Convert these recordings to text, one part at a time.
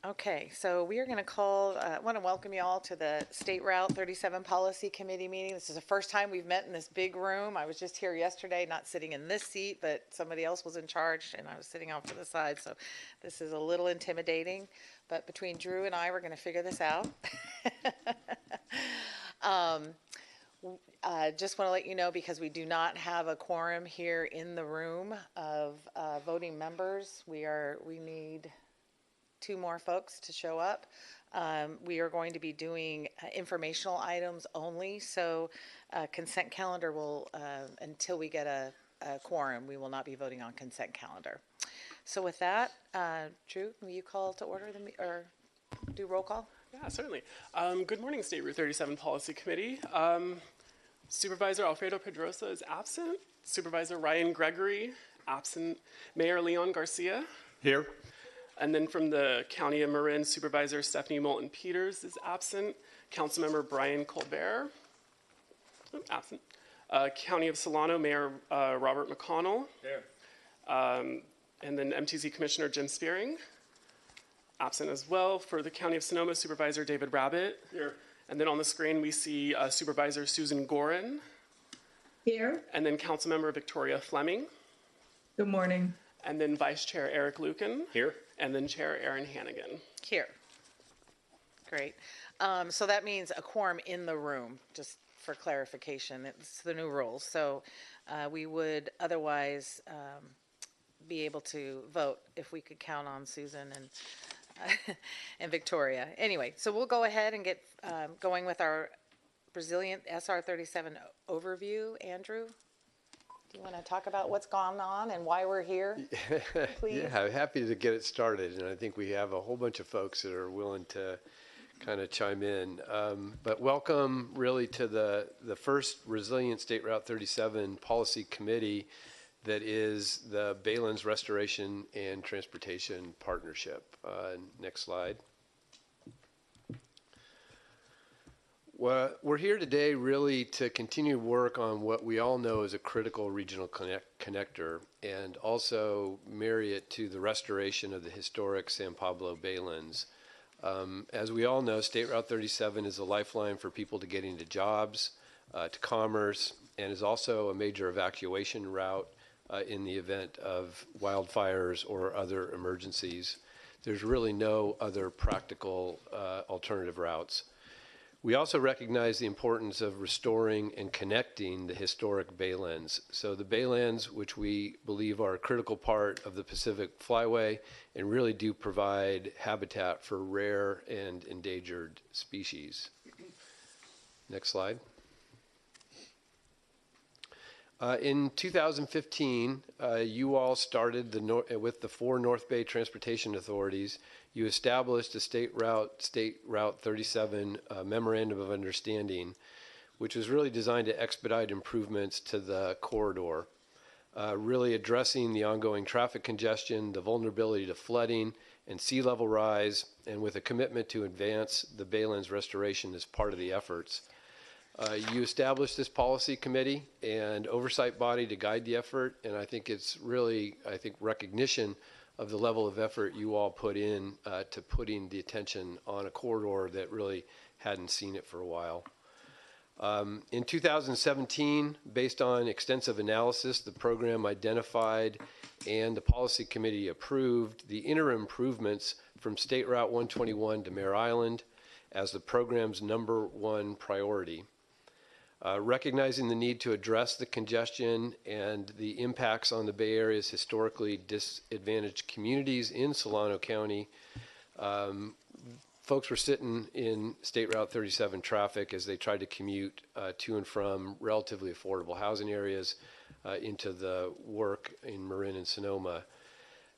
Okay, so we are going to call, I want to welcome you all to the State Route 37 Policy Committee meeting. This is the first time we've met in this big room. I was just here yesterday, not sitting in this seat, but somebody else was in charge and I was sitting off to the side. So this is a little intimidating, but between Drew and I, we're going to figure this out. Just want to let you know, because we do not have a quorum here in the room of voting members, we need 2 more folks to show up. We are going to be doing informational items only, so consent calendar will, until we get a quorum, we will not be voting on consent calendar. So with that, Drew, will you call to order or do roll call? Yeah, certainly. Good morning, State Route 37 Policy Committee. Supervisor Alfredo Pedrosa is absent. Supervisor Ryan Gregory, absent. Mayor Leon Garcia. Here. And then from the County of Marin, Supervisor Stephanie Moulton-Peters is absent. Councilmember Brian Colbert, absent. County of Solano, Mayor Robert McConnell. Here. And then MTZ Commissioner Jim Spearing, absent as well. For the County of Sonoma, Supervisor David Rabbit. Here. And then on the screen, we see Supervisor Susan Gorin. Here. And then Councilmember Victoria Fleming. Good morning. And then Vice Chair Eric Lucan. Here. And then Chair Aaron Hannigan. Here. Great. So that means a quorum in the room, just for clarification. It's the new rules. So we would otherwise be able to vote if we could count on Susan and Victoria. Anyway, so we'll go ahead and get going with our Resilient SR 37 overview. Andrew, do you want to talk about what's gone on and why we're here, please? Yeah, I'm happy to get it started, and I think we have a whole bunch of folks that are willing to kind of chime in. But welcome really to the first Resilient State Route 37 Policy Committee that is the Baylands Restoration and Transportation Partnership. Next slide. Well, we're here today really to continue work on what we all know is a critical regional connector, and also marry it to the restoration of the historic San Pablo Baylands. As we all know, State Route 37 is a lifeline for people to get into jobs, to commerce, and is also a major evacuation route in the event of wildfires or other emergencies. There's really no other practical alternative routes. We also recognize the importance of restoring and connecting the historic Baylands. So the Baylands, which we believe are a critical part of the Pacific Flyway and really do provide habitat for rare and endangered species. Next slide. In 2015, you all started with the 4 North Bay Transportation Authorities. You established a State Route 37 Memorandum of Understanding, which was really designed to expedite improvements to the corridor, really addressing the ongoing traffic congestion, the vulnerability to flooding and sea level rise, and with a commitment to advance the Baylands restoration as part of the efforts. You established this policy committee and oversight body to guide the effort, and I think it's really, recognition of the level of effort you all put in to putting the attention on a corridor that really hadn't seen it for a while. In 2017, based on extensive analysis, the program identified and the policy committee approved the interim improvements from State Route 121 to Mare Island as the program's #1 priority. Recognizing the need to address the congestion and the impacts on the Bay Area's historically disadvantaged communities in Solano County, folks were sitting in State Route 37 traffic as they tried to commute to and from relatively affordable housing areas into the work in Marin and Sonoma.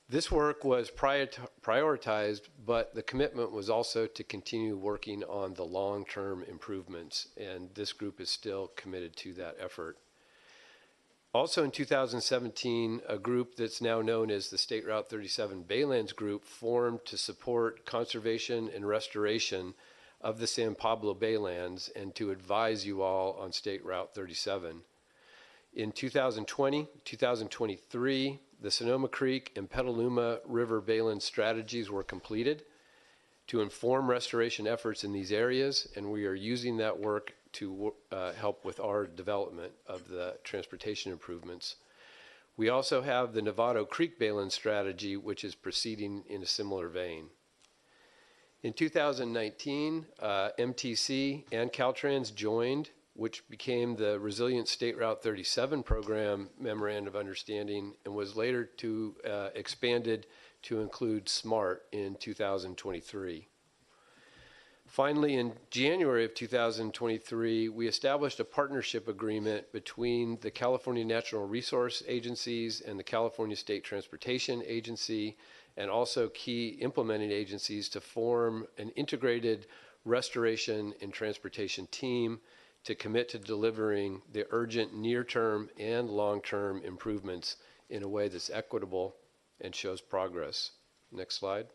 This work was prioritized, but the commitment was also to continue working on the long-term improvements, and this group is still committed to that effort. Also in 2017, a group that's now known as the State Route 37 Baylands Group formed to support conservation and restoration of the San Pablo Baylands and to advise you all on State Route 37. In 2020, 2023, the Sonoma Creek and Petaluma River Baylands strategies were completed to inform restoration efforts in these areas, and we are using that work to help with our development of the transportation improvements. We also have the Novato Creek Baylands strategy, which is proceeding in a similar vein. In 2019, MTC and Caltrans joined, which became the Resilient State Route 37 program memorandum of understanding, and was later expanded to include SMART in 2023. Finally, in January of 2023, we established a partnership agreement between the California Natural Resource Agencies and the California State Transportation Agency, and also key implementing agencies, to form an integrated restoration and transportation team to commit to delivering the urgent near-term and long-term improvements in a way that's equitable and shows progress. Next slide.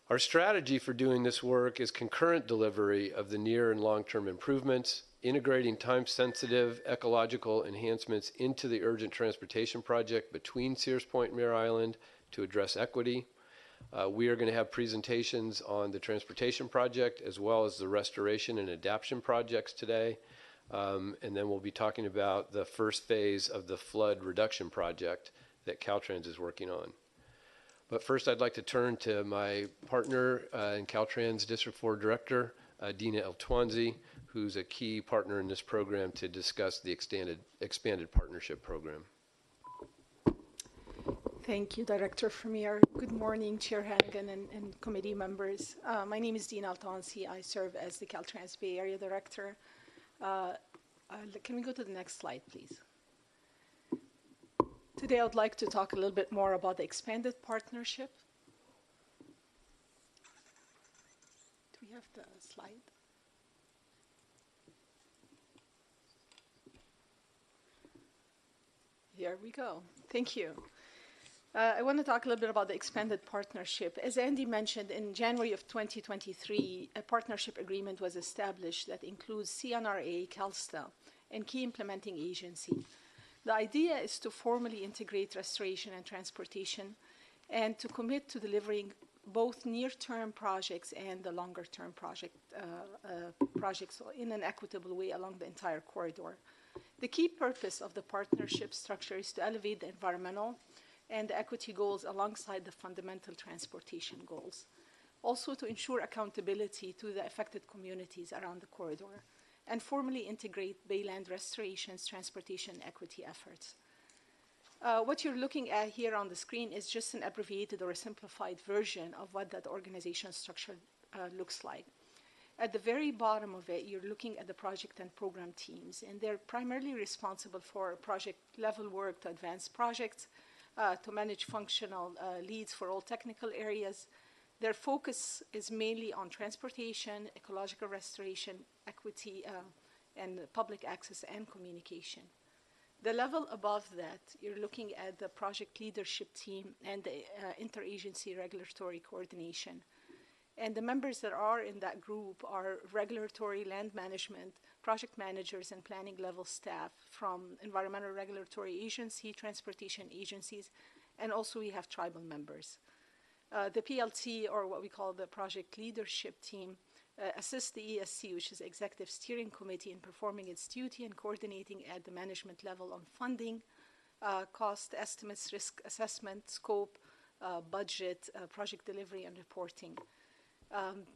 Our strategy for doing this work is concurrent delivery of the near and long-term improvements, integrating time-sensitive ecological enhancements into the urgent transportation project between Sears Point and Mare Island to address equity. We are going to have presentations on the transportation project as well as the restoration and adaptation projects today. And then we'll be talking about the first phase of the flood reduction project that Caltrans is working on. But first, I'd like to turn to my partner and Caltrans District 4 Director, Dina Eltwanzi, who's a key partner in this program, to discuss the expanded partnership program. Thank you, Director Vermeer. Good morning, Chair Hannigan and committee members. My name is Dina Eltwanzi. I serve as the Caltrans Bay Area Director. Can we go to the next slide, please? Today, I would like to talk a little bit more about the expanded partnership. Do we have the slide? Here we go. Thank you. I want to talk a little bit about the expanded partnership. As Andy mentioned, in January of 2023, a partnership agreement was established that includes CNRA, CalSTA, and key implementing agency. The idea is to formally integrate restoration and transportation and to commit to delivering both near-term projects and the longer-term projects in an equitable way along the entire corridor. The key purpose of the partnership structure is to elevate the environmental and the equity goals alongside the fundamental transportation goals. Also to ensure accountability to the affected communities around the corridor, and formally integrate Baylands Restoration's transportation equity efforts. What you're looking at here on the screen is just an abbreviated or a simplified version of what that organization structure looks like. At the very bottom of it, you're looking at the project and program teams, and they're primarily responsible for project-level work to advance projects, to manage functional leads for all technical areas. Their focus is mainly on transportation, ecological restoration, equity, and public access and communication. The level above that, you're looking at the project leadership team and the interagency regulatory coordination. And the members that are in that group are regulatory, land management, project managers, and planning level staff from environmental regulatory agency, transportation agencies, and also we have tribal members. The PLT, or what we call the project leadership team, assists the ESC, which is the Executive Steering Committee, in performing its duty and coordinating at the management level on funding, cost estimates, risk assessment, scope, budget, project delivery, and reporting.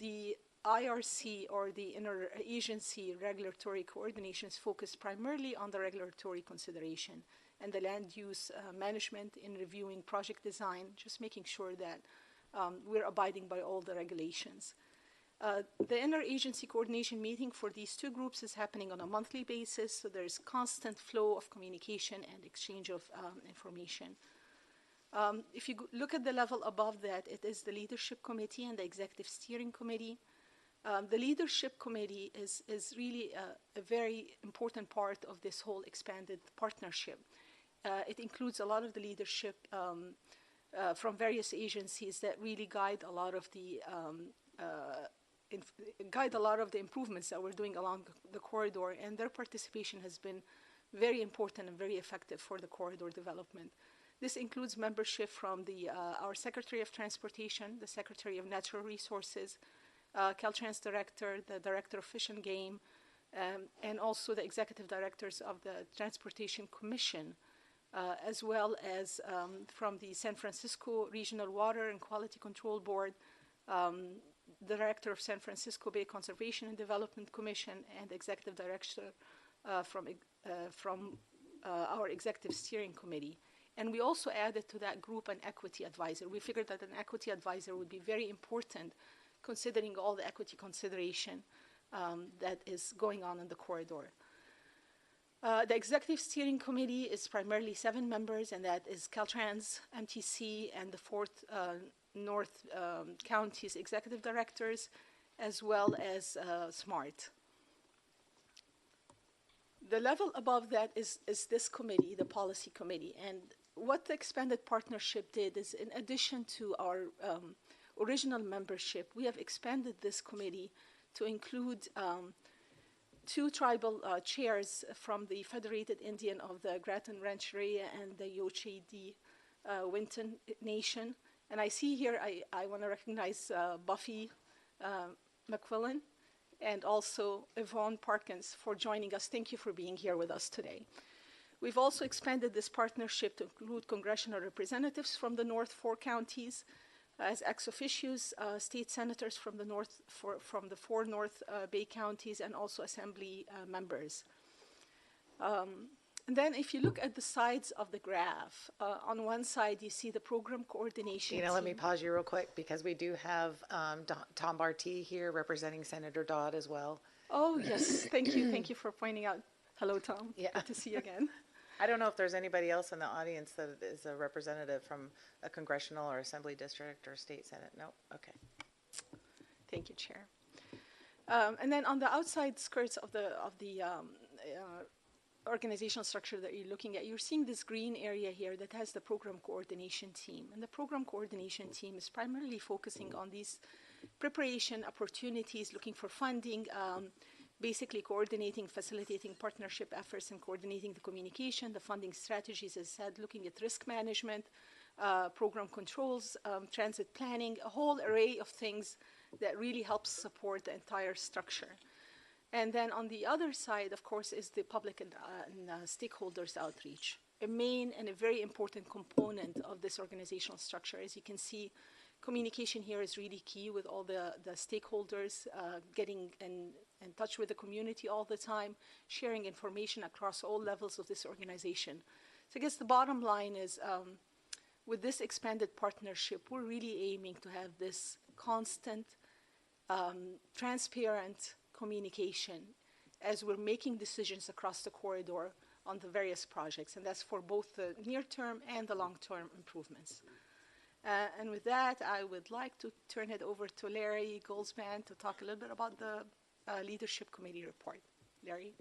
The IRC, or the interagency regulatory coordination, is focused primarily on the regulatory consideration and the land use management in reviewing project design, just making sure that we're abiding by all the regulations. The interagency coordination meeting for these two groups is happening on a monthly basis, so there's constant flow of communication and exchange of information. If you look at the level above that, it is the Leadership Committee and the Executive Steering Committee. The Leadership Committee is really a very important part of this whole expanded partnership. It includes a lot of the leadership from various agencies that really guide a lot of the improvements that we're doing along the corridor, and their participation has been very important and very effective for the corridor development. This includes membership from our Secretary of Transportation, the Secretary of Natural Resources, Caltrans Director, the Director of Fish and Game, and also the Executive Directors of the Transportation Commission, as well as from the San Francisco Regional Water and Quality Control Board, the Director of San Francisco Bay Conservation and Development Commission, and Executive Director from our Executive Steering Committee. And we also added to that group an equity advisor. We figured that an equity advisor would be very important considering all the equity consideration that is going on in the corridor. The Executive Steering Committee is primarily 7 members, and that is Caltrans, MTC, and the 4th North County's Executive Directors, as well as SMART. The level above that is this committee, the Policy Committee. And what the expanded partnership did is, in addition to our original membership, we have expanded this committee to include 2 tribal chairs from the Federated Indian of the Grattan Rancheria and the Yochedi Winton Nation. And I see here, I want to recognize Buffy McQuillan and also Yvonne Parkins for joining us. Thank you for being here with us today. We've also expanded this partnership to include congressional representatives from the North 4 counties, as ex officios, state senators from the 4 North Bay counties, and also assembly members. And then if you look at the sides of the graph, on one side you see the program coordination Dina, team. let me pause you real quick because we do have Tom Barty here representing Senator Dodd as well. Oh, yes. Thank you. Thank you for pointing out. Hello, Tom. Yeah. Good to see you again. I don't know if there's anybody else in the audience that is a representative from a congressional or assembly district or state senate. No? Okay. Thank you, Chair. And then on the outside skirts of the organizational structure that you're looking at, you're seeing this green area here that has the program coordination team. And the program coordination team is primarily focusing on these preparation opportunities, looking for funding, basically coordinating, facilitating partnership efforts, and coordinating the communication, the funding strategies, as I said, looking at risk management, program controls, transit planning, a whole array of things that really helps support the entire structure. And then on the other side, of course, is the public and stakeholders outreach, a main and a very important component of this organizational structure. As you can see, communication here is really key with all the stakeholders, getting in touch with the community all the time, sharing information across all levels of this organization. So I guess the bottom line is, with this expanded partnership, we're really aiming to have this constant, transparent communication as we're making decisions across the corridor on the various projects, and that's for both the near-term and the long-term improvements. And with that, I would like to turn it over to Larry Goldsman to talk a little bit about the Leadership Committee report. Larry?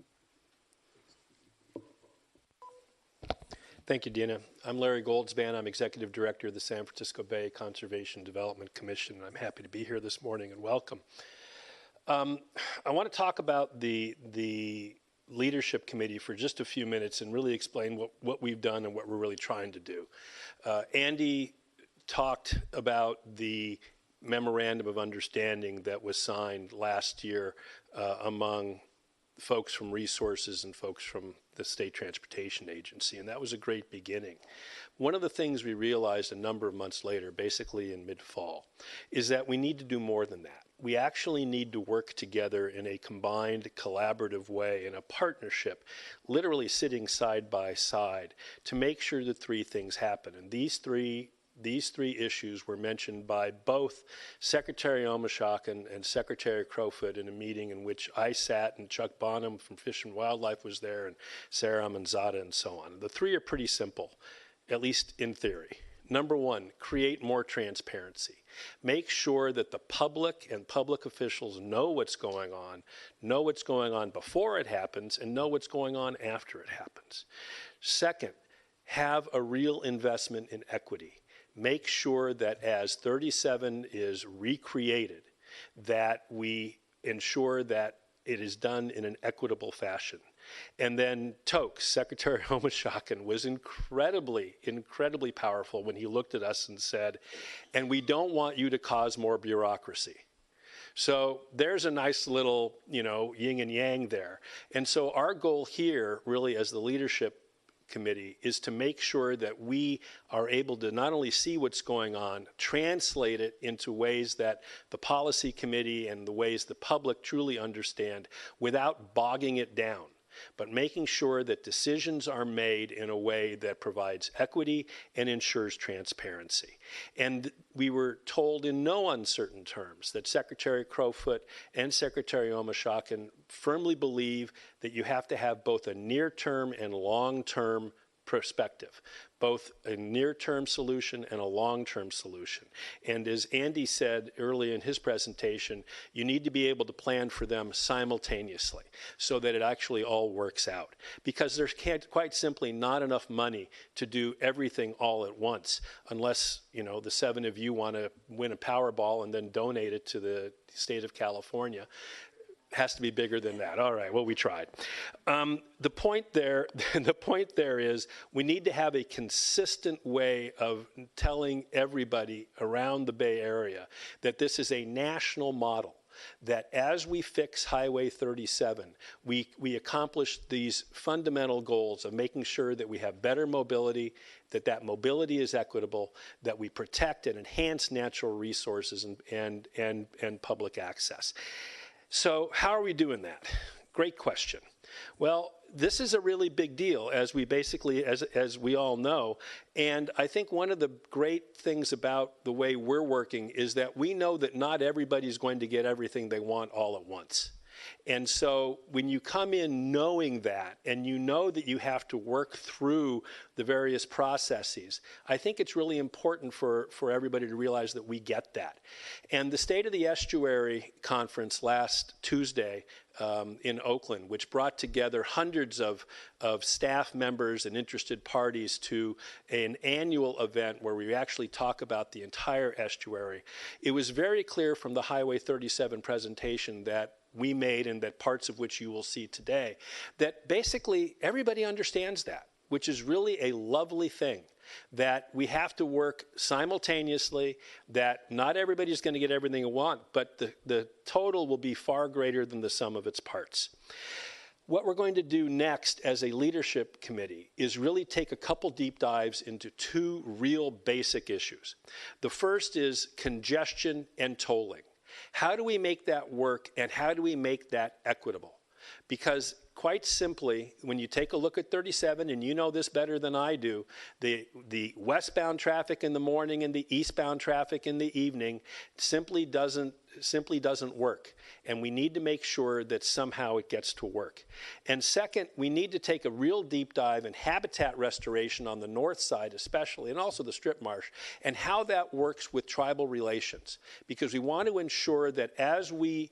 Thank you, Dina. I'm Larry Goldsman. I'm Executive Director of the San Francisco Bay Conservation Development Commission, and I'm happy to be here this morning, and welcome. I want to talk about the Leadership Committee for just a few minutes and really explain what we've done and what we're really trying to do. Andy talked about the memorandum of understanding that was signed last year among folks from resources and folks from the State Transportation Agency, and that was a great beginning. One of the things we realized a number of months later, basically in mid-fall, is that we need to do more than that. We actually need to work together in a combined, collaborative way, in a partnership, literally sitting side by side, to make sure that 3 things happen. And these three issues were mentioned by both Secretary Omashak and Secretary Crowfoot in a meeting in which I sat, and Chuck Bonham from Fish and Wildlife was there, and Sarah Manzada, and so on. The 3 are pretty simple, at least in theory. Number 1, create more transparency. Make sure that the public and public officials know what's going on before it happens, and know what's going on after it happens. Second, have a real investment in equity. Make sure that as 37 is recreated, that we ensure that it is done in an equitable fashion. And then Tokes, Secretary Homoshakin, was incredibly, incredibly powerful when he looked at us and said, and we don't want you to cause more bureaucracy. So there's a nice little, yin and yang there. And so our goal here, really, as the leadership committee, is to make sure that we are able to not only see what's going on, translate it into ways that the policy committee and the ways the public truly understand without bogging it down, but making sure that decisions are made in a way that provides equity and ensures transparency. And we were told in no uncertain terms that Secretary Crowfoot and Secretary Omashawkin firmly believe that you have to have both a near-term and long-term perspective, both a near-term solution and a long-term solution. And as Andy said early in his presentation, you need to be able to plan for them simultaneously so that it actually all works out. Because there's quite simply not enough money to do everything all at once, unless, the 7 of you want to win a Powerball and then donate it to the state of California. Has to be bigger than that. All right, well, we tried. The point there is we need to have a consistent way of telling everybody around the Bay Area that this is a national model, that as we fix Highway 37, we accomplish these fundamental goals of making sure that we have better mobility, that mobility is equitable, that we protect and enhance natural resources and public access. So how are we doing that? Great question. Well, this is a really big deal, as we all know. And I think one of the great things about the way we're working is that we know that not everybody's going to get everything they want all at once. And so when you come in knowing that, and you know that you have to work through the various processes, I think it's really important for everybody to realize that we get that. And the State of the Estuary Conference last Tuesday in Oakland, which brought together hundreds of staff members and interested parties to an annual event where we actually talk about the entire estuary, it was very clear from the Highway 37 presentation that we made, and that parts of which you will see today, that basically everybody understands that, which is really a lovely thing, that we have to work simultaneously, that not everybody's going to get everything they want, but the total will be far greater than the sum of its parts. What we're going to do next as a leadership committee is really take a couple deep dives into 2 real basic issues. The first is congestion and tolling. How do we make that work, and how do we make that equitable? Because quite simply, when you take a look at 37, and you know this better than I do, the westbound traffic in the morning and the eastbound traffic in the evening simply doesn't work. And we need to make sure that somehow it gets to work. And second, we need to take a real deep dive in habitat restoration on the north side especially, and also the strip marsh, and how that works with tribal relations. Because we want to ensure that as we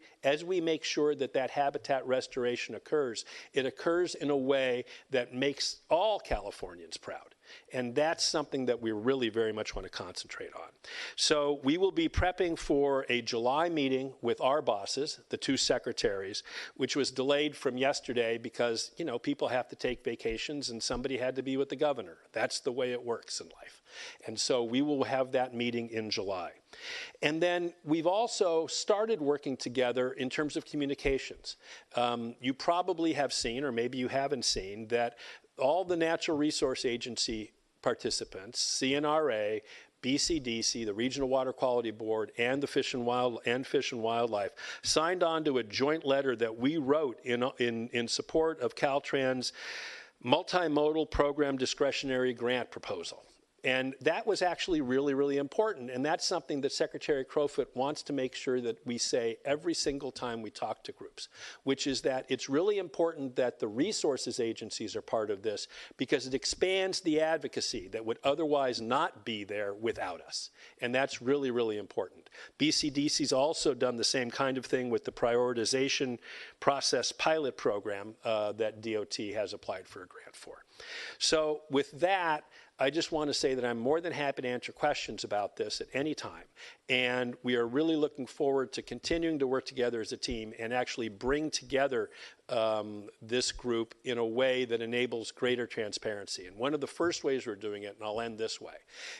make sure that habitat restoration occurs, it occurs in a way that makes all Californians proud. And that's something that we really very much want to concentrate on. So we will be prepping for a July meeting with our bosses, the 2 secretaries, which was delayed from yesterday because, people have to take vacations and somebody had to be with the governor. That's the way it works in life. And so we will have that meeting in July. And then we've also started working together in terms of communications. You probably have seen, or maybe you haven't seen, that all the Natural Resource Agency participants, CNRA, BCDC, the Regional Water Quality Board, and the Fish and Wildlife signed on to a joint letter that we wrote in support of Caltrans' Multimodal Program Discretionary Grant proposal. And that was actually really, really important. And that's something that Secretary Crowfoot wants to make sure that we say every single time we talk to groups, which is that it's really important that the resources agencies are part of this because it expands the advocacy that would otherwise not be there without us. And that's really, really important. BCDC's also done the same kind of thing with the prioritization process pilot program that DOT has applied for a grant for. So with that, I just want to say that I'm more than happy to answer questions about this at any time. And we are really looking forward to continuing to work together as a team and actually bring together this group in a way that enables greater transparency. And one of the first ways we're doing it, and I'll end this way,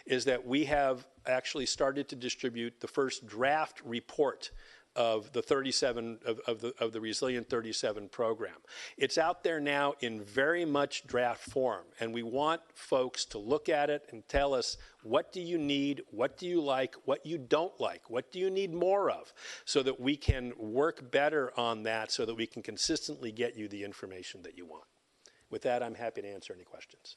is that we have actually started to distribute the first draft report of the 37 of the Resilient 37 program. It's out there now in very much draft form, and we want folks to look at it and tell us, what do you need, what do you like, what you don't like, what do you need more of, so that we can work better on that, so that we can consistently get you the information that you want. With that, I'm happy to answer any questions.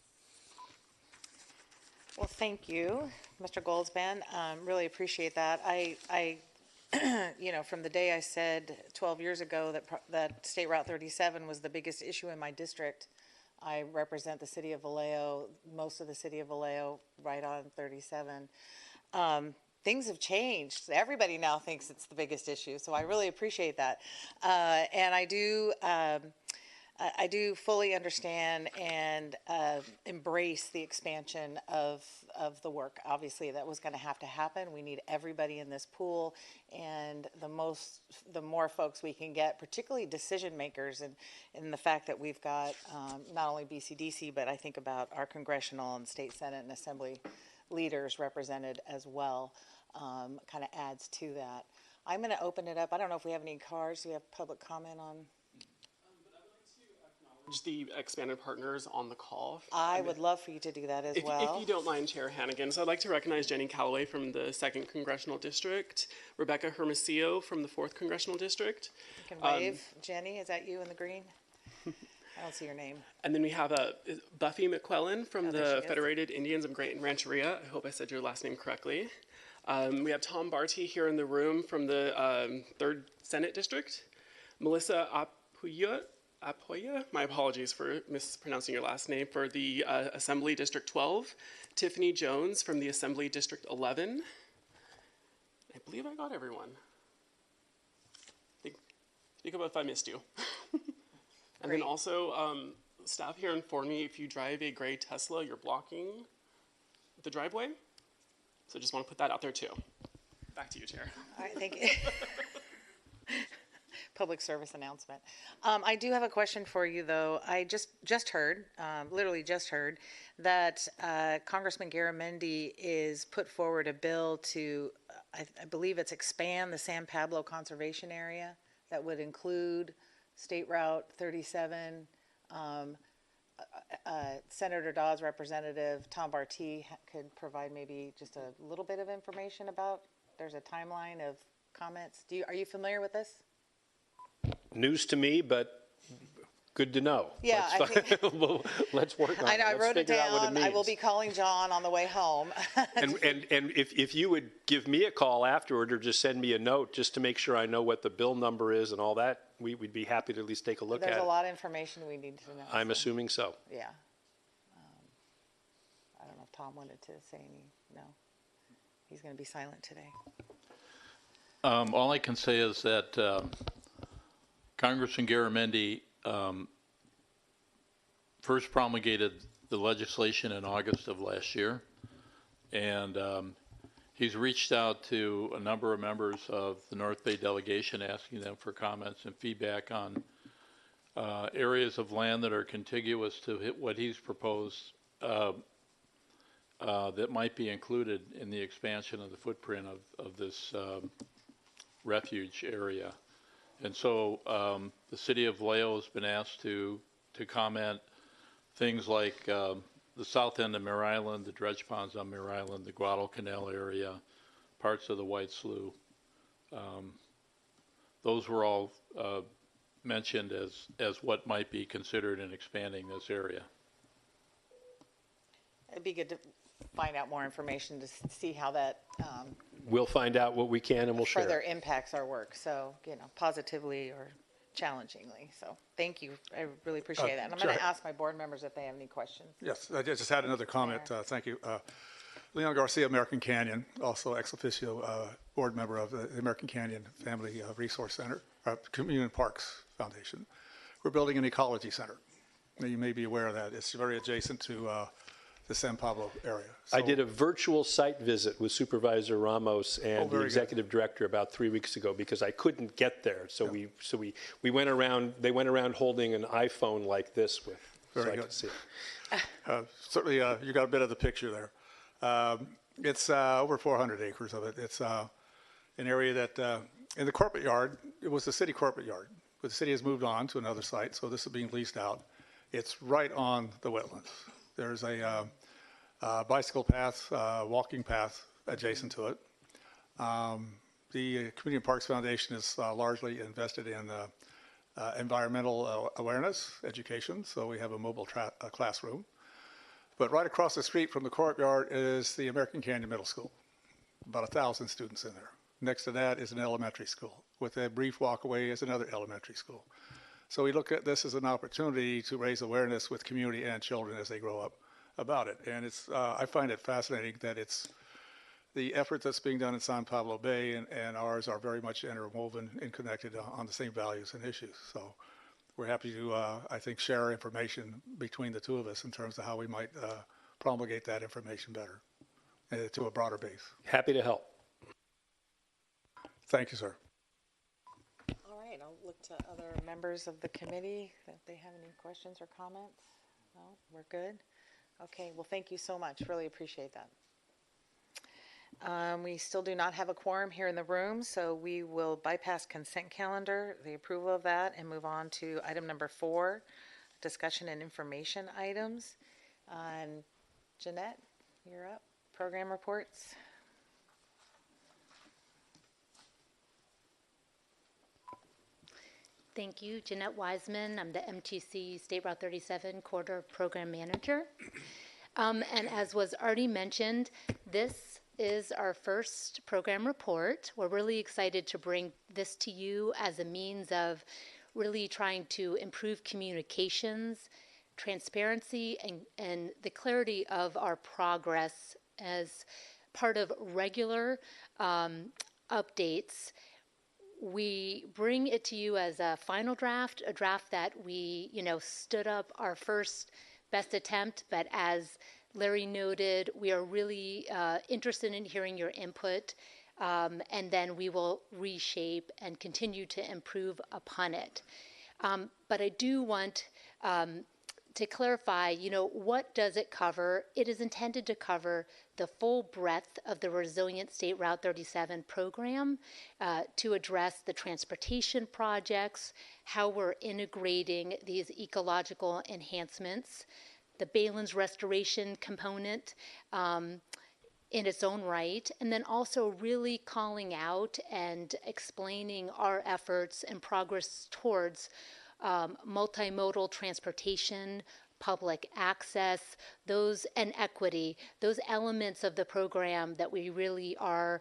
Well, thank you, Mr. Goldsman. Really appreciate that. I you know, from the day I said 12 years ago that State Route 37 was the biggest issue in my district, I represent the city of Vallejo, most of the city of Vallejo, right on 37. Things have changed. Everybody now thinks it's the biggest issue, so I really appreciate that. And I do fully understand and embrace the expansion of the work. Obviously, that was going to happen. We need everybody in this pool, and the more folks we can get, particularly decision makers, and the fact that we've got not only BCDC, but I think about our congressional and state senate and assembly leaders represented as well, kind of adds to that. I'm going to open it up. I don't know if we have any cards. Do we have public comment on? The expanded partners on the call. I would love for you to do that as well. If you don't mind, Chair Hannigan. So I'd like to recognize Jenny Calloway from the 2nd Congressional District, Rebecca Hermosillo from the 4th Congressional District. You can wave. Jenny, is that you in the green? I don't see your name. And then we have Buffy McClellan from there the she is. Federated Indians of Great and Rancheria. I hope I said your last name correctly. We have Tom Barty here in the room from the 3rd Senate District. Melissa Apoya, my apologies for mispronouncing your last name, for the Assembly District 12. Tiffany Jones from the Assembly District 11. I believe I got everyone. Speak up if I missed you. And then also, staff here informed me if you drive a gray Tesla, you're blocking the driveway. So just want to put that out there too. Back to you, Chair. All right, thank you. Public service announcement. I do have a question for you, though. I just heard, literally just heard, that Congressman Garamendi is put forward a bill to, I believe it's expand the San Pablo Conservation Area that would include State Route 37. Senator Dawes' representative, Tom Barty, could provide maybe just a little bit of information about, there's a timeline of comments. Are you familiar with this? News to me, but good to know. Yeah, I think, Let's work on it. I know, I Let's wrote it figure out what down. I will be calling John on the way home. And if you would give me a call afterward or just send me a note just to make sure I know what the bill number is and all that, we'd be happy to at least take a look at it. There's a lot of information we need to know. I'm assuming so. Yeah. I don't know if Tom wanted to say any, no. He's going to be silent today. All I can say is that Congressman Garamendi first promulgated the legislation in August of last year, and he's reached out to a number of members of the North Bay delegation, asking them for comments and feedback on areas of land that are contiguous to what he's proposed that might be included in the expansion of the footprint of this refuge area. And so the city of Vallejo has been asked to comment things like the south end of Mare Island, the dredge ponds on Mare Island, the Guadalcanal area, parts of the White Slough. Those were all mentioned as what might be considered in expanding this area. It'd be good to find out more information to see how that We'll find out what we can and we'll share. further impacts our work. So, positively or challengingly. So thank you. I really appreciate that. And I'm going to ask my board members if they have any questions. Yes, I just had another comment. Thank you. Leon Garcia, American Canyon, also ex officio board member of the American Canyon Family Resource Center, Community Parks Foundation. We're building an ecology center. You may be aware of that. It's very adjacent to the San Pablo area. I So- did a virtual site visit with Supervisor Ramos and the very good. executive director about 3 weeks ago because I couldn't get there. So we went around. They went around holding an iPhone like this with. Very so I good. could see it. Certainly, you got a bit of the picture there. It's over 400 acres of it. It's an area that, in the corporate yard, it was the city corporate yard, but the city has moved on to another site, so this is being leased out. It's right on the wetlands. There's a bicycle path, walking path adjacent to it. The Community and Parks Foundation is largely invested in environmental awareness education, so we have a mobile classroom. But right across the street from the courtyard is the American Canyon Middle School, about 1,000 students in there. Next to that is an elementary school. With a brief walk away is another elementary school. So we look at this as an opportunity to raise awareness with community and children as they grow up about it. And it's, I find it fascinating that it's the effort that's being done in San Pablo Bay and ours are very much interwoven and connected on the same values and issues. So we're happy to, I think, share information between the two of us in terms of how we might promulgate that information better to a broader base. Happy to help. Thank you, sir. All right, I'll look to other members of the committee if they have any questions or comments. No, we're good. Okay, well, thank you so much. Really appreciate that. We still do not have a quorum here in the room, so we will bypass consent calendar, the approval of that, and move on to item number 4, discussion and information items. Jeanette, you're up. Program reports. Thank you, Jeanette Wiseman. I'm the MTC State Route 37 Corridor Program Manager. And as was already mentioned, this is our first program report. We're really excited to bring this to you as a means of really trying to improve communications, transparency, and the clarity of our progress as part of regular updates. We bring it to you as a final draft, a draft that we, stood up our first best attempt, but as Larry noted, we are really interested in hearing your input, and then we will reshape and continue to improve upon it. But I do want to clarify, what does it cover? It is intended to cover the full breadth of the Resilient State Route 37 program to address the transportation projects, how we're integrating these ecological enhancements, the Baylands Restoration component in its own right, and then also really calling out and explaining our efforts and progress towards multimodal transportation, public access, and equity, those elements of the program that we really are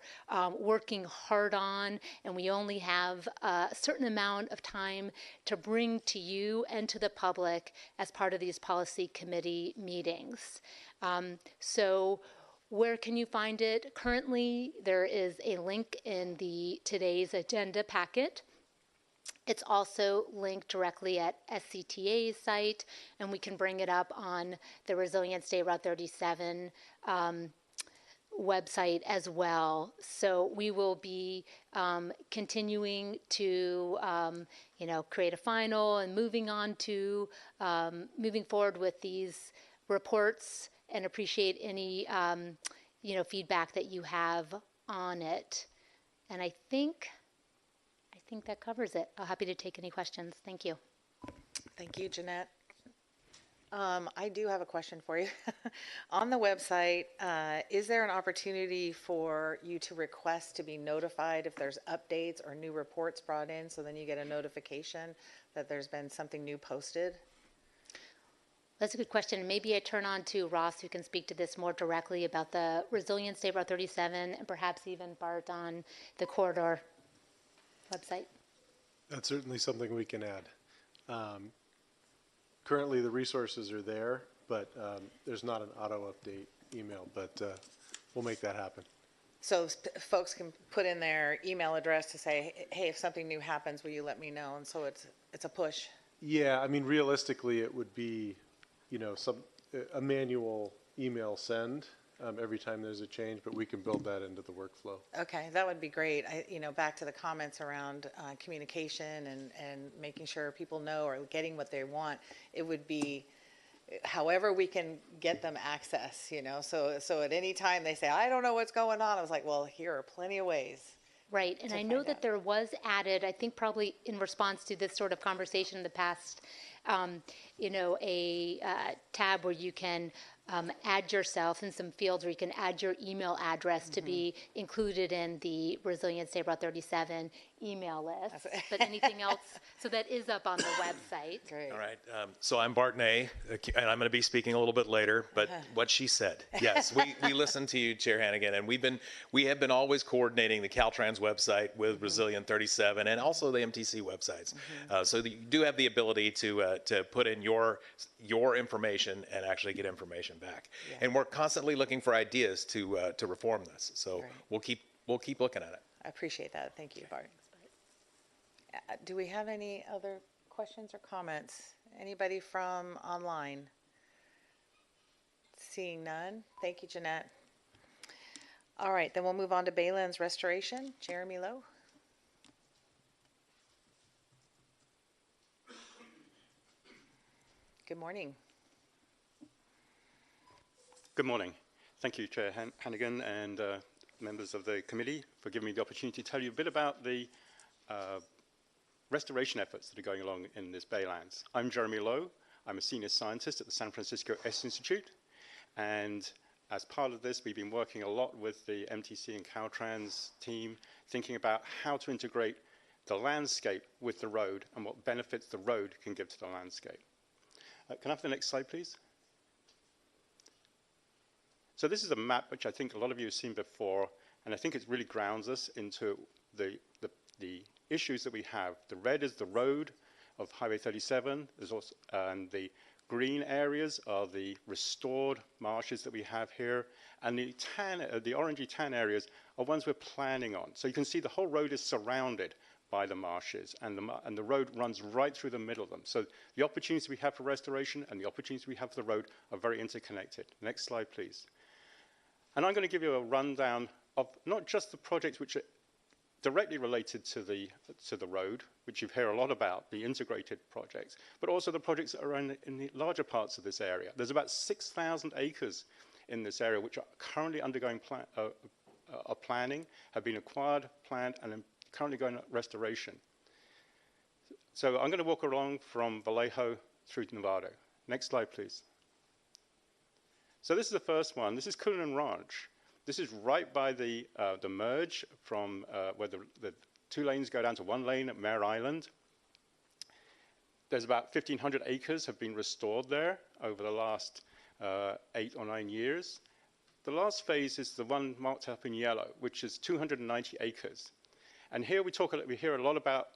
working hard on, and we only have a certain amount of time to bring to you and to the public as part of these policy committee meetings. So where can you find it? Currently, there is a link in today's agenda packet. It's also linked directly at SCTA's site, and we can bring it up on the Resilient State Route 37 website as well. So we will be continuing to, create a final and moving forward with these reports, and appreciate any, feedback that you have on it. And I think that covers it. I'm happy to take any questions. Thank you. Thank you, Jeanette. I do have a question for you. On the website, is there an opportunity for you to request to be notified if there's updates or new reports brought in, so then you get a notification that there's been something new posted? That's a good question. Maybe I turn on to Ross, who can speak to this more directly about the Resilient State Route 37, and perhaps even Bart on the corridor website. That's certainly something we can add. Currently, the resources are there, but there's not an auto update email, but we'll make that happen. So folks can put in their email address to say, hey, if something new happens, will you let me know? And so it's a push. Yeah, I mean, realistically, it would be, a manual email send every time there's a change, but we can build that into the workflow. Okay, that would be great. Back to the comments around communication and making sure people know or getting what they want. It would be however we can get them access, so at any time they say, I don't know what's going on, I was like, well, here are plenty of ways. Right, and I know that there was added, I think probably in response to this sort of conversation in the past, a tab where you can add yourself in some fields where you can add your email address to be included in the Resilient State Route 37 email list. But anything else? So that is up on the website. Great. All right. So I'm Bart Ney, and I'm going to be speaking a little bit later. But what she said, yes, we listened to you, Chair Hannigan, and we have been always coordinating the Caltrans website with Resilient 37 and also the MTC websites. So that you do have the ability to put in your information and actually get information back. Yeah. And we're constantly looking for ideas to reform this. So we'll keep looking at it. I appreciate that. Thank you, Bart. Do we have any other questions or comments? Anybody from online? Seeing none. Thank you, Jeanette. All right, then we'll move on to Baylands Restoration. Jeremy Lowe. Good morning. Good morning. Thank you, Chair Hannigan and members of the committee for giving me the opportunity to tell you a bit about the restoration efforts that are going along in this Baylands. I'm Jeremy Lowe. I'm a senior scientist at the San Francisco S Institute. And as part of this, we've been working a lot with the MTC and Caltrans team, thinking about how to integrate the landscape with the road and what benefits the road can give to the landscape. Can I have the next slide, please? So this is a map which I think a lot of you have seen before, and I think it really grounds us into the issues that we have. The red is the road of Highway 37. There's also, and the green areas are the restored marshes that we have here, and the orangey tan areas are ones we're planning on. So you can see the whole road is surrounded by the marshes, and the road runs right through the middle of them. So the opportunities we have for restoration and the opportunities we have for the road are very interconnected. Next slide, please. And I'm going to give you a rundown of not just the projects which are directly related to the road, which you hear a lot about, the integrated projects, but also the projects that are in the larger parts of this area. There's about 6,000 acres in this area which are currently undergoing planning, have been acquired, planned, and are currently going restoration. So I'm going to walk along from Vallejo through to Novato. Next slide, please. So this is the first one. This is Cullinan Ranch. This is right by the merge from where the two lanes go down to one lane at Mare Island. There's about 1,500 acres have been restored there over the last 8 or 9 years. The last phase is the one marked up in yellow, which is 290 acres. And here we hear a lot about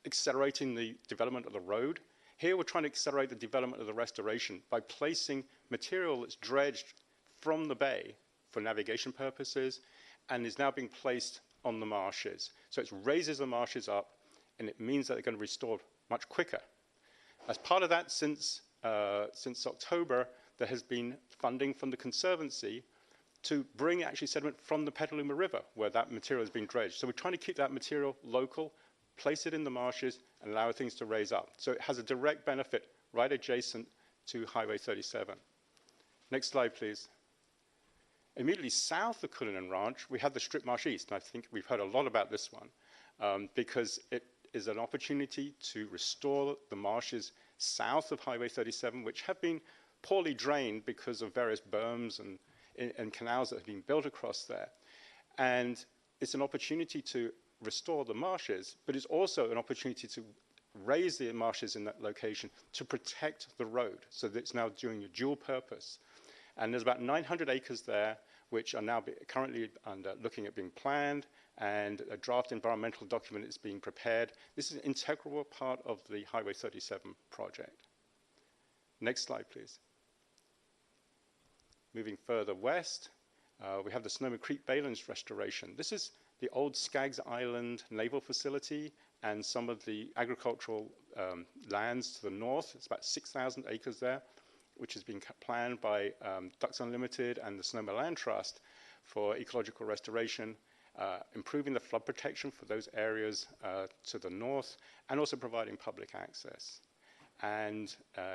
accelerating the development of the road. Here we're trying to accelerate the development of the restoration by placing material that's dredged from the bay for navigation purposes and is now being placed on the marshes. So it raises the marshes up, and it means that they're going to restore much quicker. As part of that, since October, there has been funding from the Conservancy to bring actually sediment from the Petaluma River, where that material has been dredged. So we're trying to keep that material local, place it in the marshes, and allow things to raise up. So it has a direct benefit right adjacent to Highway 37. Next slide, please. Immediately south of Cullinan Ranch, we have the Strip Marsh East, and I think we've heard a lot about this one, because it is an opportunity to restore the marshes south of Highway 37, which have been poorly drained because of various berms and canals that have been built across there. And it's an opportunity to restore the marshes, but it's also an opportunity to raise the marshes in that location to protect the road, so that it's now doing a dual purpose. And there's about 900 acres there, which are now currently looking at being planned, and a draft environmental document is being prepared. This is an integral part of the Highway 37 project. Next slide, please. Moving further west, we have the Sonoma Creek Baylands Restoration. This is the old Skaggs Island Naval Facility and some of the agricultural lands to the north. It's about 6,000 acres there, which has been planned by Ducks Unlimited and the Sonoma Land Trust for ecological restoration, improving the flood protection for those areas to the north, and also providing public access. And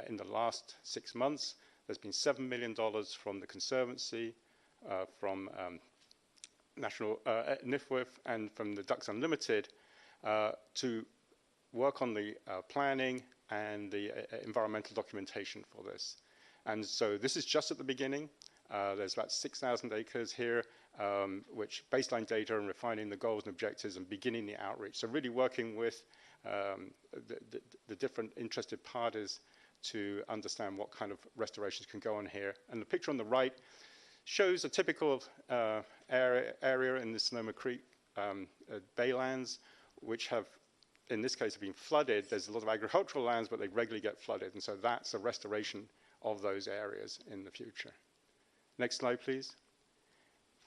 in the last 6 months, there's been $7 million from the Conservancy, from National NIFWIF, and from the Ducks Unlimited to work on the planning and the environmental documentation for this. And so this is just at the beginning. There's about 6,000 acres here, which baseline data and refining the goals and objectives and beginning the outreach. So really working with the different interested parties to understand what kind of restorations can go on here. And the picture on the right shows a typical area in the Sonoma Creek Baylands, which have, in this case, have been flooded. There's a lot of agricultural lands, but they regularly get flooded. And so that's a restoration of those areas in the future. Next slide, please.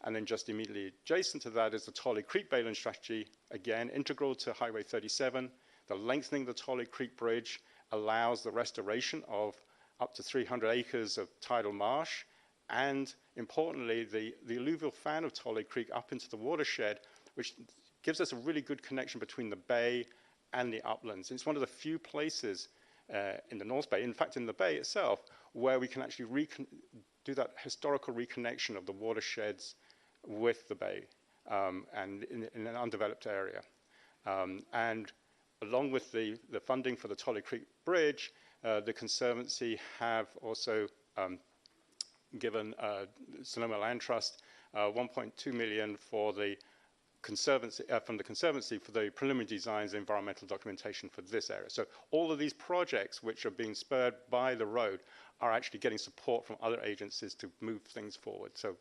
And then just immediately adjacent to that is the Tolley Creek Bayland strategy, again, integral to Highway 37. The lengthening of the Tolley Creek Bridge allows the restoration of up to 300 acres of tidal marsh, and importantly, the alluvial fan of Tolley Creek up into the watershed, which gives us a really good connection between the bay and the uplands. It's one of the few places in the North Bay, in fact in the bay itself, where we can actually do that historical reconnection of the watersheds with the bay and in an undeveloped area. And along with the funding for the Tolley Creek Bridge, the Conservancy have also given Sonoma Land Trust $1.2 million for the Conservancy, from the Conservancy for the preliminary designs and environmental documentation for this area. So all of these projects which are being spurred by the road are actually getting support from other agencies to move things forward. So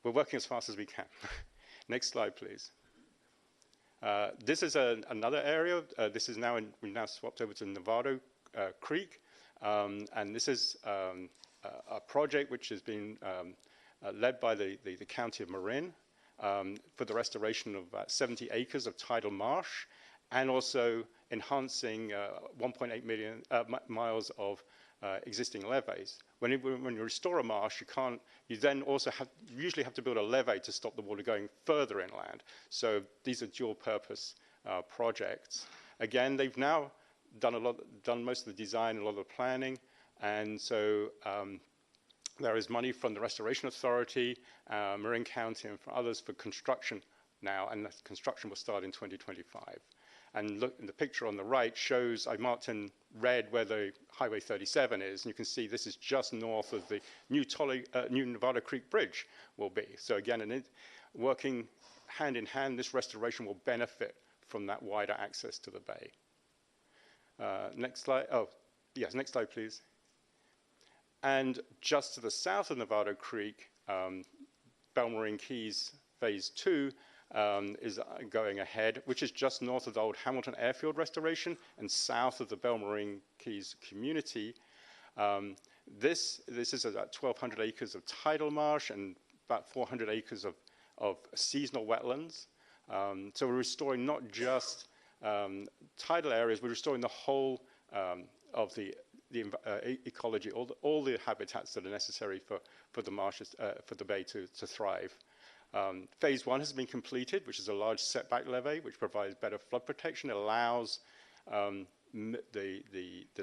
we're working as fast as we can. Next slide, please. This is another area. This is now, we've now swapped over to Nevada Creek. And this is a project which has been led by the County of Marin for the restoration of about 70 acres of tidal marsh, and also enhancing 1.8 million miles of existing levees. When you restore a marsh, you then also usually have to build a levee to stop the water going further inland. So these are dual purpose projects. Again, they've now done most of the design and a lot of the planning, and so there is money from the Restoration Authority, Marin County, and from others for construction now, and the construction will start in 2025. And look, the picture on the right shows, I marked in red where the Highway 37 is, and you can see this is just north of the new Nevada Creek Bridge will be. So again, working hand in hand, this restoration will benefit from that wider access to the bay. Next slide. Oh, yes, next slide, please. And just to the south of Nevada Creek, Belmarine Keys Phase 2 is going ahead, which is just north of the old Hamilton Airfield restoration and south of the Belmarine Keys community. This is about 1,200 acres of tidal marsh and about 400 acres of seasonal wetlands. So we're restoring not just tidal areas, we're restoring the whole of the ecology, all the habitats that are necessary for the marshes, for the bay to thrive. Phase 1 has been completed, which is a large setback levee, which provides better flood protection. It allows the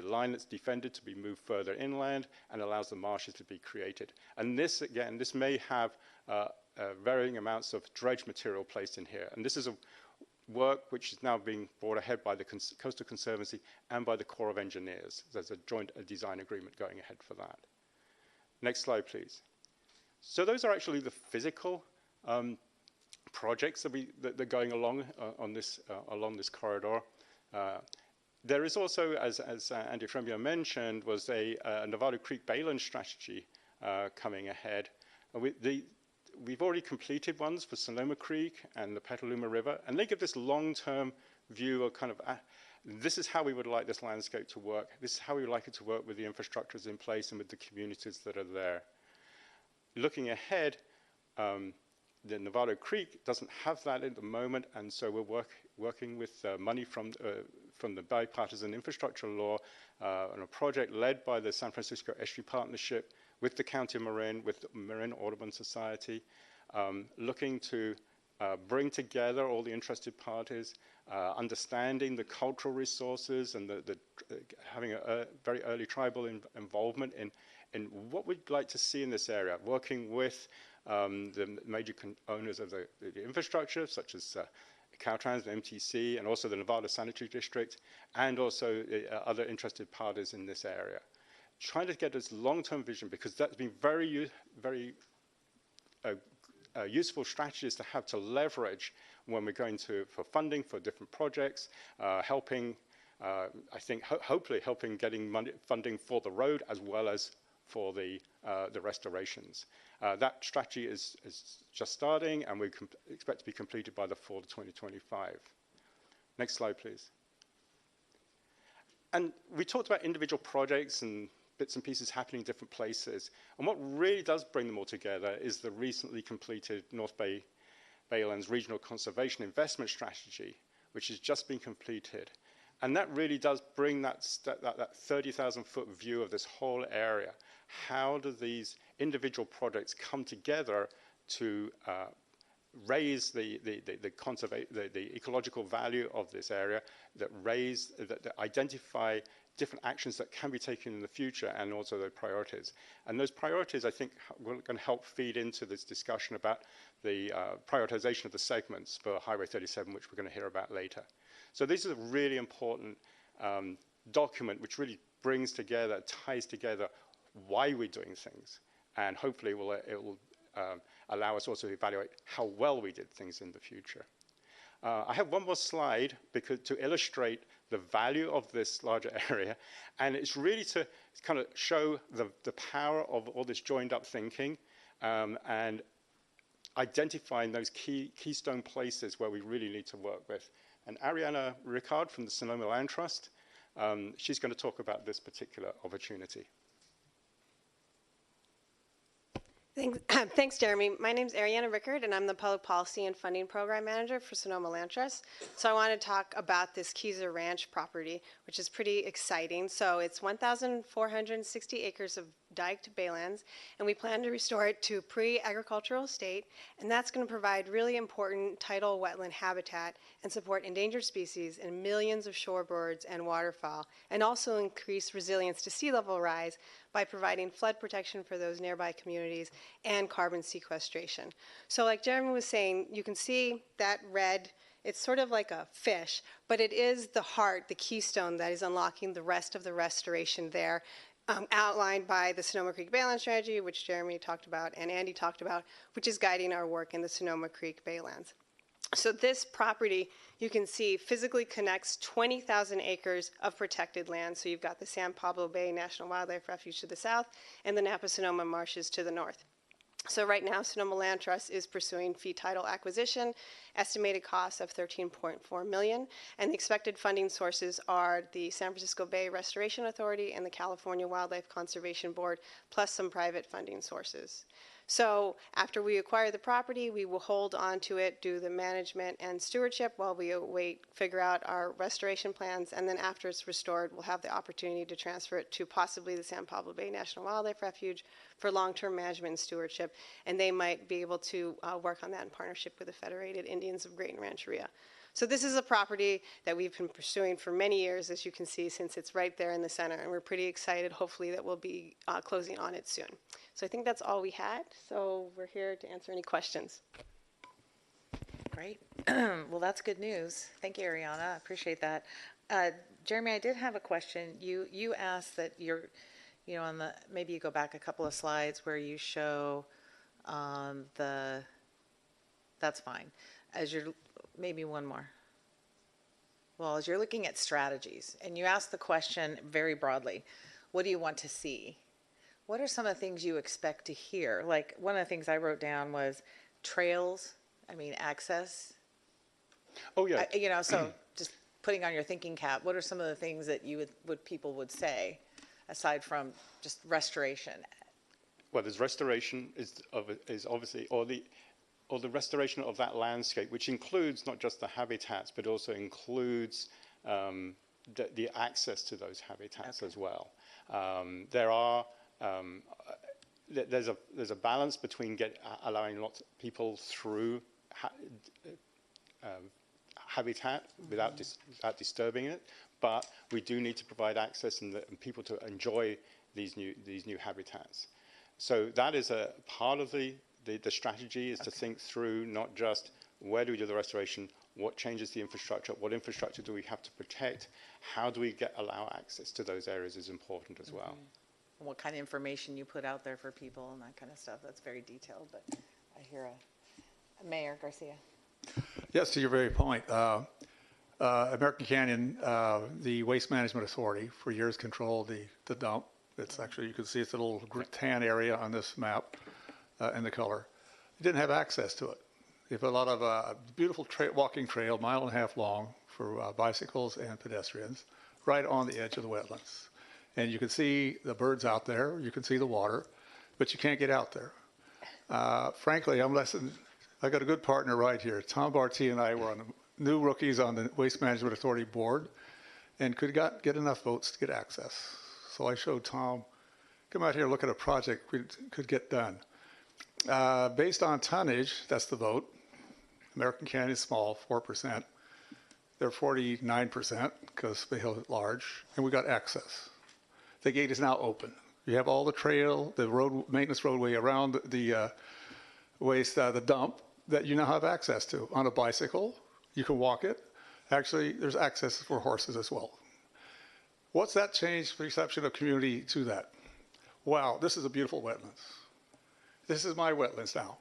line that's defended to be moved further inland and allows the marshes to be created. And this, again, this may have varying amounts of dredge material placed in here. And this is a work which is now being brought ahead by the Coastal Conservancy and by the Corps of Engineers. There's a joint design agreement going ahead for that. Next slide, please. So those are actually the physical projects that are going along on this along this corridor. There is also, as Andy Trembia mentioned, was a Nevada Creek Bayland strategy coming ahead. We've already completed ones for Sonoma Creek and the Petaluma River, and they give this long-term view of kind of, this is how we would like this landscape to work. This is how we would like it to work with the infrastructures in place and with the communities that are there. Looking ahead, the Nevada Creek doesn't have that at the moment, and so we're working with money from the Bipartisan Infrastructure Law on a project led by the San Francisco Estuary Partnership with the County of Marin, with the Marin Audubon Society, looking to bring together all the interested parties, understanding the cultural resources and having a very early tribal involvement in what we'd like to see in this area, working with the major owners of the infrastructure, such as Caltrans, the MTC, and also the Nevada Sanitary District, and also other interested parties in this area. Trying to get this long-term vision, because that's been very useful strategies to have to leverage when we're going for funding for different projects, helping, I think, hopefully helping getting funding for the road as well as for the restorations. That strategy is just starting, and we expect to be completed by the fall of 2025. Next slide, please. And we talked about individual projects and bits and pieces happening in different places. And what really does bring them all together is the recently completed North Baylands Regional Conservation Investment Strategy, which has just been completed. And that really does bring that 30,000-foot view of this whole area. How do these individual projects come together to raise the ecological value of this area, that identify different actions that can be taken in the future, and also the priorities. And those priorities, I think, are going to help feed into this discussion about the prioritization of the segments for Highway 37, which we're going to hear about later. So this is a really important document which really brings together, ties together why we're doing things, and hopefully it will allow us also to evaluate how well we did things in the future. I have one more slide to illustrate the value of this larger area, and it's really to kind of show the power of all this joined up thinking and identifying those keystone places where we really need to work with. And Ariana Ricard from the Sonoma Land Trust, she's going to talk about this particular opportunity. Thanks, Jeremy. My name is Ariana Rickard, and I'm the Public Policy and Funding Program Manager for Sonoma Land Trust. So I want to talk about this Keyser Ranch property, which is pretty exciting. So it's 1,460 acres of diked baylands, and we plan to restore it to pre-agricultural state, and that's going to provide really important tidal wetland habitat and support endangered species and millions of shorebirds and waterfowl, and also increase resilience to sea level rise by providing flood protection for those nearby communities and carbon sequestration. So like Jeremy was saying, you can see that red, it's sort of like a fish, but it is the heart, the keystone that is unlocking the rest of the restoration there, outlined by the Sonoma Creek Baylands strategy, which Jeremy talked about and Andy talked about, which is guiding our work in the Sonoma Creek Baylands. So this property, you can see, physically connects 20,000 acres of protected land. So you've got the San Pablo Bay National Wildlife Refuge to the south and the Napa-Sonoma Marshes to the north. So right now, Sonoma Land Trust is pursuing fee title acquisition, estimated costs of $13.4 million, and the expected funding sources are the San Francisco Bay Restoration Authority and the California Wildlife Conservation Board, plus some private funding sources. So after we acquire the property, we will hold on to it, do the management and stewardship while we figure out our restoration plans, and then after it's restored, we'll have the opportunity to transfer it to possibly the San Pablo Bay National Wildlife Refuge for long-term management and stewardship, and they might be able to work on that in partnership with the Federated Indians of Great and Rancheria. So this is a property that we've been pursuing for many years, as you can see, since it's right there in the center, and we're pretty excited, hopefully, that we'll be closing on it soon. So I think that's all we had, so we're here to answer any questions. Great. Well, that's good news. Thank you, Ariana. I appreciate that. Jeremy, I did have a question. You asked that on the, maybe you go back a couple of slides where you show that's fine. Maybe one more. Well, as you're looking at strategies, and you ask the question very broadly, what do you want to see? What are some of the things you expect to hear? Like, one of the things I wrote down was trails, access. Oh, yeah. So just putting on your thinking cap, what are some of the things that people would say, aside from just restoration? Well, there's restoration is obviously, or or the restoration of that landscape, which includes not just the habitats, but also includes the access to those habitats as well. There's a balance between allowing lots of people through habitat without disturbing it, but we do need to provide access and people to enjoy these new habitats. So that is a part of the strategy, is to think through not just where do we do the restoration, what changes the infrastructure, what infrastructure do we have to protect, how do we allow access to those areas is important as well. What kind of information you put out there for people and that kind of stuff. That's very detailed, but I hear Mayor Garcia. Yes, to your very point. American Canyon, the Waste Management Authority, for years controlled the dump. It's actually, you can see it's a little tan area on this map in the color. It didn't have access to it. They put a lot of beautiful walking trail, 1.5 miles long, for bicycles and pedestrians, right on the edge of the wetlands. And you can see the birds out there, you can see the water, but you can't get out there. Frankly, I got a good partner right here. Tom Barty and I were on the new rookies on the Waste Management Authority board and could get enough votes to get access. So I showed Tom, come out here, look at a project we could get done. Based on tonnage, that's the vote. American Canyon is small, 4%. They're 49% because the hill is large, and we got access. The gate is now open. You have all the trail, the maintenance roadway around the waste, the dump, that you now have access to. On a bicycle, you can walk it. Actually, there's access for horses as well. What's that changed perception of community to that? Wow, this is a beautiful wetlands. This is my wetlands now.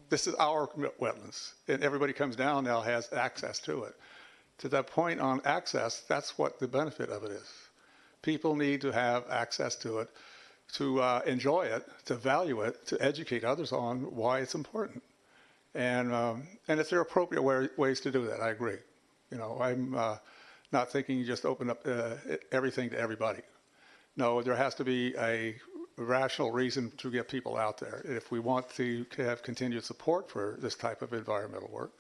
This is our wetlands. And everybody comes down now has access to it. To that point on access, that's what the benefit of it is. People need to have access to it, to enjoy it, to value it, to educate others on why it's important. And if there are appropriate ways to do that, I agree. You know, I'm not thinking you just open up everything to everybody. No, there has to be a rational reason to get people out there. If we want to have continued support for this type of environmental work,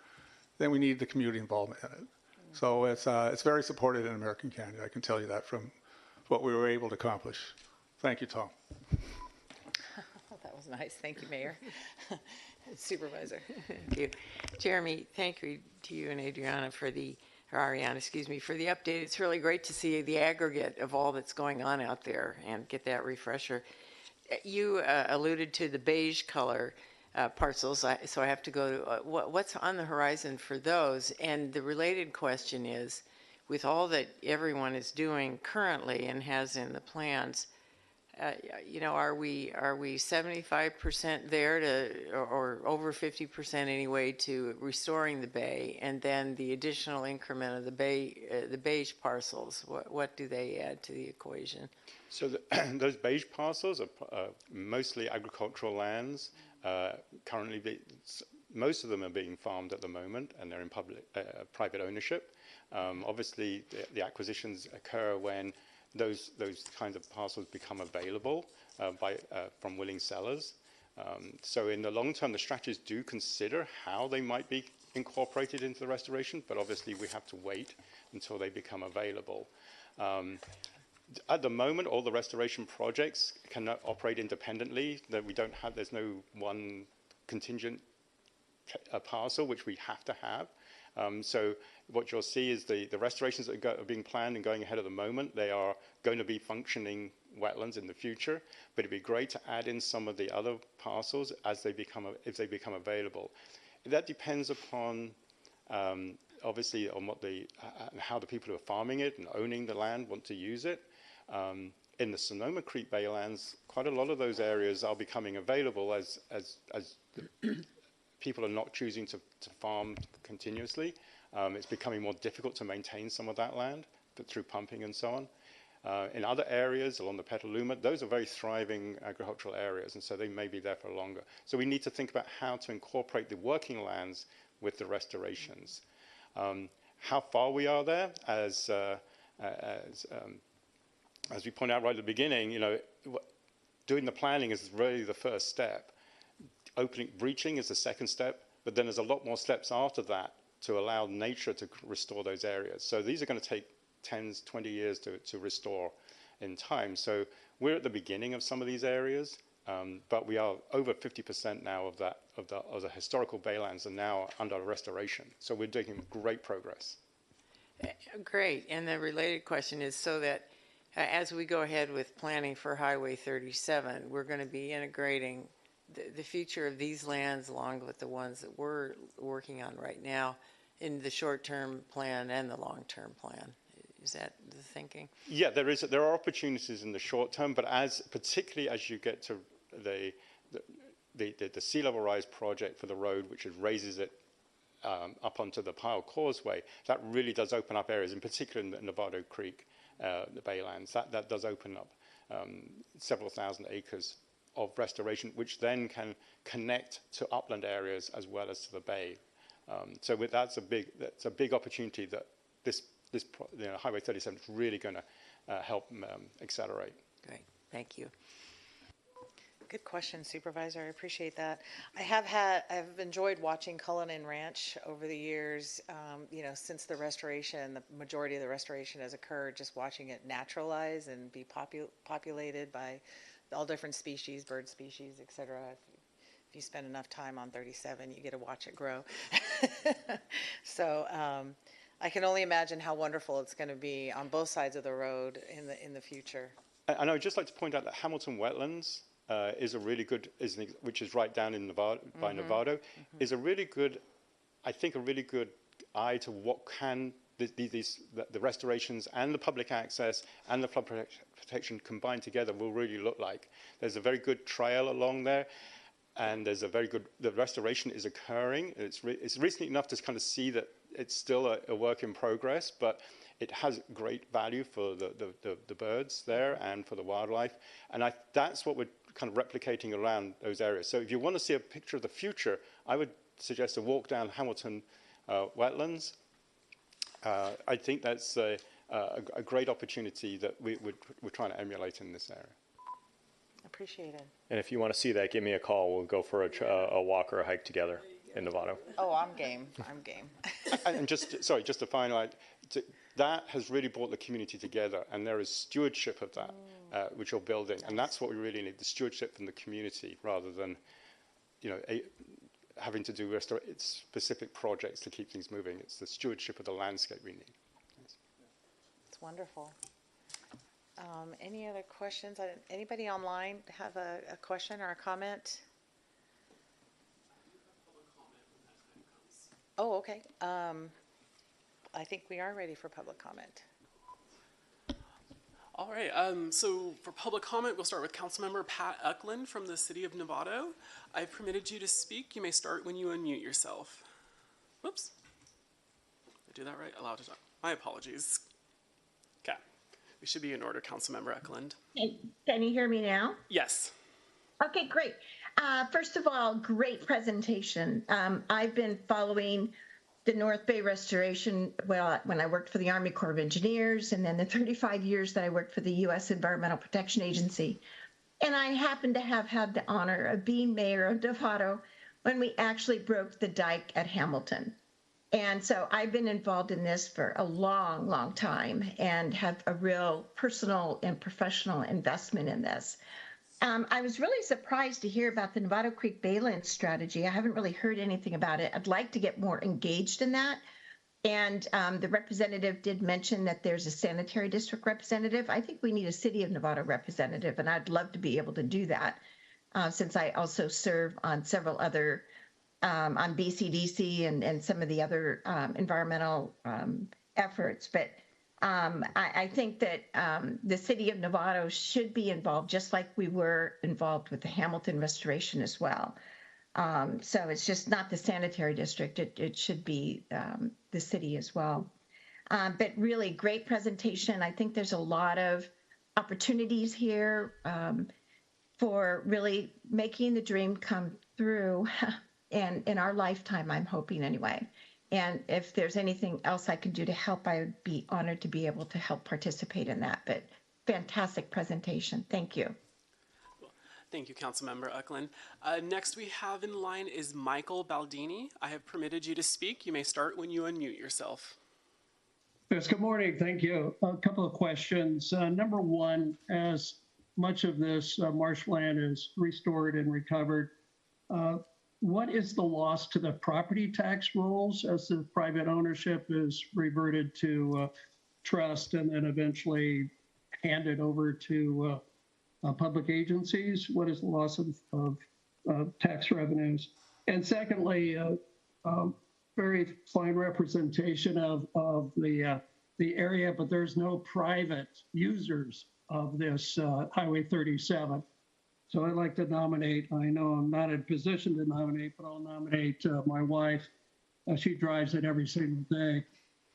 then we need the community involvement in it. So it's very supported in American Canyon. I can tell you that from what we were able to accomplish. Thank you, Tom. That was nice. Thank you, Mayor. Supervisor. Thank you. Jeremy, thank you to you and Ariana for the update. It's really great to see the aggregate of all that's going on out there and get that refresher. You alluded to the beige color parcels, so I have to go to what's on the horizon for those. And the related question is, with all that everyone is doing currently and has in the plans, you know, are we 75% there to, or over 50% anyway, to restoring the bay, and then the additional increment of the beige parcels? What do they add to the equation? So those beige parcels are mostly agricultural lands. Currently, most of them are being farmed at the moment, and they're in private ownership. Obviously, the acquisitions occur when those kinds of parcels become available from willing sellers. So in the long term, the strategies do consider how they might be incorporated into the restoration, but obviously we have to wait until they become available. At the moment, all the restoration projects cannot operate independently. That we don't have, there's no one contingent parcel which we have to have. So what you'll see is the restorations that are being planned and going ahead at the moment, they are going to be functioning wetlands in the future, but it'd be great to add in some of the other parcels as they become, if they become available. That depends upon, obviously, on what how the people who are farming it and owning the land want to use it. In the Sonoma Creek Baylands, quite a lot of those areas are becoming available as people are not choosing to farm continuously. It's becoming more difficult to maintain some of that land through pumping and so on. In other areas along the Petaluma, those are very thriving agricultural areas, and so they may be there for longer. So we need to think about how to incorporate the working lands with the restorations. How far we are there, as we pointed out right at the beginning, you know, doing the planning is really the first step. Breaching is the second step. but then there's a lot more steps after that to allow nature to restore those areas. So these are going to take 10, 20 years to restore in time. So we're at the beginning of some of these areas, but we are over 50% now of the historical baylands are now under restoration. So we're making great progress. Great. And the related question is, so that as we go ahead with planning for Highway 37, we're going to be integrating the future of these lands along with the ones that we're working on right now in the short-term plan and the long-term plan. Is that the thinking? Yeah, there are opportunities in the short term, but particularly as you get to the sea level rise project for the road, which raises it up onto the Pile Causeway, that really does open up areas, in particular in the Novato Creek, the Baylands. That does open up several thousand acres of restoration, which then can connect to upland areas as well as to the bay. So that's a big opportunity that this Highway 37 is really going to help accelerate. Great, thank you. Good question, Supervisor. I appreciate that. I've enjoyed watching Cullinan Ranch over the years. Since the restoration, the majority of the restoration has occurred. Just watching it naturalize and be populated by all different species, bird species, etc. If you spend enough time on 37, you get to watch it grow. So I can only imagine how wonderful it's going to be on both sides of the road in the future. And I would just like to point out that Hamilton Wetlands is a really good, which is right down in Nevada, by Novato, is a really good eye to what can the restorations and the public access and the flood protection combined together will really look like. There's a very good trail along there, and there's the restoration is occurring. It's recent enough to kind of see that it's still a work in progress, but it has great value for the birds there and for the wildlife. And that's what we're kind of replicating around those areas. So if you want to see a picture of the future, I would suggest a walk down Hamilton Wetlands. I think that's a great opportunity that we're trying to emulate in this area. Appreciate it. And if you want to see that, give me a call. We'll go for a walk or a hike together in Novato. Oh, I'm game. I'm game. And just to finalize, that has really brought the community together, and there is stewardship of that, which you're building, and that's what we really need: the stewardship from the community, rather than, having to do specific projects to keep things moving. It's the stewardship of the landscape we need. It's wonderful. Any other questions? Anybody online have a question or a comment? Oh, okay. I think we are ready for public comment. All right, so for public comment, we'll start with Councilmember Pat Eklund from the City of Novato. I've permitted you to speak. You may start when you unmute yourself. Whoops. Did I do that right? Allowed to talk. My apologies. Okay. We should be in order, Councilmember Eklund. Can you hear me now? Yes. Okay, great. First of all, great presentation. I've been following the North Bay Restoration, when I worked for the Army Corps of Engineers, and then the 35 years that I worked for the U.S. Environmental Protection Agency. And I happen to have had the honor of being mayor of Novato when we actually broke the dike at Hamilton. And so I've been involved in this for a long, long time and have a real personal and professional investment in this. I was really surprised to hear about the Novato Creek Baylands strategy. I haven't really heard anything about it. I'd like to get more engaged in that. And the representative did mention that there's a sanitary district representative. I think we need a City of Novato representative, and I'd love to be able to do that since I also serve on several other, on BCDC and some of the other environmental efforts. But I think that the City of Novato should be involved, just like we were involved with the Hamilton restoration as well. So it's just not the sanitary district. It should be the city as well. But really great presentation. I think there's a lot of opportunities here for really making the dream come through in our lifetime, I'm hoping anyway. And if there's anything else I could do to help, I would be honored to be able to help participate in that. But fantastic presentation. Thank you. Thank you, Councilmember Uckland. Next we have in line is Michael Baldini. I have permitted you to speak. You may start when you unmute yourself. Yes, good morning. Thank you. A couple of questions. Number one, as much of this marshland is restored and recovered, what is the loss to the property tax rolls as the private ownership is reverted to trust and then eventually handed over to public agencies? What is the loss of tax revenues? And secondly, very fine representation of the area, but there's no private users of this Highway 37. So I'd like to nominate, I know I'm not in position to nominate, but I'll nominate my wife. She drives it every single day.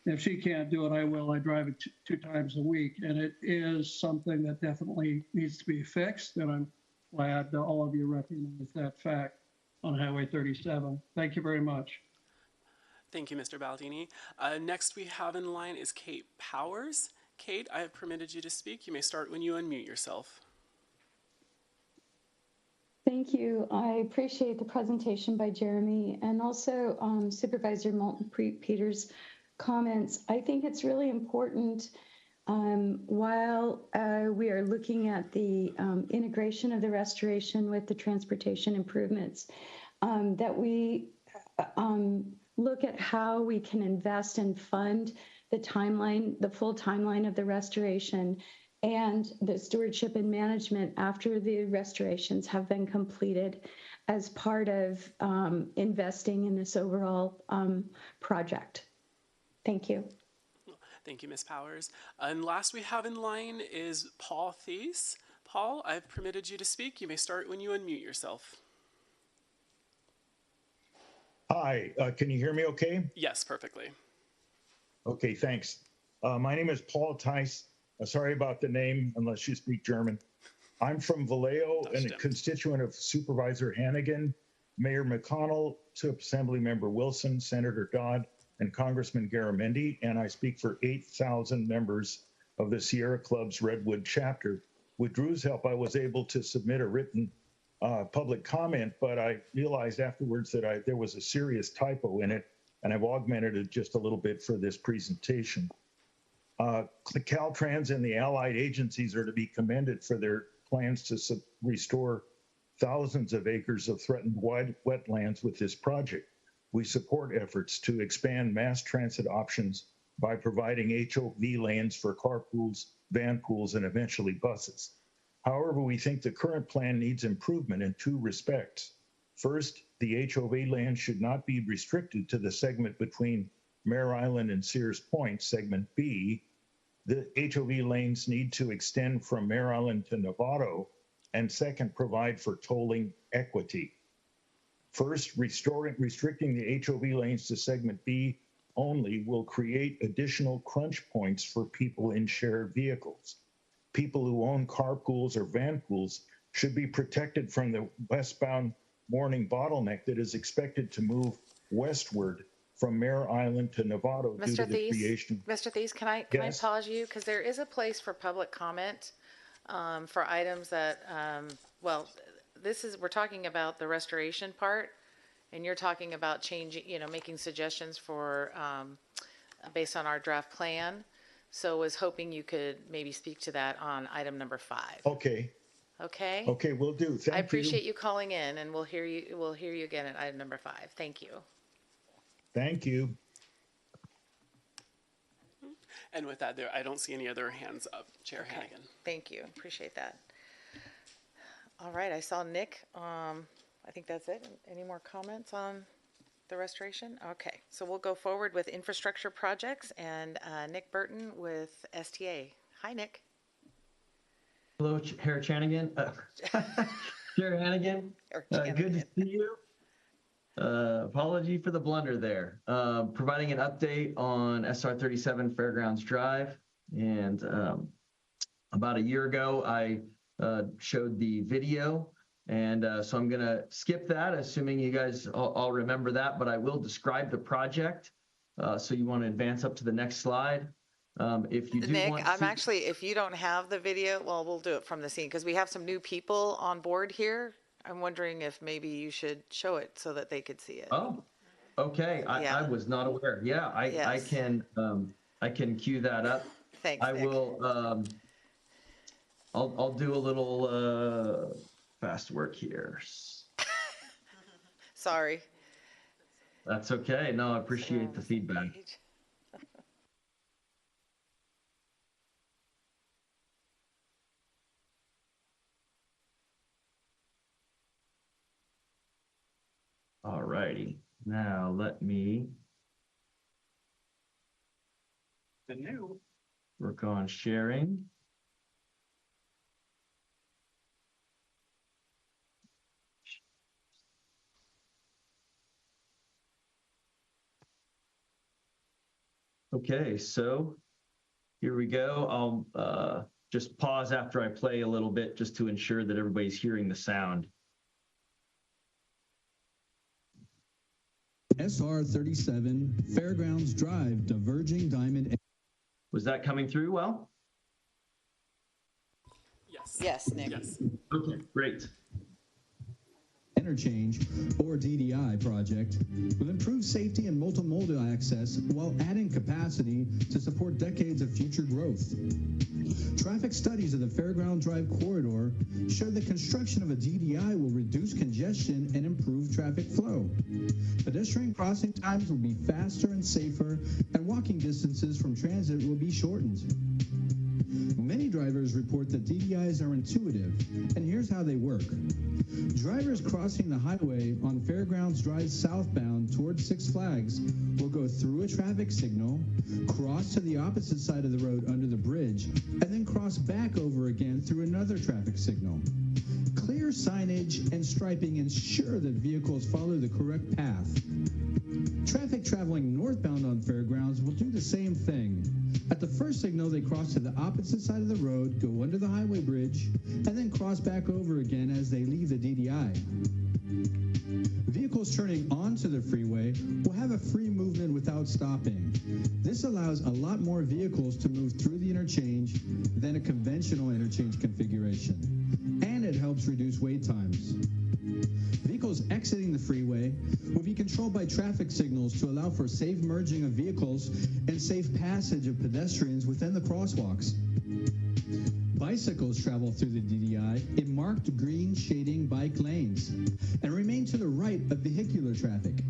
If she can't do it, I will. I drive it two times a week. And it is something that definitely needs to be fixed. And I'm glad that all of you recognize that fact on Highway 37. Thank you very much. Thank you, Mr. Baldini. Next we have in line is Kate Powers. Kate, I have permitted you to speak. You may start when you unmute yourself. Thank you. I appreciate the presentation by Jeremy and also Supervisor Moulton-Peters' comments. I think it's really important while we are looking at the integration of the restoration with the transportation improvements, that we look at how we can invest and fund the timeline, the full timeline of the restoration and the stewardship and management after the restorations have been completed as part of investing in this overall project. Thank you. Thank you, Ms. Powers. And last we have in line is Paul Thies. Paul, I've permitted you to speak. You may start when you unmute yourself. Hi, can you hear me okay? Yes, perfectly. Okay, thanks. My name is Paul Thies. Sorry about the name, unless you speak German. I'm from Vallejo and a constituent of Supervisor Hannigan, Mayor McConnell, Assemblymember Wilson, Senator Dodd, and Congressman Garamendi, and I speak for 8,000 members of the Sierra Club's Redwood chapter. With Drew's help, I was able to submit a written public comment, but I realized afterwards that there was a serious typo in it, and I've augmented it just a little bit for this presentation. Caltrans and the allied agencies are to be commended for their plans to restore thousands of acres of threatened wetlands with this project. We support efforts to expand mass transit options by providing HOV lanes for carpools, van pools, and eventually buses. However, we think the current plan needs improvement in two respects. First, the HOV lane should not be restricted to the segment between Mare Island and Sears Point, segment B. The HOV lanes need to extend from Mare Island to Novato, and second, provide for tolling equity. First, restricting the HOV lanes to segment B only will create additional crunch points for people in shared vehicles. People who own carpools or van pools should be protected from the westbound morning bottleneck that is expected to move westward from Mare Island to Novato due to the creation. Mr. Thies, can I pause you? Because there is a place for public comment for items that, well, we're talking about the restoration part, and you're talking about changing, making suggestions for, based on our draft plan. So I was hoping you could maybe speak to that on item number 5. Okay. Okay? Okay, will do. Thank you. I appreciate you calling in, and we'll hear you again at item number 5. Thank you. Thank you. And with that, I don't see any other hands up. Chair Hannigan. Thank you. Appreciate that. All right, I saw Nick. I think that's it. Any more comments on the restoration? Okay, so we'll go forward with infrastructure projects and Nick Burton with STA. Hi, Nick. Hello, Chair Hannigan. Chair Hannigan, good to see you. Apology for the blunder there. Providing an update on SR 37 Fairgrounds Drive. And about a year ago, I showed the video. And so I'm going to skip that, assuming you guys all remember that. But I will describe the project. So you want to advance up to the next slide. If you do Nick, want I'm to, actually, if you don't have the video, well, we'll do it from the scene because we have some new people on board here. I'm wondering if maybe you should show it so that they could see it. oh, okay. Yeah. I was not aware. Yeah, I Yes. I can cue that up. Thanks, I Nick. will. I'll do a little fast work here. Sorry. That's okay. No, I appreciate the feedback. All righty. Now let me work on sharing. Okay, so here we go. I'll just pause after I play a little bit just to ensure that everybody's hearing the sound. SR 37 Fairgrounds Drive Diverging Diamond. Was that coming through well? Yes. Yes, Nick. Yes. Okay, great. Interchange, or DDI project, will improve safety and multimodal access while adding capacity to support decades of future growth. Traffic studies of the Fairground Drive corridor show that construction of a DDI will reduce congestion and improve traffic flow. Pedestrian crossing times will be faster and safer, and walking distances from transit will be shortened. Many drivers report that DDIs are intuitive, and here's how they work. Drivers crossing the highway on Fairgrounds Drive southbound towards Six Flags will go through a traffic signal, cross to the opposite side of the road under the bridge, and then cross back over again through another traffic signal. Clear signage and striping ensure that vehicles follow the correct path. Traffic traveling northbound on Fairgrounds will do the same thing. At the first signal, they cross to the opposite side of the road, go under the highway bridge, and then cross back over again as they leave the DDI. Vehicles turning onto the freeway will have a free movement without stopping. This allows a lot more vehicles to move through the interchange than a conventional interchange configuration, and it helps reduce wait times. Vehicles exiting the freeway will be controlled by traffic signals to allow for safe merging of vehicles and safe passage of pedestrians within the crosswalks. Bicycles travel through the DDI in marked green shading bike lanes and remain to the right of vehicular traffic.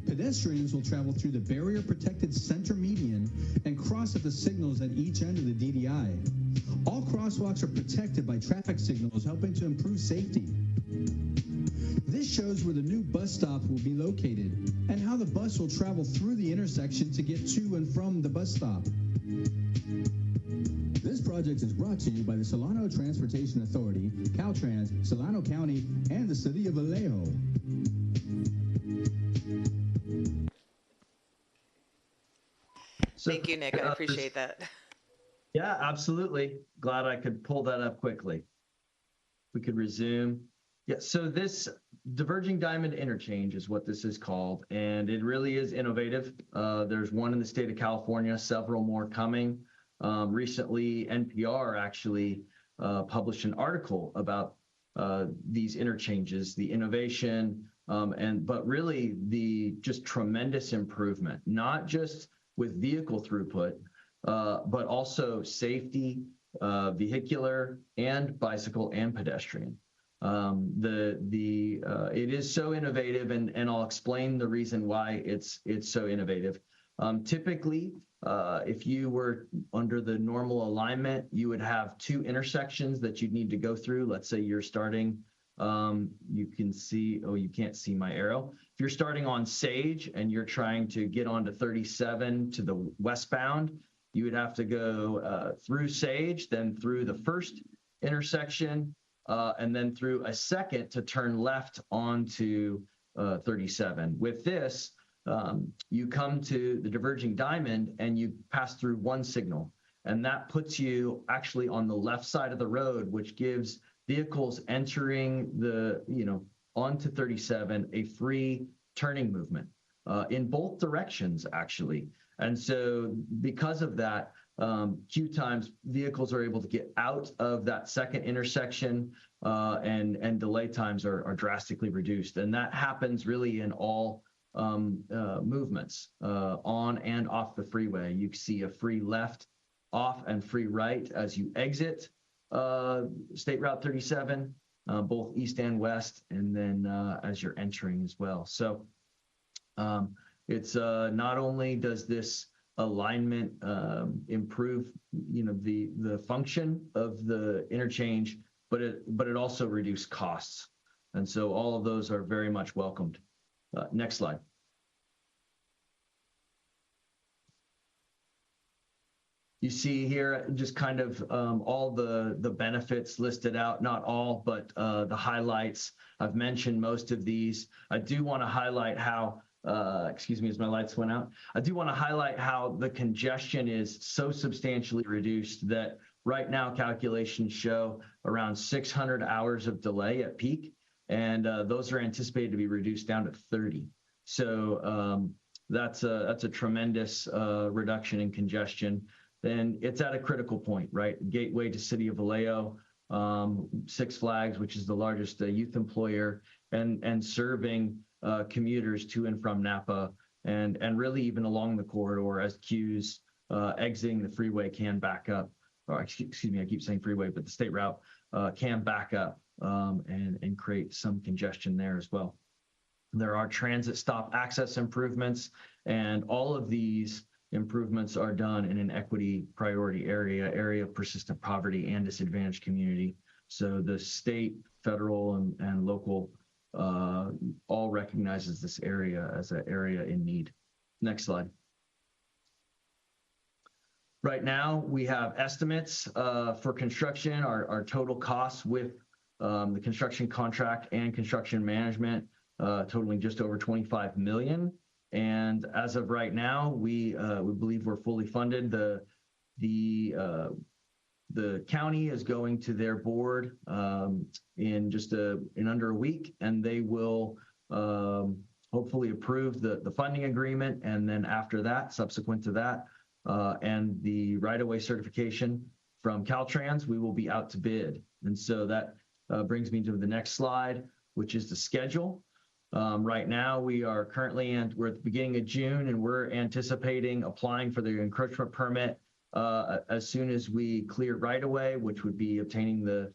Pedestrians will travel through the barrier-protected center median and cross at the signals at each end of the DDI. All crosswalks are protected by traffic signals, helping to improve safety. This shows where the new bus stop will be located and how the bus will travel through the intersection to get to and from the bus stop. This project is brought to you by the Solano Transportation Authority, Caltrans, Solano County, and the City of Vallejo. Thank you, Nick. I appreciate that. Yeah, absolutely. Glad I could pull that up quickly. We could resume. Yeah, so this diverging diamond interchange is what this is called, and it really is innovative. There's one in the state of California, several more coming. Recently, NPR actually published an article about these interchanges, the innovation, but really the just tremendous improvement, not just with vehicle throughput, but also safety, vehicular and bicycle and pedestrian. It is so innovative, and I'll explain the reason why it's so innovative. Typically, if you were under the normal alignment, you would have two intersections that you'd need to go through. Let's say you're starting, you can see, oh, you can't see my arrow. If you're starting on Sage and you're trying to get onto 37 to the westbound, you would have to go through Sage, then through the first intersection, and then through a second to turn left onto 37. With this, you come to the diverging diamond and you pass through one signal, and that puts you actually on the left side of the road, which gives vehicles entering onto 37 a free turning movement in both directions, actually. And so because of that, queue times, vehicles are able to get out of that second intersection, and delay times are drastically reduced. And that happens really in all movements on and off the freeway. You see a free left off and free right as you exit State Route 37, both east and west, and then as you're entering as well. So it's not only does this alignment improve, the function of the interchange, but it also reduced costs. And so all of those are very much welcomed. Next slide. You see here just kind of all the benefits listed out, not all, but the highlights. I've mentioned most of these. I do want to highlight how, excuse me as my lights went out. I do want to highlight how the congestion is so substantially reduced that right now calculations show around 600 hours of delay at peak, and those are anticipated to be reduced down to 30. So that's a tremendous reduction in congestion. Then it's at a critical point, right? Gateway to City of Vallejo, Six Flags, which is the largest youth employer, and serving commuters to and from Napa, and really even along the corridor as queues exiting the freeway can back up. Or excuse me, I keep saying freeway, but the state route can back up and create some congestion there as well. There are transit stop access improvements, and all of these improvements are done in an equity priority area of persistent poverty and disadvantaged community. So the state, federal, and local all recognizes this area as an area in need. Next slide. Right now, we have estimates for construction, our total costs with the construction contract and construction management totaling just over $25 million. And as of right now, we believe we're fully funded. The county is going to their board in under a week, and they will hopefully approve the funding agreement. And then after that, subsequent to that, and the right-of-way certification from Caltrans, we will be out to bid. And so that brings me to the next slide, which is the schedule. Right now, we are currently, we're at the beginning of June, and we're anticipating applying for the encroachment permit as soon as we clear right-of-way, which would be obtaining the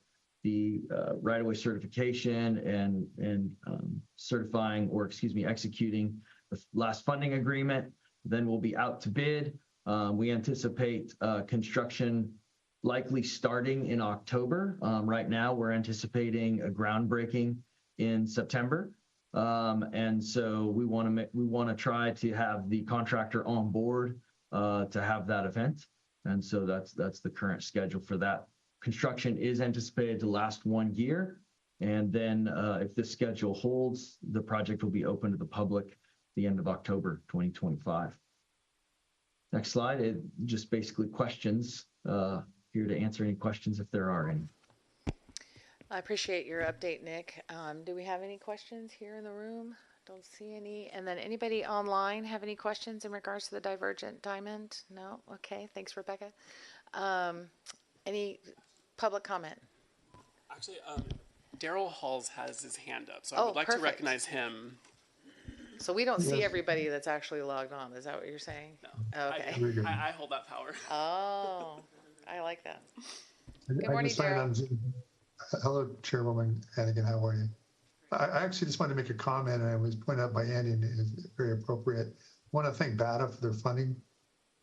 right-of-way certification and certifying, or excuse me, executing the last funding agreement. Then we'll be out to bid. We anticipate construction likely starting in October. Right now, we're anticipating a groundbreaking in September. And so we want to try to have the contractor on board to have that event. And so that's the current schedule for that. Construction is anticipated to last 1 year. And then if this schedule holds, the project will be open to the public the end of October 2025. Next slide, it just basically questions, here to answer any questions if there are any. I appreciate your update, Nick. Do we have any questions here in the room? Don't see any. And then anybody online have any questions in regards to the divergent diamond? No? Okay, thanks, Rebecca. Any public comment? Actually, Daryl Halls has his hand up, so I would like to recognize him. So we don't see everybody that's actually logged on. Is that what you're saying? No. Oh, okay. I hold that power. Oh, I like that. Good morning, Daryl. Hello, Chairwoman Hannigan. How are you? I actually just wanted to make a comment, and it was pointed out by Andy, and it's very appropriate. I want to thank BATA for their funding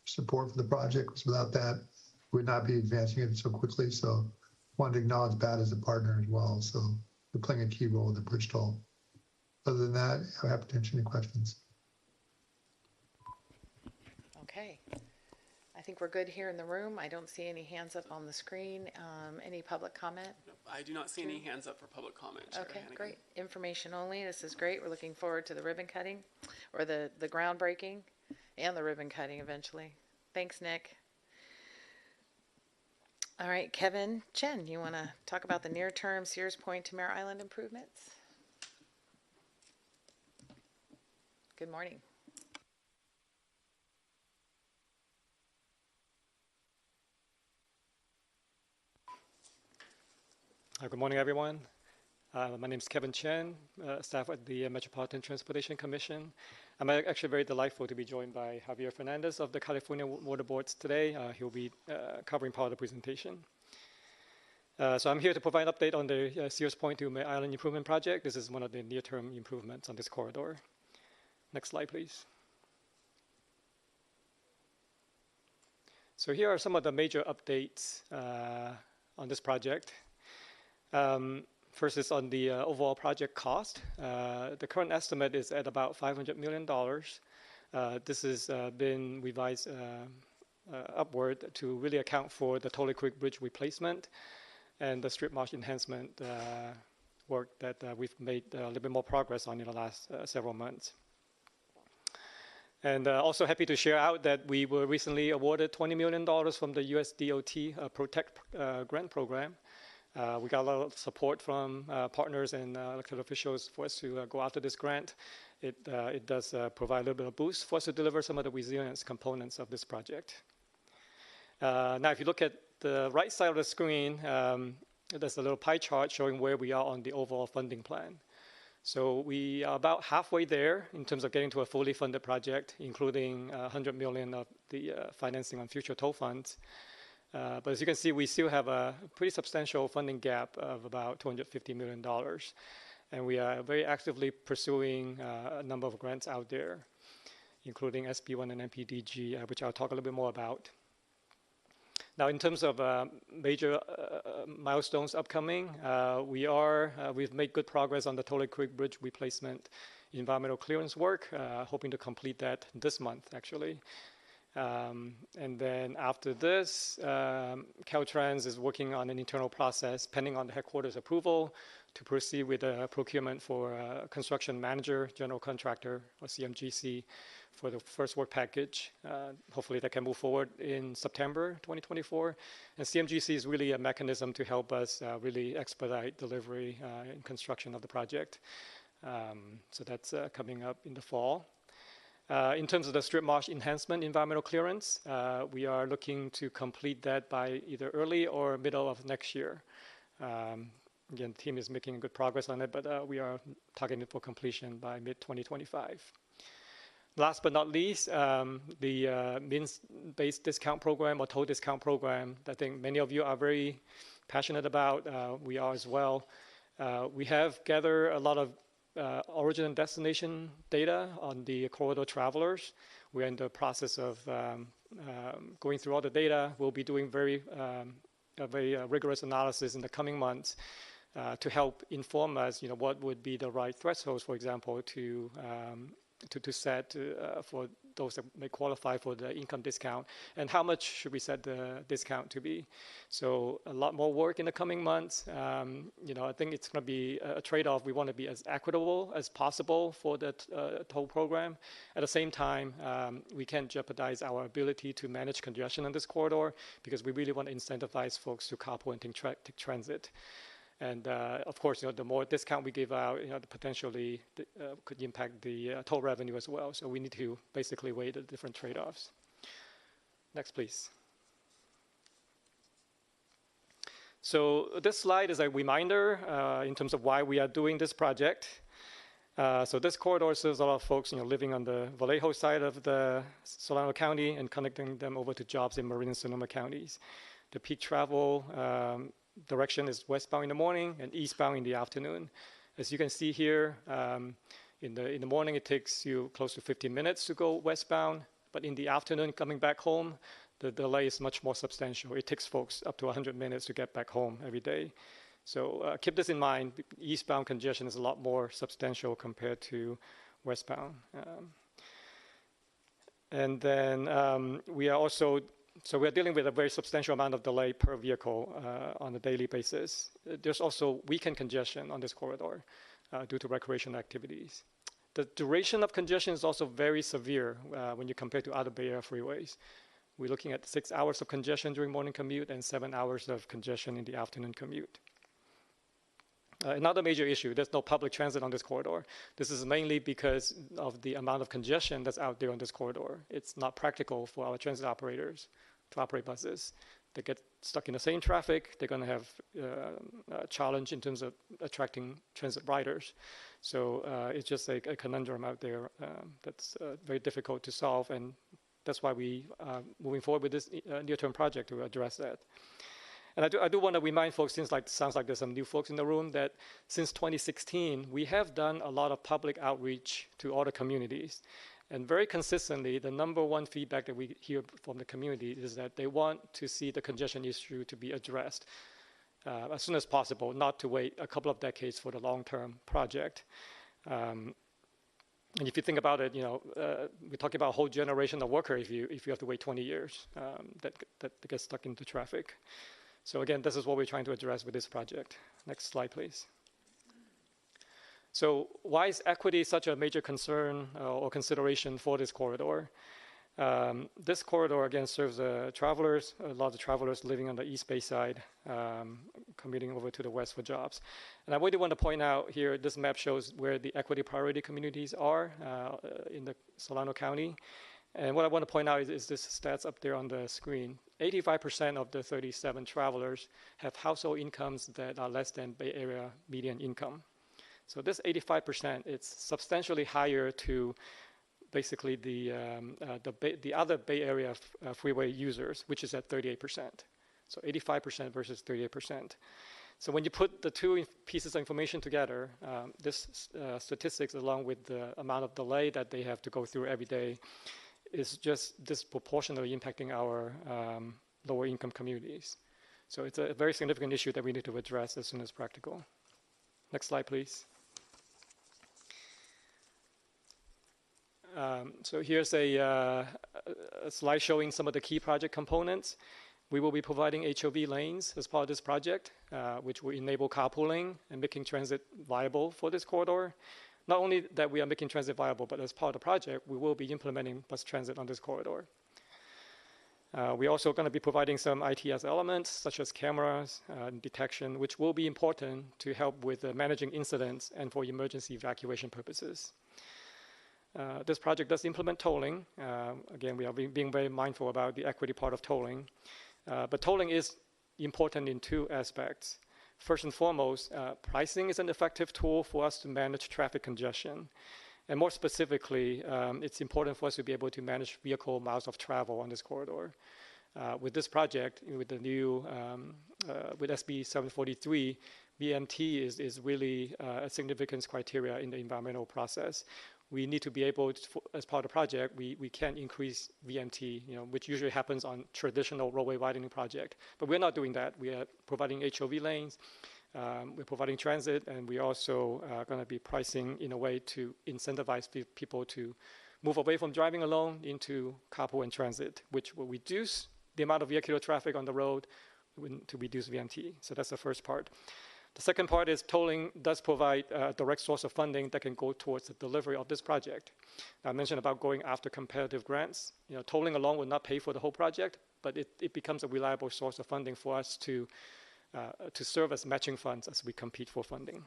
support for the project, because without that, we would not be advancing it so quickly. So I wanted to acknowledge BATA as a partner as well. So they're playing a key role with the bridge toll. Other than that, I'm happy to answer any questions. Okay. I think we're good here in the room. I don't see any hands up on the screen. Any public comment? Nope, I do not see any hands up for public comment. Okay, great. Information only. This is great. We're looking forward to the ribbon cutting, or the groundbreaking and the ribbon cutting eventually. Thanks, Nick. All right, Kevin Chen, you want to talk about the near-term Sears Point to Mare Island improvements? Good morning. Good morning, everyone. My name is Kevin Chen, staff at the Metropolitan Transportation Commission. I'm actually very delightful to be joined by Javier Fernandez of the California Water Boards today. He'll be covering part of the presentation. So I'm here to provide an update on the Sears Point to Mare Island Improvement Project. This is one of the near-term improvements on this corridor. Next slide, please. So here are some of the major updates on this project. First is on the overall project cost. The current estimate is at about $500 million. This has been revised upward to really account for the Tully Creek Bridge replacement and the strip marsh enhancement work that we've made a little bit more progress on in the last several months. And also happy to share out that we were recently awarded $20 million from the US DOT Protect grant program. We got a lot of support from partners and elected officials for us to go after this grant. It does provide a little bit of boost for us to deliver some of the resilience components of this project. Now, if you look at the right side of the screen, there's a little pie chart showing where we are on the overall funding plan. So we are about halfway there in terms of getting to a fully funded project, including $100 million of the financing on future toll funds. But as you can see, we still have a pretty substantial funding gap of about $250 million. And we are very actively pursuing a number of grants out there, including SB1 and MPDG, which I'll talk a little bit more about. Now, in terms of major milestones upcoming, we've made good progress on the Tully Creek Bridge replacement environmental clearance work, hoping to complete that this month, actually. And then after this, Caltrans is working on an internal process, pending on the headquarters approval, to proceed with a procurement for a construction manager, general contractor, or CMGC, for the first work package. Hopefully that can move forward in September 2024. And CMGC is really a mechanism to help us really expedite delivery and construction of the project. So that's coming up in the fall. In terms of the strip marsh enhancement environmental clearance, we are looking to complete that by either early or middle of next year. Again, the team is making good progress on it, but we are targeting for completion by mid-2025. Last but not least, the means-based discount program or toll discount program that I think many of you are very passionate about. We are as well. We have gathered a lot of origin and destination data on the corridor travelers. We're in the process of going through all the data. We'll be doing a very rigorous analysis in the coming months to help inform us, what would be the right thresholds, for example, to set for those that may qualify for the income discount, and how much should we set the discount to be. So a lot more work in the coming months. I think it's going to be a trade-off. We want to be as equitable as possible for the toll program. At the same time, we can't jeopardize our ability to manage congestion in this corridor, because we really want to incentivize folks to carpool and take transit. And of course, the more discount we give out, potentially could impact the toll revenue as well. So we need to basically weigh the different trade-offs. Next, please. So this slide is a reminder in terms of why we are doing this project. So this corridor serves a lot of folks, living on the Vallejo side of the Solano County and connecting them over to jobs in Marin and Sonoma counties. The peak travel direction is westbound in the morning and eastbound in the afternoon. As you can see here, in the morning it takes you close to 15 minutes to go westbound, but in the afternoon coming back home, the delay is much more substantial. It takes folks up to 100 minutes to get back home every day. So keep this in mind. Eastbound congestion is a lot more substantial compared to westbound. And then we are also So we're dealing with a very substantial amount of delay per vehicle on a daily basis. There's also weekend congestion on this corridor due to recreational activities. The duration of congestion is also very severe when you compare to other Bay Area freeways. We're looking at 6 hours of congestion during morning commute and 7 hours of congestion in the afternoon commute. Another major issue, there's no public transit on this corridor. This is mainly because of the amount of congestion that's out there on this corridor. It's not practical for our transit operators to operate buses. They get stuck in the same traffic. They're going to have a challenge in terms of attracting transit riders. So it's just a conundrum out there that's very difficult to solve, and that's why we are moving forward with this near-term project to address that. And I do want to remind folks, since sounds like there's some new folks in the room, that since 2016, we have done a lot of public outreach to all the communities. And very consistently, the number one feedback that we hear from the community is that they want to see the congestion issue to be addressed as soon as possible, not to wait a couple of decades for the long-term project. And if you think about it, we're talking about a whole generation of workers if you have to wait 20 years that get stuck into traffic. So again, this is what we're trying to address with this project. Next slide, please. So why is equity such a major concern or consideration for this corridor? This corridor, again, serves travelers, a lot of travelers living on the East Bay side, commuting over to the west for jobs. And I really want to point out here, this map shows where the equity priority communities are in the Solano County. And what I want to point out is this stats up there on the screen. 85% of the 37 travelers have household incomes that are less than Bay Area median income. So this 85%, it's substantially higher to basically the other Bay Area freeway users, which is at 38%. So 85% versus 38%. So when you put the two pieces of information together, this statistics, along with the amount of delay that they have to go through every day, is just disproportionately impacting our lower income communities. So it's a very significant issue that we need to address as soon as practical. Next slide, please. So here's a slide showing some of the key project components. We will be providing HOV lanes as part of this project, which will enable carpooling and making transit viable for this corridor. Not only that we are making transit viable, but as part of the project, we will be implementing bus transit on this corridor. We're also going to be providing some ITS elements, such as cameras and detection, which will be important to help with managing incidents and for emergency evacuation purposes. This project does implement tolling. Again, we are being very mindful about the equity part of tolling. But tolling is important in two aspects. First and foremost, pricing is an effective tool for us to manage traffic congestion. And more specifically, it's important for us to be able to manage vehicle miles of travel on this corridor. With this project, with the new, with SB 743, VMT is really a significance criteria in the environmental process. We need to be able to, as part of the project, we can increase VMT, which usually happens on traditional roadway widening project. But we're not doing that. We are providing HOV lanes, we're providing transit, and we're also going to be pricing in a way to incentivize people to move away from driving alone into carpool and transit, which will reduce the amount of vehicular traffic on the road to reduce VMT. So that's the first part. The second part is tolling does provide a direct source of funding that can go towards the delivery of this project. I mentioned about going after competitive grants. Tolling alone will not pay for the whole project, but it becomes a reliable source of funding for us to serve as matching funds as we compete for funding.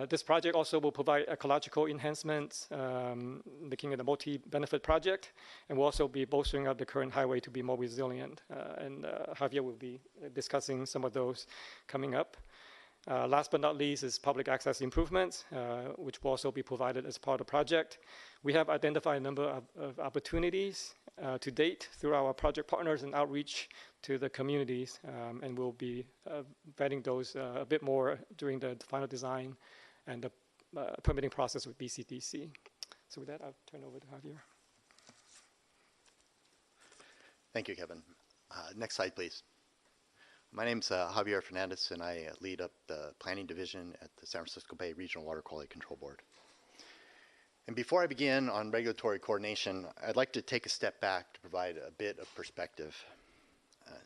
This project also will provide ecological enhancements, making it a multi-benefit project, and will also be bolstering up the current highway to be more resilient. And Javier will be discussing some of those coming up. Last but not least is public access improvements, which will also be provided as part of the project. We have identified a number of opportunities to date through our project partners and outreach to the communities, and we'll be vetting those a bit more during the final design and the permitting process with BCDC. So with that, I'll turn over to Javier. Thank you, Kevin. Next slide, please. My name's Javier Fernandez, and I lead up the planning division at the San Francisco Bay Regional Water Quality Control Board. And before I begin on regulatory coordination, I'd like to take a step back to provide a bit of perspective.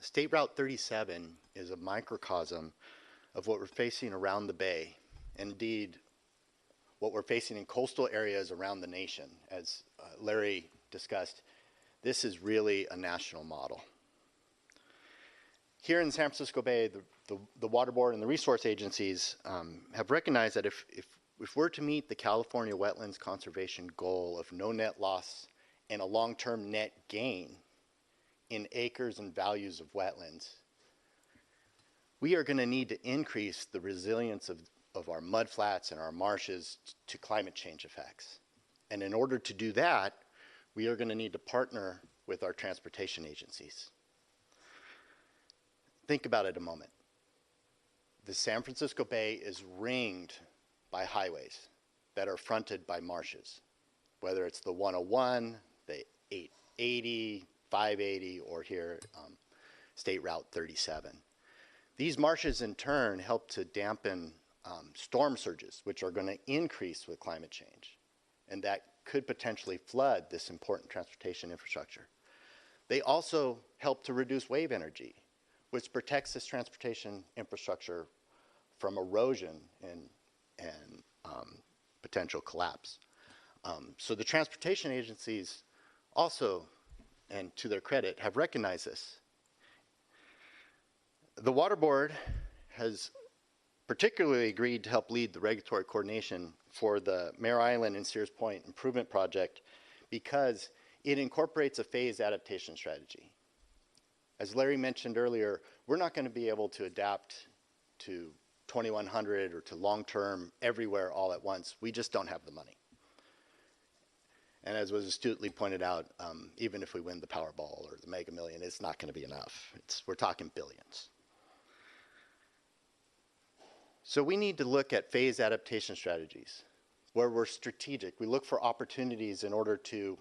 State Route 37 is a microcosm of what we're facing around the Bay, and indeed what we're facing in coastal areas around the nation. As Larry discussed, this is really a national model. Here in San Francisco Bay, the Water Board and the resource agencies have recognized that if we're to meet the California Wetlands Conservation goal of no net loss and a long-term net gain in acres and values of wetlands, we are going to need to increase the resilience of our mudflats and our marshes to climate change effects. And in order to do that, we are going to need to partner with our transportation agencies. Think about it a moment. The San Francisco Bay is ringed by highways that are fronted by marshes, whether it's the 101, the 880, 580, or here, State Route 37. These marshes in turn help to dampen storm surges, which are going to increase with climate change, and that could potentially flood this important transportation infrastructure. They also help to reduce wave energy, which protects this transportation infrastructure from erosion and potential collapse. So the transportation agencies also, and to their credit, have recognized this. The Water Board has particularly agreed to help lead the regulatory coordination for the Mare Island and Sears Point improvement project because it incorporates a phased adaptation strategy. As Larry mentioned earlier, we're not going to be able to adapt to 2100 or to long-term everywhere all at once. We just don't have the money. And as was astutely pointed out, even if we win the Powerball or the Mega Million, it's not going to be enough. We're talking billions. So we need to look at phased adaptation strategies where we're strategic. We look for opportunities in order to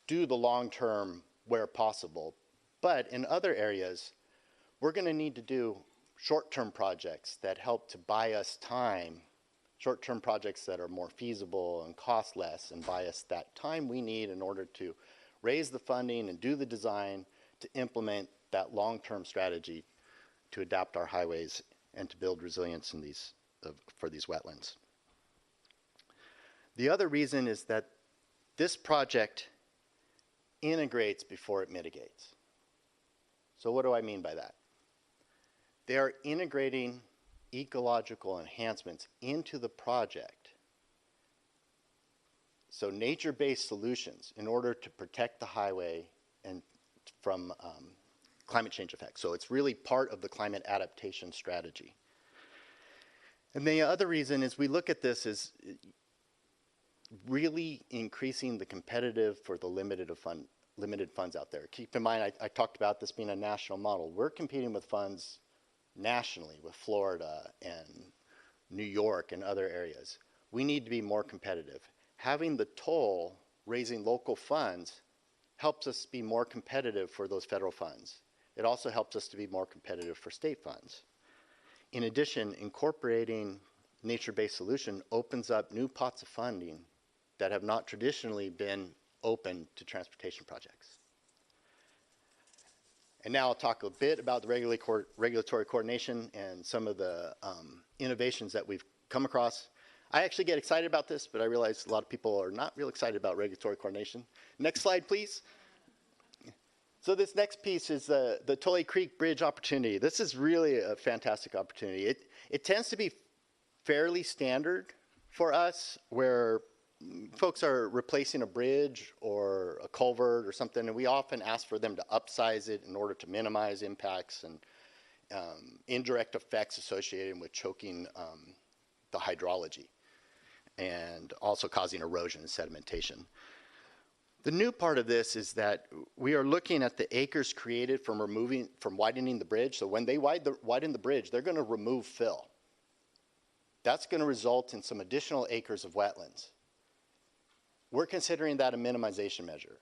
do the long-term where possible. But in other areas, we're going to need to do short-term projects that help to buy us time, short-term projects that are more feasible and cost less and buy us that time we need in order to raise the funding and do the design to implement that long-term strategy to adapt our highways and to build resilience in for these wetlands. The other reason is that this project integrates before it mitigates. So what do I mean by that? They are integrating ecological enhancements into the project. So nature-based solutions in order to protect the highway and from climate change effects. So it's really part of the climate adaptation strategy. And the other reason is we look at this as really increasing the competitive for the limited funds out there. Keep in mind, I talked about this being a national model. We're competing with funds nationally with Florida and New York and other areas. We need to be more competitive. Having the toll raising local funds helps us be more competitive for those federal funds. It also helps us to be more competitive for state funds. In addition, incorporating nature-based solution opens up new pots of funding that have not traditionally been open to transportation projects. And now I'll talk a bit about the regulatory coordination and some of the innovations that we've come across. I actually get excited about this, but I realize a lot of people are not real excited about regulatory coordination. Next slide, please. So this next piece is the Tully Creek Bridge opportunity. This is really a fantastic opportunity. It tends to be fairly standard for us where folks are replacing a bridge or a culvert or something, and we often ask for them to upsize it in order to minimize impacts and indirect effects associated with choking the hydrology and also causing erosion and sedimentation. The new part of this is that we are looking at the acres created from widening the bridge. So when they widen the bridge, they're going to remove fill. That's going to result in some additional acres of wetlands. We're considering that a minimization measure.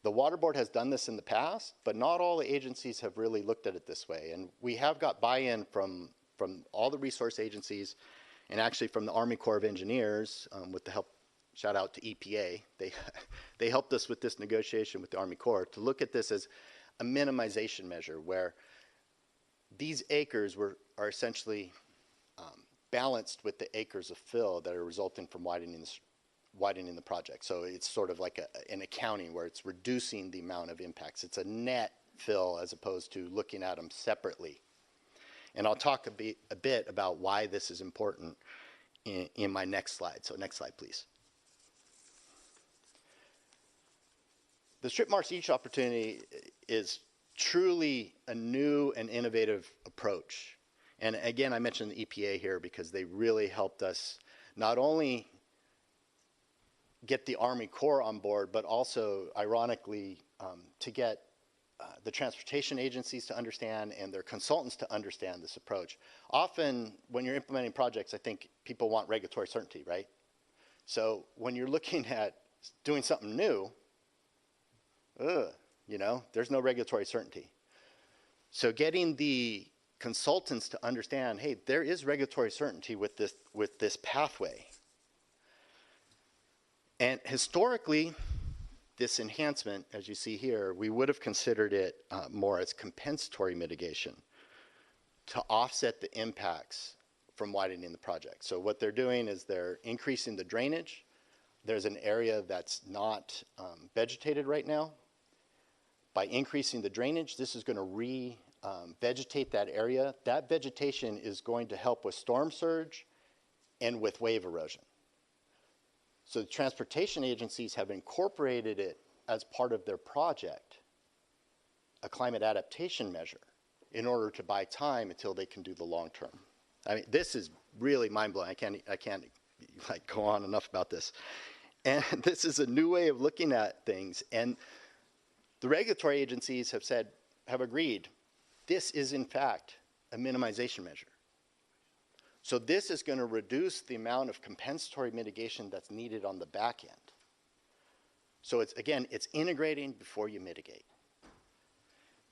The Water Board has done this in the past, but not all the agencies have really looked at it this way. And we have got buy-in from all the resource agencies and actually from the Army Corps of Engineers with the help. Shout out to EPA. They helped us with this negotiation with the Army Corps to look at this as a minimization measure where these acres are essentially balanced with the acres of fill that are resulting from widening the project. So it's sort of like an accounting where it's reducing the amount of impacts. It's a net fill as opposed to looking at them separately. And I'll talk a bit about why this is important in my next slide. So next slide, please. The strip marsh each opportunity is truly a new and innovative approach. And again, I mentioned the EPA here because they really helped us not only get the Army Corps on board, but also, ironically, to get the transportation agencies to understand and their consultants to understand this approach. Often, when you're implementing projects, I think people want regulatory certainty, right? So when you're looking at doing something new, you know, there's no regulatory certainty. So getting the consultants to understand, hey, there is regulatory certainty with this pathway. And historically, this enhancement, as you see here, we would have considered it more as compensatory mitigation to offset the impacts from widening the project. So what they're doing is they're increasing the drainage. There's an area that's not vegetated right now. By increasing the drainage, this is going to vegetate that area. That vegetation is going to help with storm surge and with wave erosion. So the transportation agencies have incorporated it as part of their project, a climate adaptation measure, in order to buy time until they can do the long term. I mean, this is really mind-blowing. I can't like go on enough about this. And this is a new way of looking at things. And the regulatory agencies have agreed, this is in fact a minimization measure. So this is going to reduce the amount of compensatory mitigation that's needed on the back end. So it's integrating before you mitigate.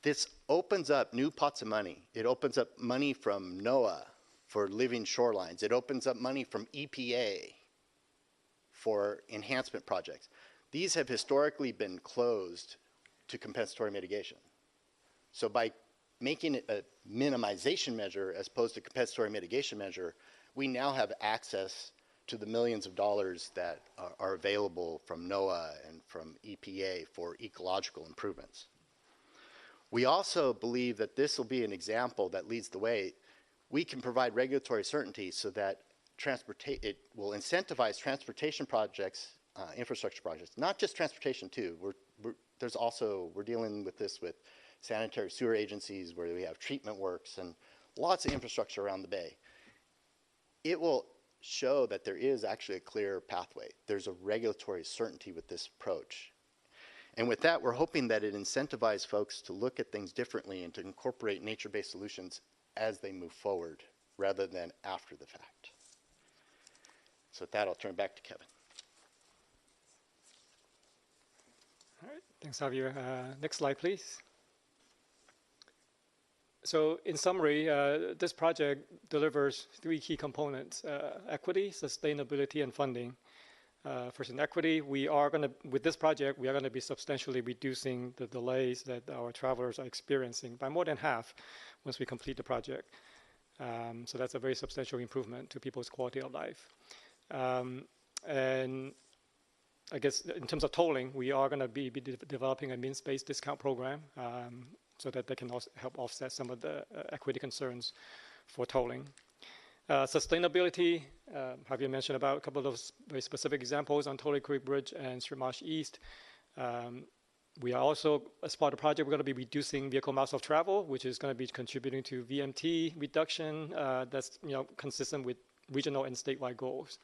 This opens up new pots of money. It opens up money from NOAA for living shorelines. It opens up money from EPA for enhancement projects. These have historically been closed to compensatory mitigation. So by making it a minimization measure as opposed to compensatory mitigation measure, we now have access to the millions of dollars that are available from NOAA and from EPA for ecological improvements. We also believe that this will be an example that leads the way. We can provide regulatory certainty so that it will incentivize transportation projects, infrastructure projects, not just transportation too. We're dealing with this with sanitary sewer agencies where we have treatment works and lots of infrastructure around the bay. It will show that there is actually a clear pathway. There's a regulatory certainty with this approach. And with that, we're hoping that it incentivizes folks to look at things differently and to incorporate nature-based solutions as they move forward rather than after the fact. So with that, I'll turn it back to Kevin. All right, thanks, Javier. Next slide, please. So in summary, this project delivers three key components: equity, sustainability, and funding. First, in equity, with this project, we are going to be substantially reducing the delays that our travelers are experiencing by more than half once we complete the project. So that's a very substantial improvement to people's quality of life. And I guess in terms of tolling, we are going to be developing a means-based discount program so that they can also help offset some of the equity concerns for tolling. Sustainability, Javier mentioned about a couple of those very specific examples on Tully Creek Bridge and Strip Marsh East. We are also, as part of the project, we're going to be reducing vehicle miles of travel, which is going to be contributing to VMT reduction that's consistent with regional and statewide goals.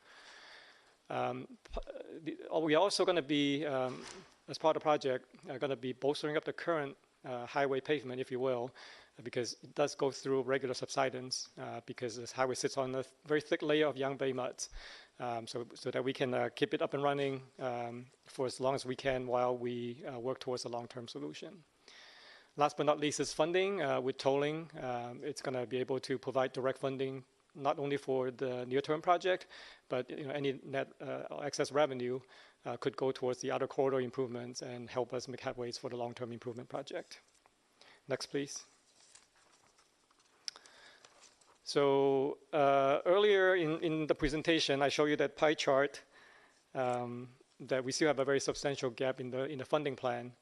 We are also going to be, as part of the project, going to be bolstering up the current highway pavement, if you will, because it does go through regular subsidence because this highway sits on a very thick layer of young bay muds, so that we can keep it up and running for as long as we can while we work towards a long-term solution. Last but not least is funding. With tolling, it's going to be able to provide direct funding not only for the near-term project, but any net excess revenue could go towards the outer corridor improvements and help us make headways for the long-term improvement project. Next, please. So earlier in the presentation, I showed you that pie chart that we still have a very substantial gap in the funding plan.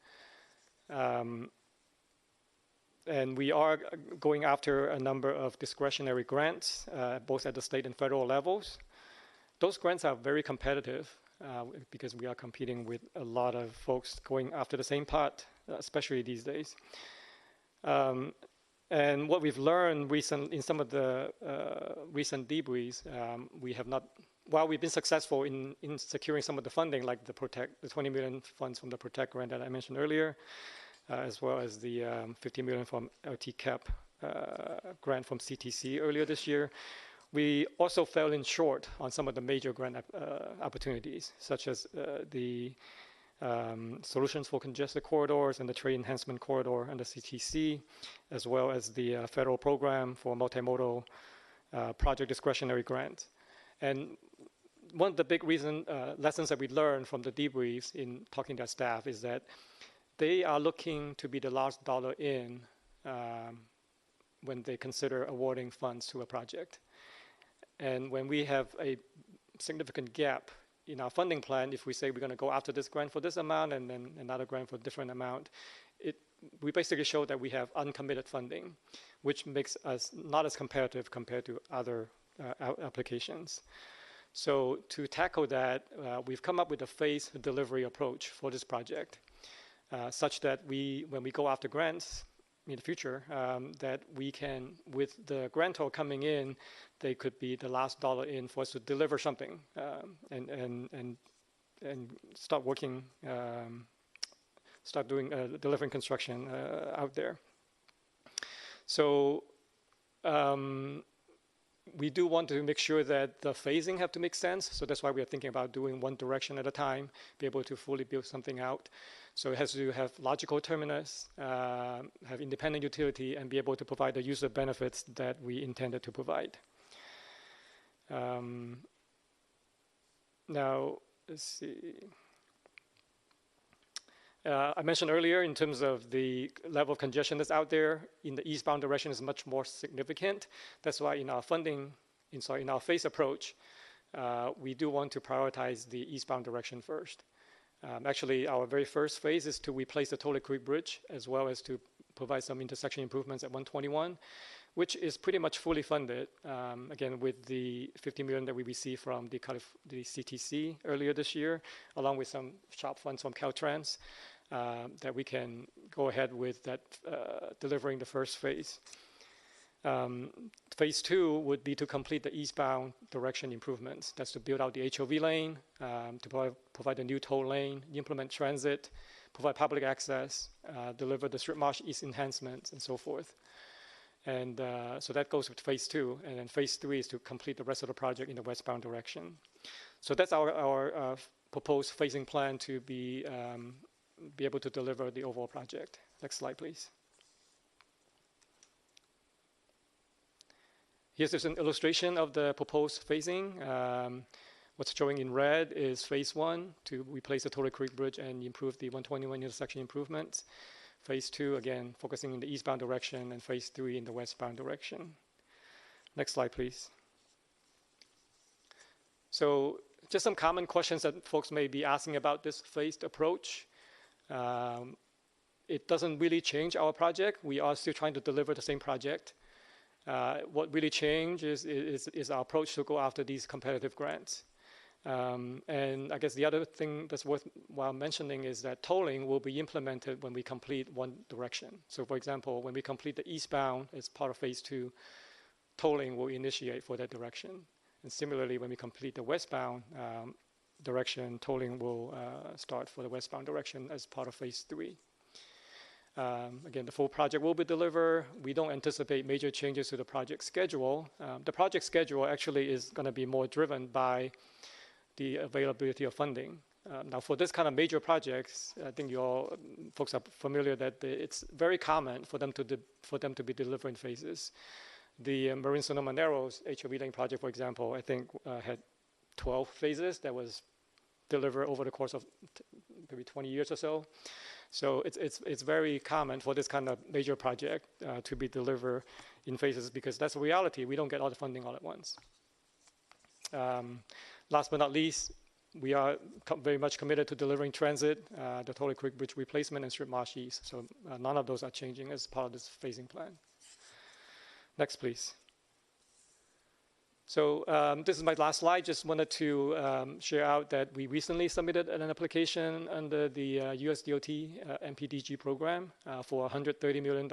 And we are going after a number of discretionary grants, both at the state and federal levels. Those grants are very competitive. because we are competing with a lot of folks going after the same pot, especially these days. And what we've learned in some of the recent debriefs, we have not, while we've been successful in securing some of the funding, like the 20 million funds from the Protect grant that I mentioned earlier, as well as the 50 million from LTCAP grant from CTC earlier this year, we also fell in short on some of the major grant opportunities, such as the Solutions for Congested Corridors and the Trade Enhancement Corridor and the CTC, as well as the federal program for multimodal project discretionary grant. And one of the big lessons that we learned from the debriefs in talking to our staff is that they are looking to be the last dollar in when they consider awarding funds to a project. And when we have a significant gap in our funding plan, if we say we're going to go after this grant for this amount and then another grant for a different amount, we basically show that we have uncommitted funding, which makes us not as competitive compared to other applications. So to tackle that, we've come up with a phased delivery approach for this project, such that when we go after grants in the future, that we can, with the grantor coming in, they could be the last dollar in for us to deliver something and start working, start doing delivering construction out there. So we do want to make sure that the phasing have to make sense. So that's why we are thinking about doing one direction at a time, be able to fully build something out. So it has to have logical terminus, have independent utility, and be able to provide the user benefits that we intended to provide. Now, let's see. I mentioned earlier in terms of the level of congestion that's out there in the eastbound direction is much more significant. That's why in our in our phase approach, we do want to prioritize the eastbound direction first. Actually, our very first phase is to replace the Tolley Creek Bridge, as well as to provide some intersection improvements at 121, which is pretty much fully funded, again, with the 50 million that we received from the CTC earlier this year, along with some SHOP funds from Caltrans, that we can go ahead with that, delivering the first phase. Phase 2 would be to complete the eastbound direction improvements. That's to build out the HOV lane, to provide a new toll lane, implement transit, provide public access, deliver the Strip Marsh East enhancements, and so forth. And so that goes with phase 2. And then phase 3 is to complete the rest of the project in the westbound direction. So that's our proposed phasing plan to be able to deliver the overall project. Next slide, please. Here's just an illustration of the proposed phasing. What's showing in red is phase 1 to replace the Tolley Creek Bridge and improve the 121 intersection improvements. Phase 2, again, focusing in the eastbound direction, and phase 3 in the westbound direction. Next slide, please. So just some common questions that folks may be asking about this phased approach. It doesn't really change our project. We are still trying to deliver the same project. What really changes is our approach to go after these competitive grants. And I guess the other thing that's worthwhile mentioning is that tolling will be implemented when we complete one direction. So for example, when we complete the eastbound as part of phase 2, tolling will initiate for that direction. And similarly, when we complete the westbound direction, tolling will start for the westbound direction as part of phase 3. Again, the full project will be delivered. We don't anticipate major changes to the project schedule. The project schedule actually is going to be more driven by the availability of funding. Now, for this kind of major projects, I think you all folks are familiar that it's very common for them to be delivered in phases. The Marine Sonoma Narrows HOV lane project, for example, I think had 12 phases that was delivered over the course of maybe 20 years or so. So it's very common for this kind of major project to be delivered in phases, because that's the reality. We don't get all the funding all at once. Last but not least, we are very much committed to delivering transit, the Tolley Creek Bridge replacement, and Strip Marsh East. So none of those are changing as part of this phasing plan. Next, please. So this is my last slide. Just wanted to share out that we recently submitted an application under the USDOT MPDG program for $130 million,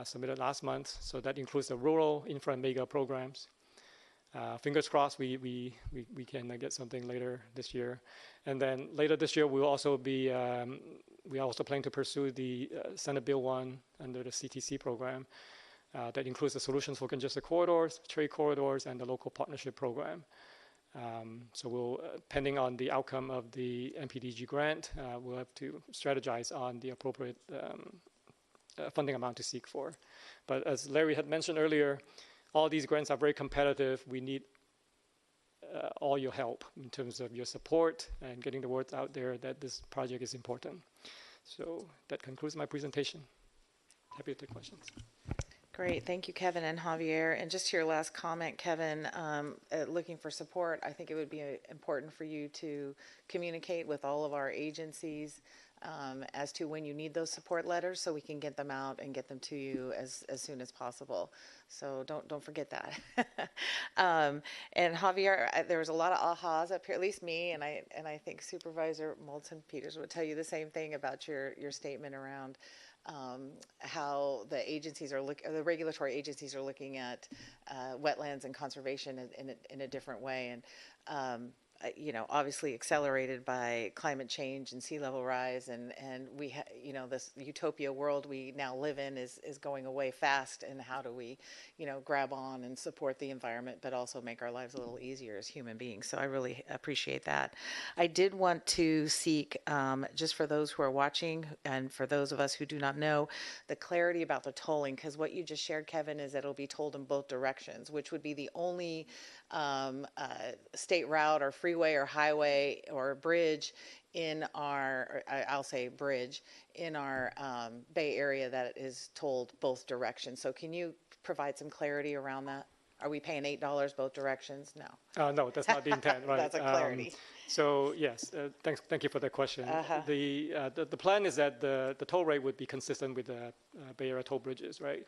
submitted last month. So that includes the rural infra and mega programs. Fingers crossed we can get something later this year. And then later this year, we'll also be, we also plan to pursue the Senate Bill 1 under the CTC program. That includes the solutions for congested corridors, trade corridors, and the local partnership program. So we'll, pending on the outcome of the MPDG grant, we'll have to strategize on the appropriate funding amount to seek for. But as Larry had mentioned earlier, all these grants are very competitive. We need all your help in terms of your support and getting the word out there that this project is important. So that concludes my presentation. Happy to take questions. Great, thank you, Kevin and Javier. And just to your last comment, Kevin, looking for support, I think it would be important for you to communicate with all of our agencies as to when you need those support letters, so we can get them out and get them to you as soon as possible. So don't forget that. And Javier, there was a lot of ahas up here, at least me, and I think Supervisor Moulton Peters would tell you the same thing about your statement around how the agencies are the regulatory agencies are looking at wetlands and conservation in a different way, and you know, obviously accelerated by climate change and sea level rise, and we you know, this utopia world we now live in is going away fast, and how do we, you know, grab on and support the environment but also make our lives a little easier as human beings. So I really appreciate that. I did want to seek, just for those who are watching and for those of us who do not know, the clarity about the tolling, because what you just shared, Kevin, is that it'll be tolled in both directions, which would be the only state route or freeway or highway or bridge in our, I'll say bridge, in our Bay Area that is tolled both directions. So can you provide some clarity around that? Are we paying $8 both directions? No. No, that's not the intent, right? That's a clarity. So yes, thank you for that question. The plan is that the toll rate would be consistent with the Bay Area toll bridges, right?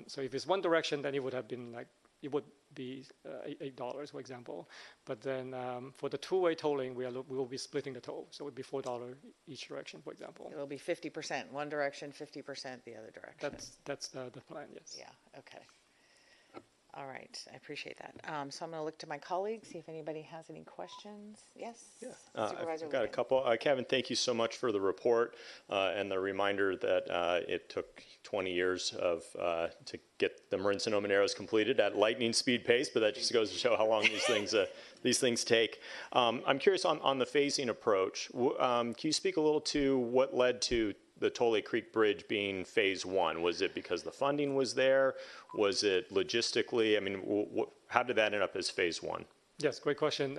So if it's one direction, then it would have been like, it would be $8, for example. But then for the two-way tolling, we will be splitting the toll. So it would be $4 each direction, for example. It will be 50% one direction, 50% the other direction. That's the plan, yes. Yeah, okay. All right, I appreciate that. So I'm going to look to my colleagues, see if anybody has any questions. Yes? Supervisor I've got a couple. Kevin, thank you so much for the report and the reminder that it took 20 years to get the Marin Sonoma Narrows completed at lightning speed pace, but that just goes to show how long these things take. I'm curious on the phasing approach. Can you speak a little to what led to the Tole Creek Bridge being phase one? Was it because the funding was there? Was it logistically? I mean, how did that end up as phase one? Yes, great question.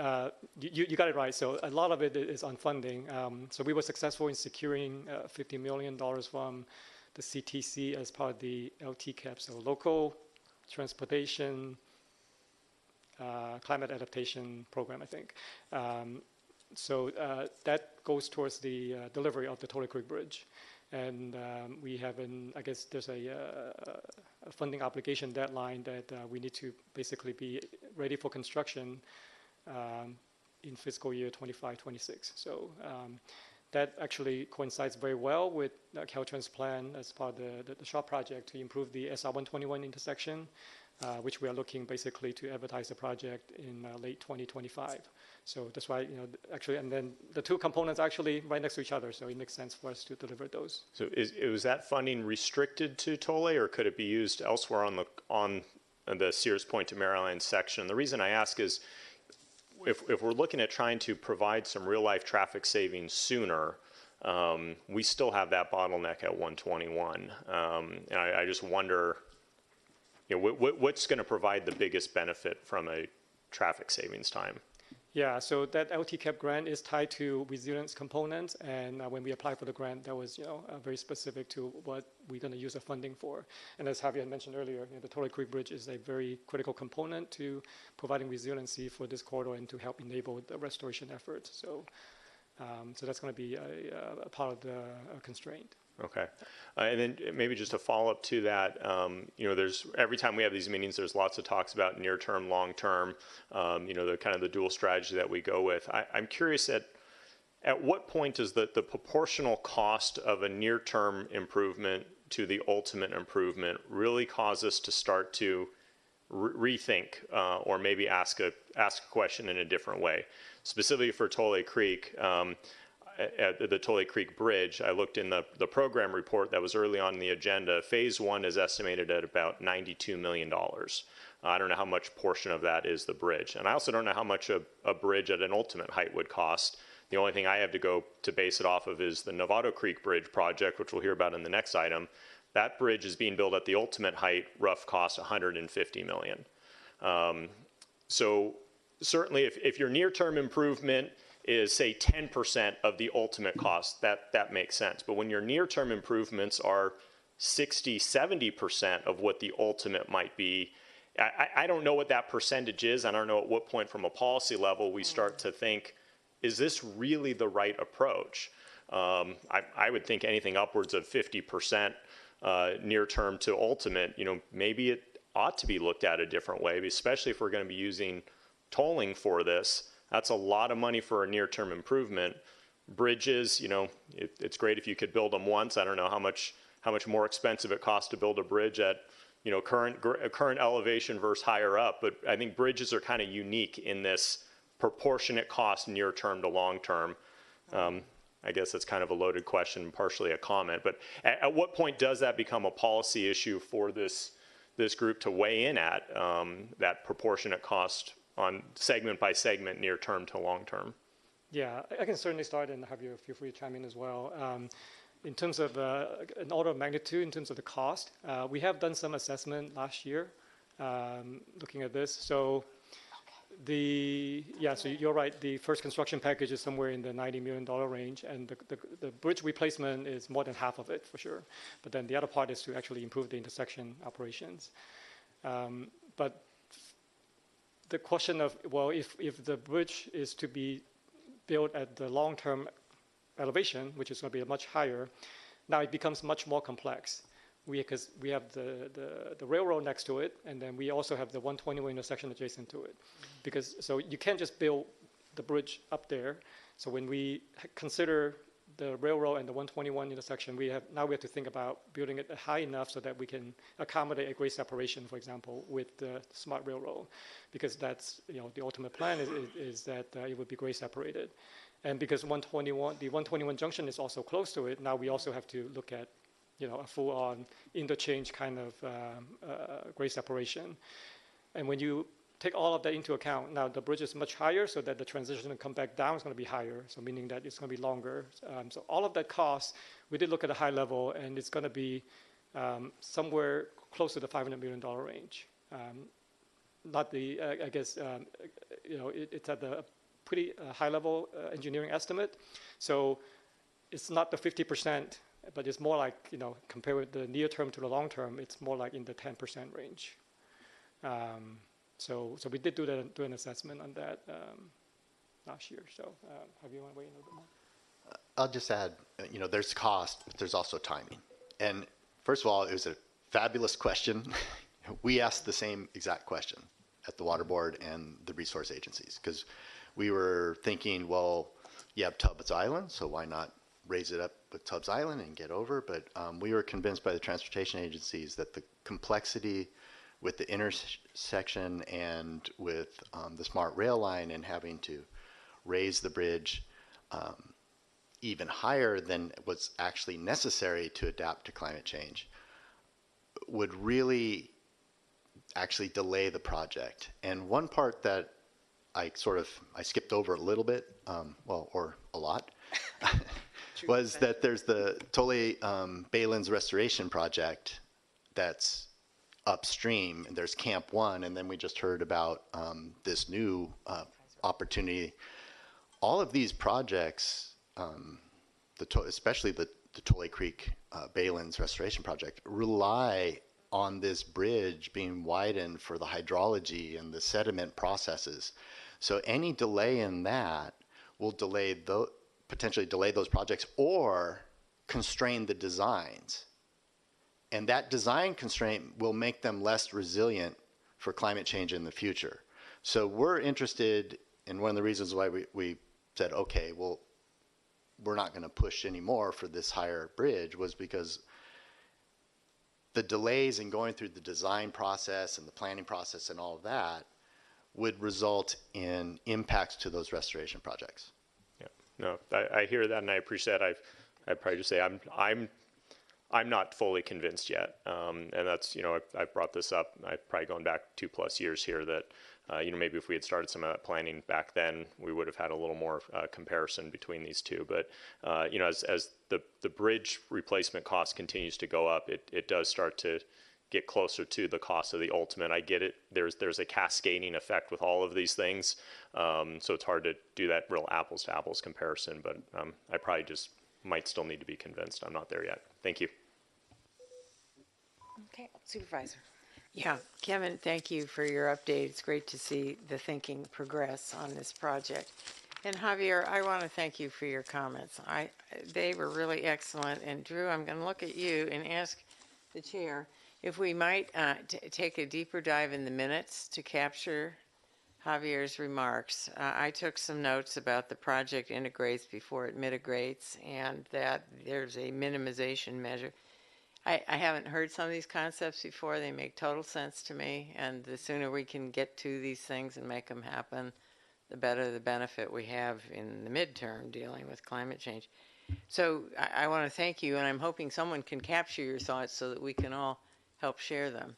You got it right. So a lot of it is on funding. So we were successful in securing $50 million from the CTC as part of the LTCAP, so local transportation climate adaptation program, I think. So that goes towards the delivery of the Tole Creek Bridge. And we have I guess there's a funding obligation deadline that we need to basically be ready for construction in fiscal year 25-26. So that actually coincides very well with Caltrans' plan as part of the SHOP project to improve the SR 121 intersection, which we are looking basically to advertise the project in late 2025. So that's why, actually, and then the two components are actually right next to each other, so it makes sense for us to deliver those. So was that funding restricted to Tole, or could it be used elsewhere on the Sears Point to Maryland section? The reason I ask is, if we're looking at trying to provide some real-life traffic savings sooner, we still have that bottleneck at 121. And I just wonder, what's going to provide the biggest benefit from a traffic savings time? Yeah, so that LTCAP grant is tied to resilience components, and when we applied for the grant, that was very specific to what we're going to use the funding for. And as Javier mentioned earlier, the Tole Creek Bridge is a very critical component to providing resiliency for this corridor and to help enable the restoration efforts. So, so that's going to be a part of the constraint. Okay. And then maybe just a follow-up to that, there's, every time we have these meetings, there's lots of talks about near-term, long-term, the kind of the dual strategy that we go with. I'm curious at what point does the proportional cost of a near-term improvement to the ultimate improvement really cause us to start to rethink or maybe ask a question in a different way? Specifically for Tole Creek, at the Tole Creek Bridge, I looked in the program report that was early on the agenda. Phase 1 is estimated at about $92 million. I don't know how much portion of that is the bridge. And I also don't know how much a bridge at an ultimate height would cost. The only thing I have to go to base it off of is the Novato Creek Bridge project, which we'll hear about in the next item. That bridge is being built at the ultimate height, rough cost $150 million. So certainly if your near-term improvement is, say, 10% of the ultimate cost, that makes sense. But when your near-term improvements are 60, 70% of what the ultimate might be, I don't know what that percentage is. I don't know at what point from a policy level we start to think, is this really the right approach? I would think anything upwards of 50% near-term to ultimate, maybe it ought to be looked at a different way, especially if we're going to be using tolling for this. That's a lot of money for a near-term improvement. Bridges, it's great if you could build them once. I don't know how much more expensive it costs to build a bridge at, current elevation versus higher up. But I think bridges are kind of unique in this proportionate cost near-term to long-term. I guess that's kind of a loaded question, partially a comment. But at what point does that become a policy issue for this group to weigh in at, that proportionate cost on segment by segment, near term to long term? Yeah, I can certainly start, and have you feel free to chime in as well. In terms of an order of magnitude, in terms of the cost, we have done some assessment last year looking at this. So so you're right. The first construction package is somewhere in the $90 million range, and the bridge replacement is more than half of it for sure. But then the other part is to actually improve the intersection operations. But the question of, well, if the bridge is to be built at the long-term elevation, which is going to be much higher, now it becomes much more complex. Because we have the railroad next to it, and then we also have the 121 intersection adjacent to it. So you can't just build the bridge up there. So when we consider the railroad and the 121 intersection, we have to think about building it high enough so that we can accommodate a grade separation, for example, with the smart railroad, because that's the ultimate plan is that it would be grade separated, and because the 121 junction is also close to it. Now we also have to look at a full-on interchange kind of grade separation, and when you take all of that into account, now the bridge is much higher, so that the transition to come back down is going to be higher, so meaning that it's going to be longer. So all of that cost, we did look at a high level, and it's going to be somewhere close to the $500 million range. Not the, I guess, it's at the pretty high level engineering estimate. So it's not the 50%, but it's more like, compared with the near term to the long term, it's more like in the 10% range. So we did do an assessment on that last year. So have you want to weigh in a little bit more? I'll just add, there's cost, but there's also timing. And first of all, it was a fabulous question. We asked the same exact question at the Water Board and the resource agencies, because we were thinking, well, you have Tubbs Island, so why not raise it up with Tubbs Island and get over? But we were convinced by the transportation agencies that the complexity with the intersection and with the smart rail line and having to raise the bridge even higher than was actually necessary to adapt to climate change would really actually delay the project. And one part that I skipped over a little bit, or a lot, was that there's the Tole Baylands Restoration project that's upstream, and there's Camp 1, and then we just heard about this new opportunity. All of these projects, especially the Tole Creek Baylands Restoration project, rely on this bridge being widened for the hydrology and the sediment processes. So any delay in that will potentially delay those projects, or constrain the designs. And that design constraint will make them less resilient for climate change in the future. So we're interested, and one of the reasons why we said, okay, well, we're not going to push anymore for this higher bridge was because the delays in going through the design process and the planning process and all of that would result in impacts to those restoration projects. Yeah, no, I hear that and I appreciate that. I'd probably just say I'm not fully convinced yet, and that's, you know, I've brought this up. I've probably gone back 2+ years here that, you know, maybe if we had started some of that planning back then, we would have had a little more comparison between these two. But you know, as the bridge replacement cost continues to go up, it does start to get closer to the cost of the ultimate. I get it. There's a cascading effect with all of these things, so it's hard to do that real apples to apples comparison. But I probably just might still need to be convinced. I'm not there yet. Thank you. Okay, Supervisor. Yeah, Kevin, thank you for your update. It's great to see the thinking progress on this project. And Javier, I want to thank you for your comments. They were really excellent. And Drew, I'm going to look at you and ask the chair if we might take a deeper dive in the minutes to capture Javier's remarks. I took some notes about the project integrates before it mitigates and that there's a minimization measure. I haven't heard some of these concepts before. They make total sense to me, and the sooner we can get to these things and make them happen, the better the benefit we have in the midterm dealing with climate change. So I want to thank you, and I'm hoping someone can capture your thoughts so that we can all help share them.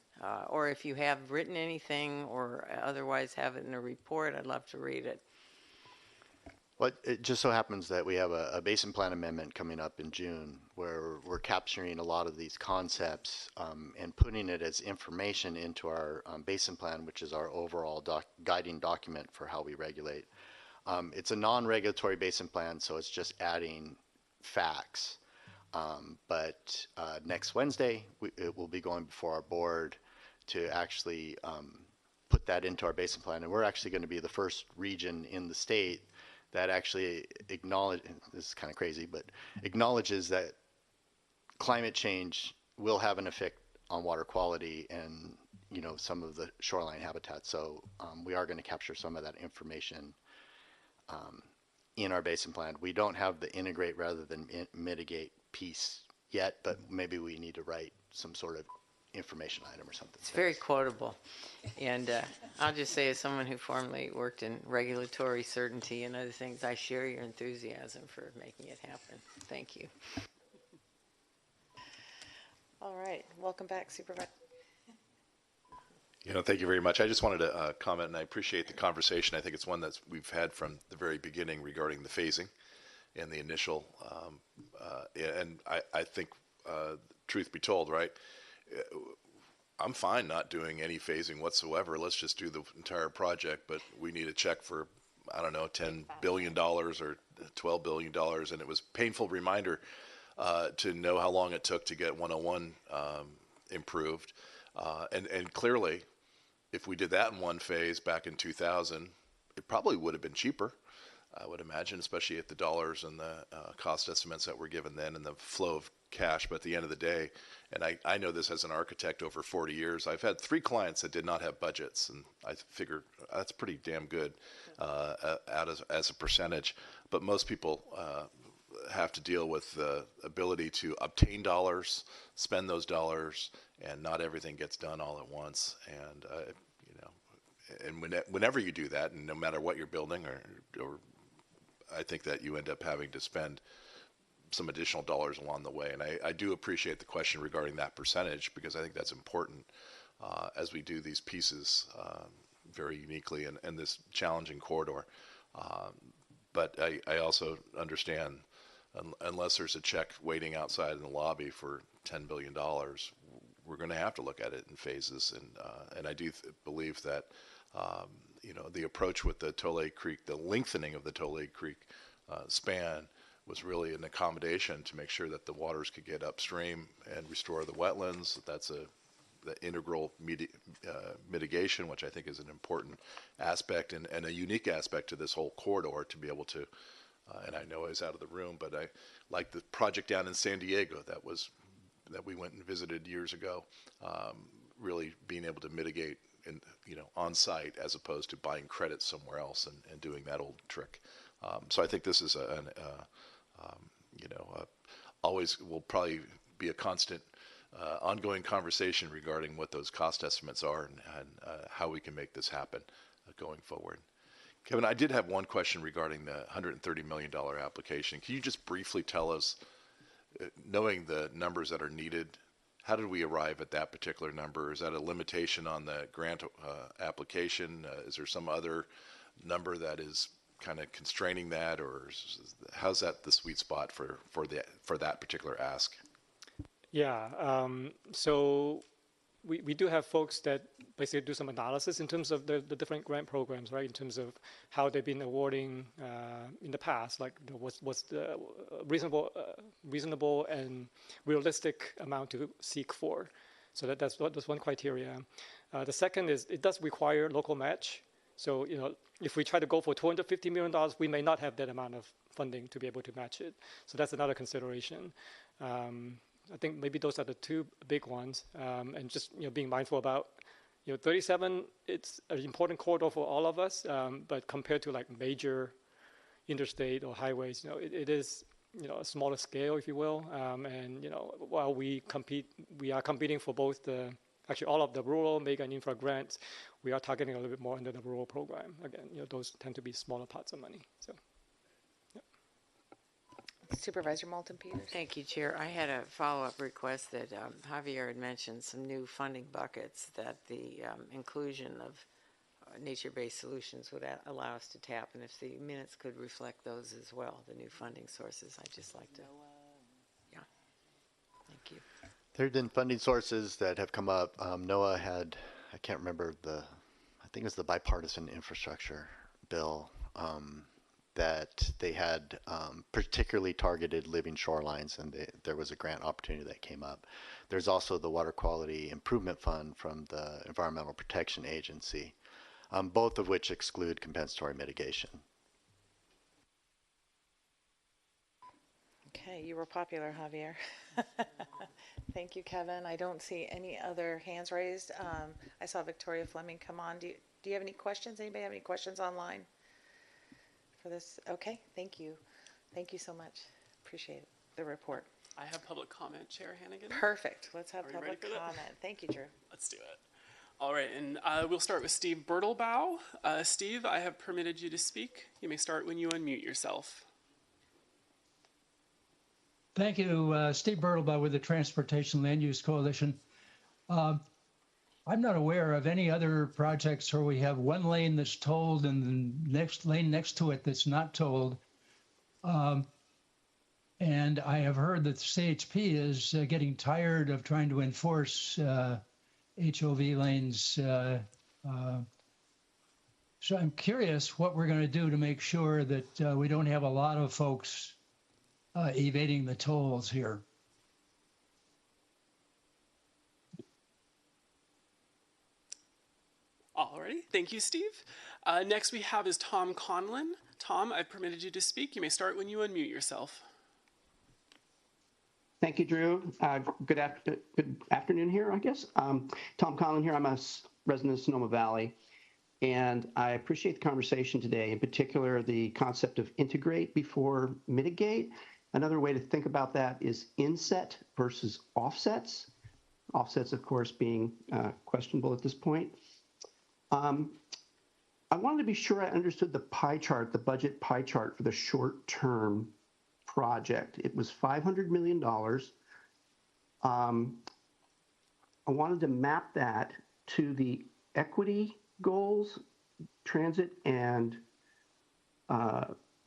Or if you have written anything or otherwise have it in a report, I'd love to read it. Well, it just so happens that we have a basin plan amendment coming up in June where we're capturing a lot of these concepts and putting it as information into our basin plan, which is our overall guiding document for how we regulate. It's a non-regulatory basin plan, so it's just adding facts. But next Wednesday, it will be going before our board to actually put that into our basin plan. And we're actually going to be the first region in the state that actually this is kind of crazy, but acknowledges that climate change will have an effect on water quality and, you know, some of the shoreline habitat. So we are going to capture some of that information in our basin plan. We don't have the integrate rather than mitigate piece yet, but maybe we need to write some sort of information item or something. It's very quotable. And I'll just say, as someone who formerly worked in regulatory certainty and other things, I share your enthusiasm for making it happen. Thank you. All right, welcome back, Supervisor. You know, thank you very much. I just wanted to comment, and I appreciate the conversation. I think it's one that we've had from the very beginning regarding the phasing and the initial, and I think, truth be told, right, I'm fine not doing any phasing whatsoever. Let's just do the entire project, but we need a check for, I don't know, $10 billion or $12 billion. And it was a painful reminder to know how long it took to get 101 improved. And clearly, if we did that in one phase back in 2000, it probably would have been cheaper, I would imagine, especially at the dollars and the cost estimates that were given then and the flow of cash. But at the end of the day, and I know this as an architect over 40 years, I've had 3 clients that did not have budgets, and I figure that's pretty damn good as a percentage. But most people have to deal with the ability to obtain dollars, spend those dollars, and not everything gets done all at once. And you know, and whenever you do that, and no matter what you're building, or I think that you end up having to spend some additional dollars along the way. And I do appreciate the question regarding that percentage, because I think that's important as we do these pieces very uniquely in this challenging corridor. But I also understand, unless there's a check waiting outside in the lobby for $10 billion, we're going to have to look at it in phases. And I do believe that you know, the approach with the Tole Creek, the lengthening of the Tole Creek span, was really an accommodation to make sure that the waters could get upstream and restore the wetlands. That's the integral mitigation, which I think is an important aspect and a unique aspect to this whole corridor, to be able to and I know he's out of the room, but I like the project down in San Diego that we went and visited years ago. Really being able to mitigate on site as opposed to buying credits somewhere else and doing that old trick. So I think this is always will probably be a constant ongoing conversation regarding what those cost estimates are and how we can make this happen going forward. Kevin, I did have one question regarding the $130 million application. Can you just briefly tell us, knowing the numbers that are needed, how did we arrive at that particular number? Is that a limitation on the grant application? Is there some other number that is kind of constraining that, or how's that the sweet spot for that particular ask? Yeah, so we do have folks that basically do some analysis in terms of the different grant programs, right? In terms of how they've been awarding in the past, like what's the reasonable and realistic amount to seek for. So that's one criteria. The second is it does require local match. So if we try to go for $250 million, we may not have that amount of funding to be able to match it. So that's another consideration. I think maybe those are the two big ones, and just being mindful about 37. It's an important corridor for all of us, but compared to like major interstate or highways, it is a smaller scale, if you will. And while we are competing for both actually all of the rural, mega, and infra grants. We are targeting a little bit more under the rural program. Again, those tend to be smaller pots of money. So. Supervisor Moulton-Peters. Thank you, Chair. I had a follow-up request that Javier had mentioned some new funding buckets that the inclusion of nature-based solutions would allow us to tap, and if the minutes could reflect those as well, the new funding sources, I'd just like to. Yeah. Thank you. There have been funding sources that have come up. NOAA had, I can't remember I think it was the bipartisan infrastructure bill. That they had particularly targeted living shorelines, and there was a grant opportunity that came up. There's also the Water Quality Improvement Fund from the Environmental Protection Agency, both of which exclude compensatory mitigation. Okay, you were popular, Javier. Thank you, Kevin. I don't see any other hands raised. I saw Victoria Fleming come on. Do you have any questions? Anybody have any questions online? For this? Okay, thank you. Thank you so much. Appreciate the report. I have public comment, Chair Hannigan. Perfect. Let's have public comment. Thank you, Drew. Let's do it. All right, and we'll start with Steve Bertelbaugh. Steve, I have permitted you to speak. You may start when you unmute yourself. Thank you, Steve Bertelbaugh with the Transportation Land Use Coalition. I'm not aware of any other projects where we have one lane that's tolled and the next lane next to it that's not tolled. And I have heard that the CHP is getting tired of trying to enforce HOV lanes. So I'm curious what we're going to do to make sure that we don't have a lot of folks evading the tolls here. Alrighty, thank you, Steve. Next we have is Tom Conlon. Tom, I've permitted you to speak. You may start when you unmute yourself. Thank you, Drew. Good afternoon here, I guess. Tom Conlon here. I'm a resident of Sonoma Valley, and I appreciate the conversation today, in particular the concept of integrate before mitigate. Another way to think about that is inset versus offsets. Offsets, of course, being questionable at this point. I wanted to be sure I understood the pie chart, the budget pie chart for the short-term project. It was $500 million. I wanted to map that to the equity goals. Transit and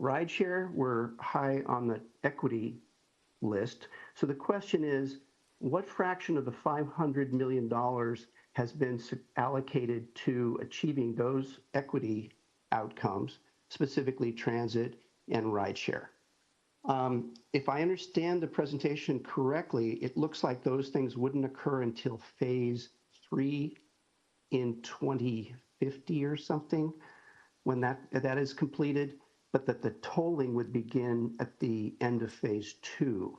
rideshare were high on the equity list. So the question is, what fraction of the $500 million has been allocated to achieving those equity outcomes, specifically transit and rideshare? If I understand the presentation correctly, it looks like those things wouldn't occur until phase 3 in 2050 or something, when that is completed. but that the tolling would begin at the end of phase 2.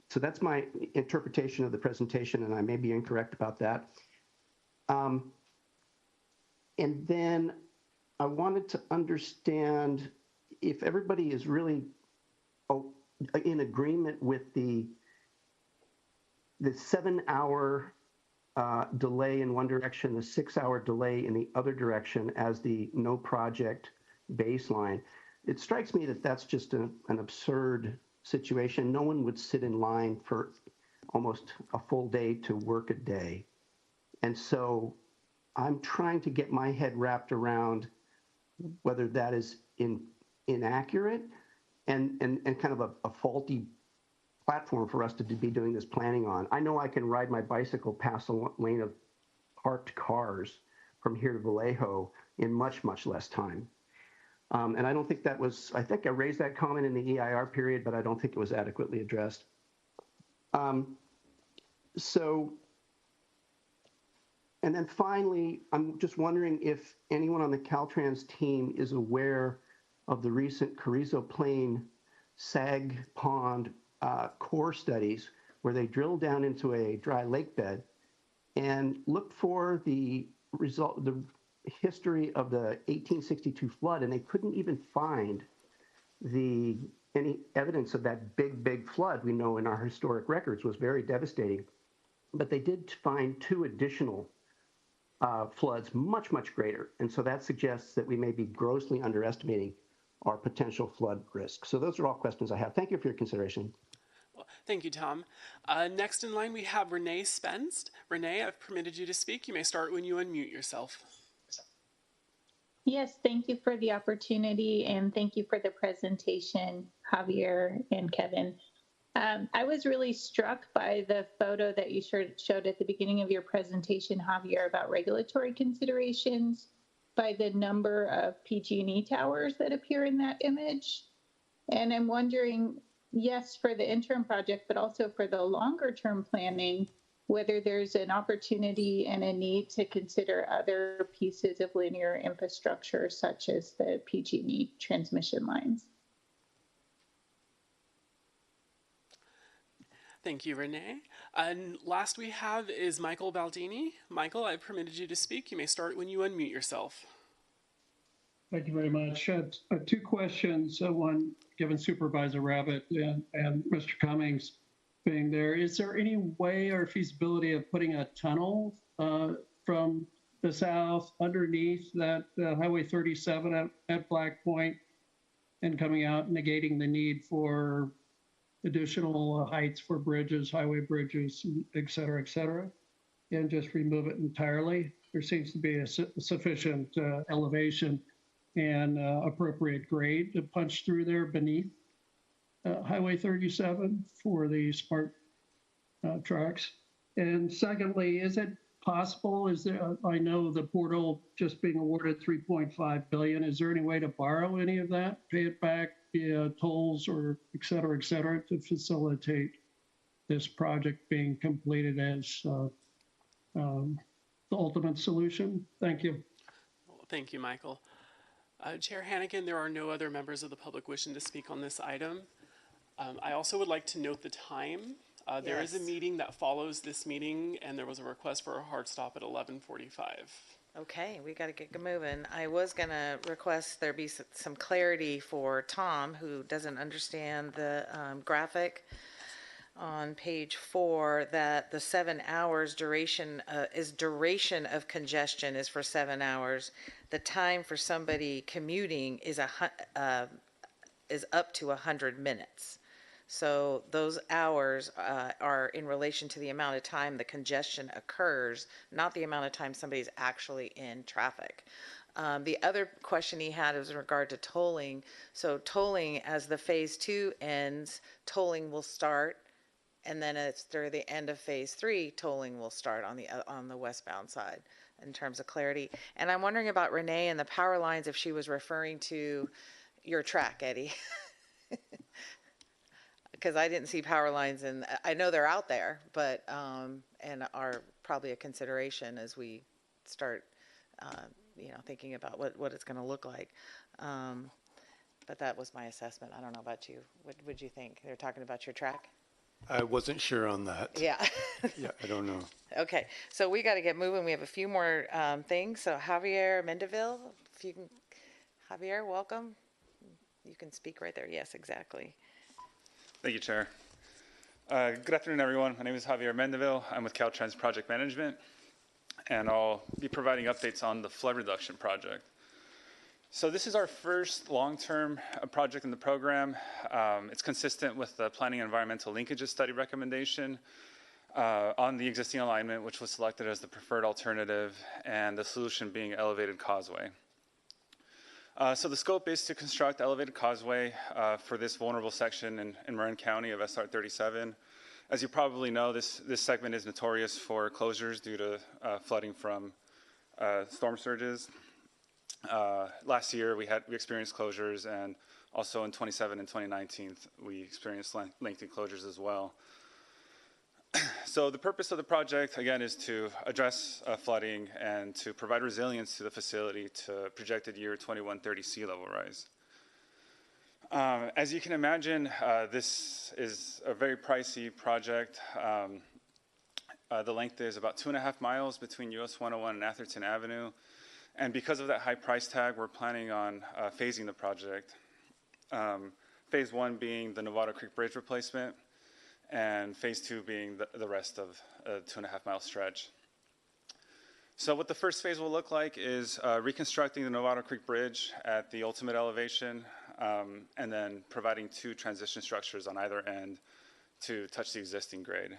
So that's my interpretation of the presentation, and I may be incorrect about that. And then I wanted to understand if everybody is really in agreement with the 7-hour delay in one direction, the 6-hour delay in the other direction as the no project baseline. It strikes me that that's just an absurd situation. No one would sit in line for almost a full day to work a day. And so I'm trying to get my head wrapped around whether that is inaccurate and kind of a faulty platform for us to be doing this planning on. I know I can ride my bicycle past a lane of parked cars from here to Vallejo in much, much less time. And I don't think that was, I think I raised that comment in the EIR period, but I don't think it was adequately addressed. And then finally, I'm just wondering if anyone on the Caltrans team is aware of the recent Carrizo Plain Sag Pond core studies where they drilled down into a dry lake bed and looked for the history of the 1862 flood, and they couldn't even find any evidence of that big flood we know in our historic records was very devastating. But they did find 2 additional floods, much greater. And so that suggests that we may be grossly underestimating our potential flood risk. So those are all questions I have. Thank you for your consideration. Well, thank you, Tom. Next in line, we have Renee Spenst. Renee, I've permitted you to speak. You may start when you unmute yourself. Yes, thank you for the opportunity and thank you for the presentation, Javier and Kevin. I was really struck by the photo that you showed at the beginning of your presentation, Javier, about regulatory considerations by the number of PG&E towers that appear in that image. And I'm wondering, yes, for the interim project, but also for the longer term planning, whether there's an opportunity and a need to consider other pieces of linear infrastructure, such as the PG&E transmission lines. Thank you, Renee. And last we have is Michael Baldini. Michael, I've permitted you to speak. You may start when you unmute yourself. Thank you very much. 2 questions. One, given Supervisor Rabbit and Mr. Cummings being there, is there any way or feasibility of putting a tunnel from the south underneath that Highway 37 at Black Point and coming out, negating the need for additional heights for bridges, highway bridges, et cetera, and just remove it entirely? There seems to be a sufficient elevation and appropriate grade to punch through there beneath Highway 37 for the smart tracks. And secondly, is it possible, I know the portal just being awarded $3.5 billion, is there any way to borrow any of that, pay it back via tolls or et cetera, to facilitate this project being completed as the ultimate solution? Thank you. Well, thank you, Michael. Chair Hannigan, there are no other members of the public wishing to speak on this item. I also would like to note the time. There is a meeting that follows this meeting, and there was a request for a hard stop at 11:45. Okay, we got to get moving. I was going to request there be some clarity for Tom, who doesn't understand the graphic on page 4, that the 7 hours duration duration of congestion is for 7 hours. The time for somebody commuting is up to 100 minutes. So those hours are in relation to the amount of time the congestion occurs, not the amount of time somebody's actually in traffic. The other question he had was in regard to tolling. So tolling, as the phase 2 ends, tolling will start, and then after the end of phase 3, tolling will start on the westbound side in terms of clarity. And I'm wondering about Renee and the power lines, if she was referring to your track, Eddie. Because I didn't see power lines, and I know they're out there, but and are probably a consideration as we start, thinking about what it's going to look like. but that was my assessment. I don't know about you. What would you think? They're talking about your track? I wasn't sure on that. Yeah. Yeah, I don't know. Okay, so we got to get moving. We have a few more things. So Javier Mendeville, if you can, Javier, welcome. You can speak right there. Yes, exactly. Thank you, Chair. Good afternoon, everyone. My name is Javier Mendeville. I'm with Caltrans Project Management, and I'll be providing updates on the flood reduction project. So this is our first long-term project in the program. It's consistent with the Planning and Environmental Linkages Study recommendation on the existing alignment, which was selected as the preferred alternative, and the solution being elevated causeway. So the scope is to construct elevated causeway for this vulnerable section in Marin County of SR 37. As you probably know, this segment is notorious for closures due to flooding from storm surges. Last year we experienced closures, and also in 2017 and 2019 we experienced lengthy closures as well. So the purpose of the project, again, is to address flooding and to provide resilience to the facility to projected year 2130 sea level rise. As you can imagine, this is a very pricey project. The length is about 2.5 miles between US 101 and Atherton Avenue. And because of that high price tag, we're planning on phasing the project. Phase 1 being the Novato Creek Bridge replacement, and phase 2 being the rest of a 2.5 mile stretch. So what the first phase will look like is reconstructing the Novato Creek Bridge at the ultimate elevation, and then providing 2 transition structures on either end to touch the existing grade.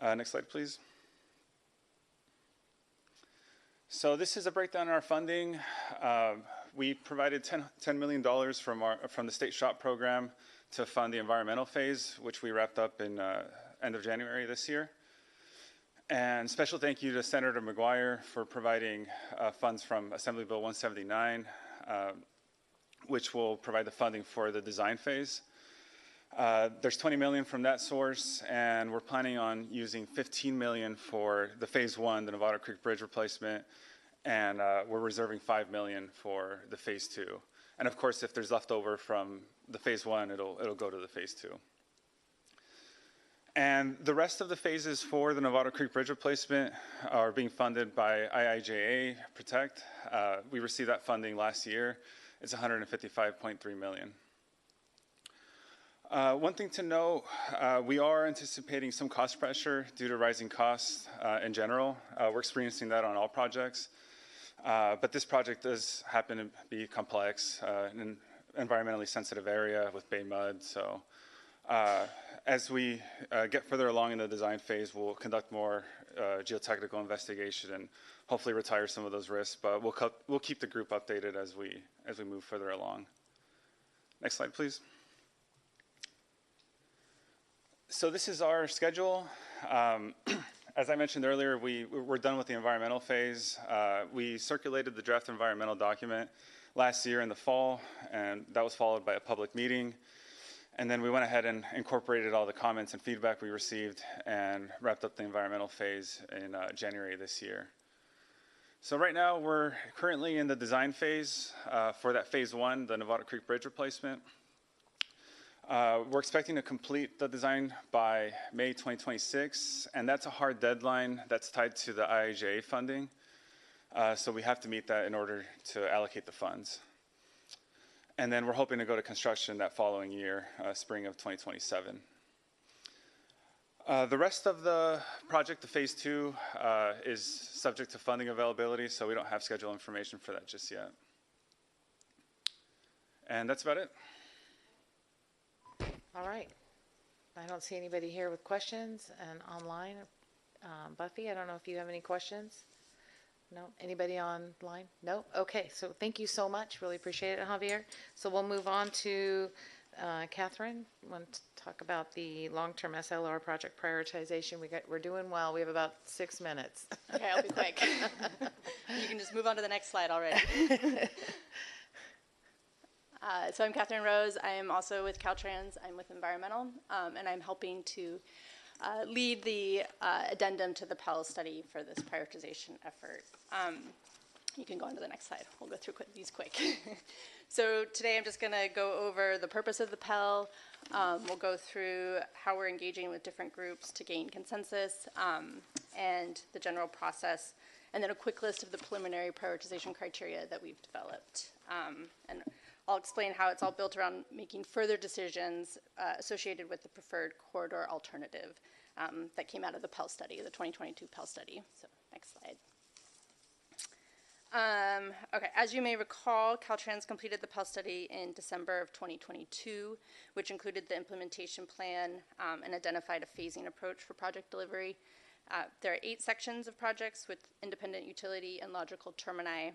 Next slide, please. So this is a breakdown in our funding. We provided $10 million from the state SHOP program to fund the environmental phase, which we wrapped up in end of January this year. And special thank you to Senator McGuire for providing funds from Assembly Bill 179, which will provide the funding for the design phase. There's $20 million from that source, and we're planning on using $15 million for the phase 1, the Novato Creek Bridge replacement, and we're reserving $5 million for the phase 2. And of course, if there's leftover from the phase 1, it'll go to the phase 2. And the rest of the phases for the Novato Creek Bridge replacement are being funded by IIJA Protect. We received that funding last year. It's $155.3 million. One thing to note, we are anticipating some cost pressure due to rising costs in general. We're experiencing that on all projects. But this project does happen to be complex, an environmentally sensitive area with bay mud. So as we get further along in the design phase, we'll conduct more geotechnical investigation and hopefully retire some of those risks. But we'll keep the group updated as we move further along. Next slide, please. So this is our schedule. As I mentioned earlier, we're done with the environmental phase. We circulated the draft environmental document last year in the fall, and that was followed by a public meeting. And then we went ahead and incorporated all the comments and feedback we received and wrapped up the environmental phase in January this year. So right now, we're currently in the design phase for that phase 1, the Novato Creek Bridge replacement. We're expecting to complete the design by May 2026, and that's a hard deadline that's tied to the IIJA funding. So we have to meet that in order to allocate the funds. And then we're hoping to go to construction that following year, spring of 2027. The rest of the project, the phase 2, is subject to funding availability, so we don't have schedule information for that just yet. And that's about it. All right. I don't see anybody here with questions, and online. Buffy, I don't know if you have any questions. No? Anybody online? No? Okay, so thank you so much. Really appreciate it, Javier. So we'll move on to Catherine. Want to talk about the long-term SLR project prioritization. We're doing well. We have about 6 minutes. Okay, I'll be quick. You can just move on to the next slide already. So I'm Catherine Rose. I am also with Caltrans. I'm with Environmental, and I'm helping to lead the addendum to the Pell study for this prioritization effort. You can go on to the next slide. We'll go through these quick. So today I'm just going to go over the purpose of the Pell. We'll go through how we're engaging with different groups to gain consensus and the general process, and then a quick list of the preliminary prioritization criteria that we've developed. And I'll explain how it's all built around making further decisions associated with the preferred corridor alternative that came out of the Pell study, the 2022 Pell study. So next slide. Okay, as you may recall, Caltrans completed the Pell study in December of 2022, which included the implementation plan and identified a phasing approach for project delivery. There are 8 sections of projects with independent utility and logical termini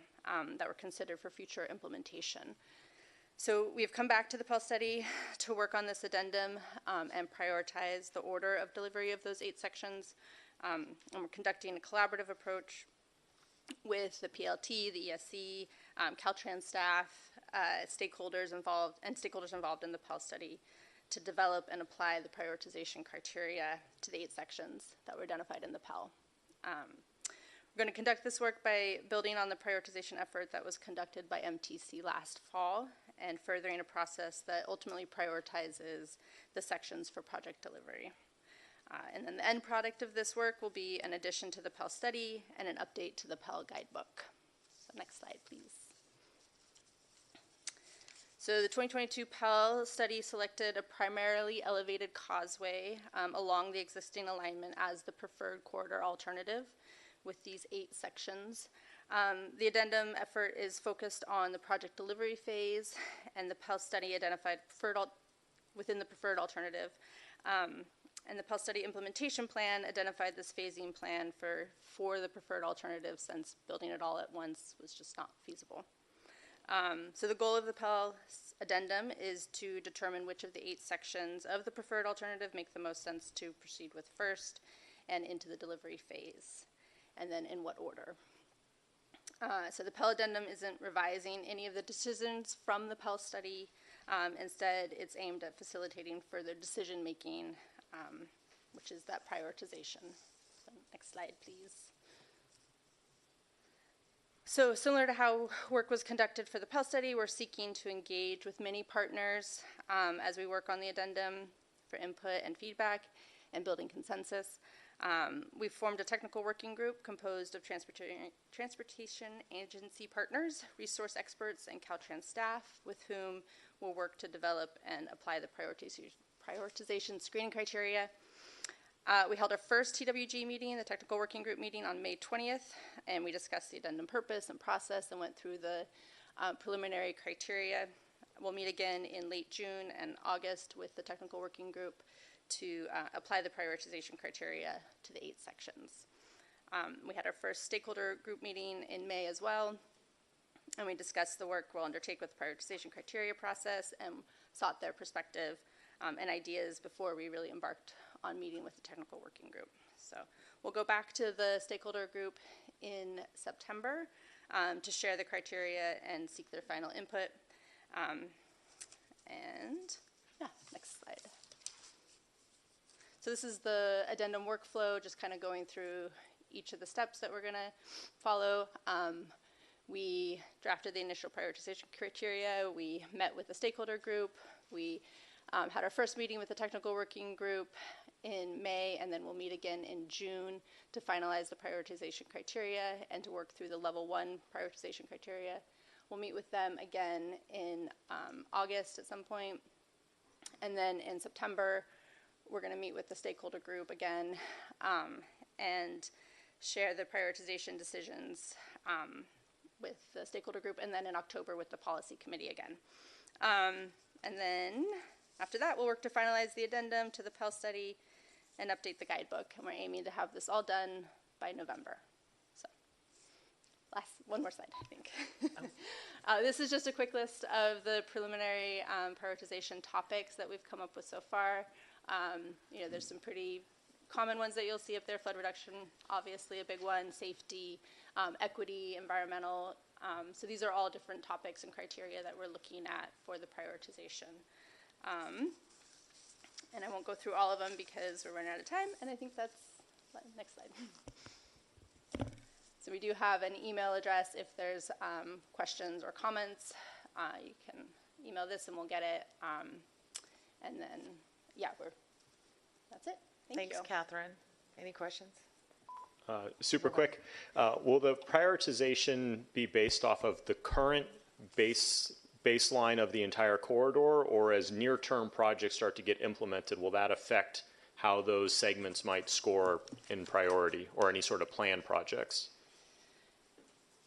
that were considered for future implementation. So we've come back to the Pell study to work on this addendum and prioritize the order of delivery of those 8 sections. And we're conducting a collaborative approach with the PLT, the ESC, Caltrans staff, stakeholders involved in the Pell study to develop and apply the prioritization criteria to the 8 sections that were identified in the Pell. We're going to conduct this work by building on the prioritization effort that was conducted by MTC last fall and furthering a process that ultimately prioritizes the sections for project delivery. And then the end product of this work will be an addition to the Pell study and an update to the Pell guidebook. So next slide, please. So the 2022 Pell study selected a primarily elevated causeway along the existing alignment as the preferred corridor alternative with these 8 sections. The addendum effort is focused on the project delivery phase, and the Pell study identified within the preferred alternative. And the Pell study implementation plan identified this phasing plan for the preferred alternative, since building it all at once was just not feasible. So the goal of the Pell addendum is to determine which of the 8 sections of the preferred alternative make the most sense to proceed with first and into the delivery phase, and then in what order. So the Pell addendum isn't revising any of the decisions from the Pell study. Instead, it's aimed at facilitating further decision making, which is that prioritization. So next slide, please. So similar to how work was conducted for the Pell study, we're seeking to engage with many partners as we work on the addendum for input and feedback and building consensus. We've formed a technical working group composed of transportation agency partners, resource experts, and Caltrans staff, with whom we'll work to develop and apply the prioritization screening criteria. We held our first TWG meeting, the technical working group meeting, on May 20th, and we discussed the addendum purpose and process and went through the preliminary criteria. We'll meet again in late June and August with the technical working group to apply the prioritization criteria to the 8 sections. We had our first stakeholder group meeting in May as well, and we discussed the work we'll undertake with the prioritization criteria process and sought their perspective and ideas before we really embarked on meeting with the technical working group. So we'll go back to the stakeholder group in September to share the criteria and seek their final input. And yeah, next slide. So this is the addendum workflow, just kind of going through each of the steps that we're going to follow. We drafted the initial prioritization criteria. We met with the stakeholder group. We had our first meeting with the technical working group in May, and then we'll meet again in June to finalize the prioritization criteria and to work through the level 1 prioritization criteria. We'll meet with them again in August at some point. And then in September, we're going to meet with the stakeholder group again and share the prioritization decisions with the stakeholder group, and then in October with the policy committee again. And then after that, we'll work to finalize the addendum to the Pell study and update the guidebook. And we're aiming to have this all done by November. So one more slide, I think. This is just a quick list of the preliminary prioritization topics that we've come up with so far. There's some pretty common ones that you'll see up there. Flood reduction, obviously a big one. Safety, equity, environmental. So these are all different topics and criteria that we're looking at for the prioritization. And I won't go through all of them because we're running out of time, and I think that's, next slide. So we do have an email address if there's questions or comments you can email this and we'll get it. And then, yeah, that's it. Thanks, Catherine. Any questions? Super quick. Will the prioritization be based off of the current baseline of the entire corridor, or as near-term projects start to get implemented, will that affect how those segments might score in priority or any sort of planned projects?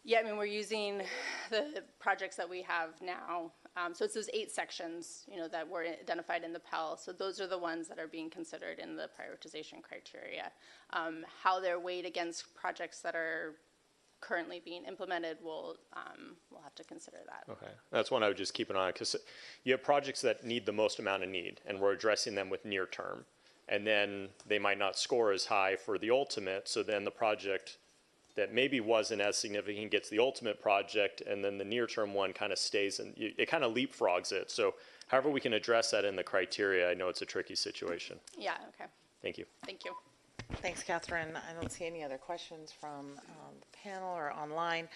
Yeah, I mean, we're using the projects that we have now. So it's those 8 sections, that were identified in the Pell. So those are the ones that are being considered in the prioritization criteria. How they're weighed against projects that are currently being implemented, we'll have to consider that. Okay, that's one I would just keep an eye on, because you have projects that need the most amount of need, and we're addressing them with near term. And then they might not score as high for the ultimate, so then the project that maybe wasn't as significant gets the ultimate project, and then the near-term one kind of stays, and it kind of leapfrogs it. So however we can address that in the criteria, I know it's a tricky situation. Yeah, okay. Thank you. Thank you. Thanks, Catherine. I don't see any other questions from the panel or online.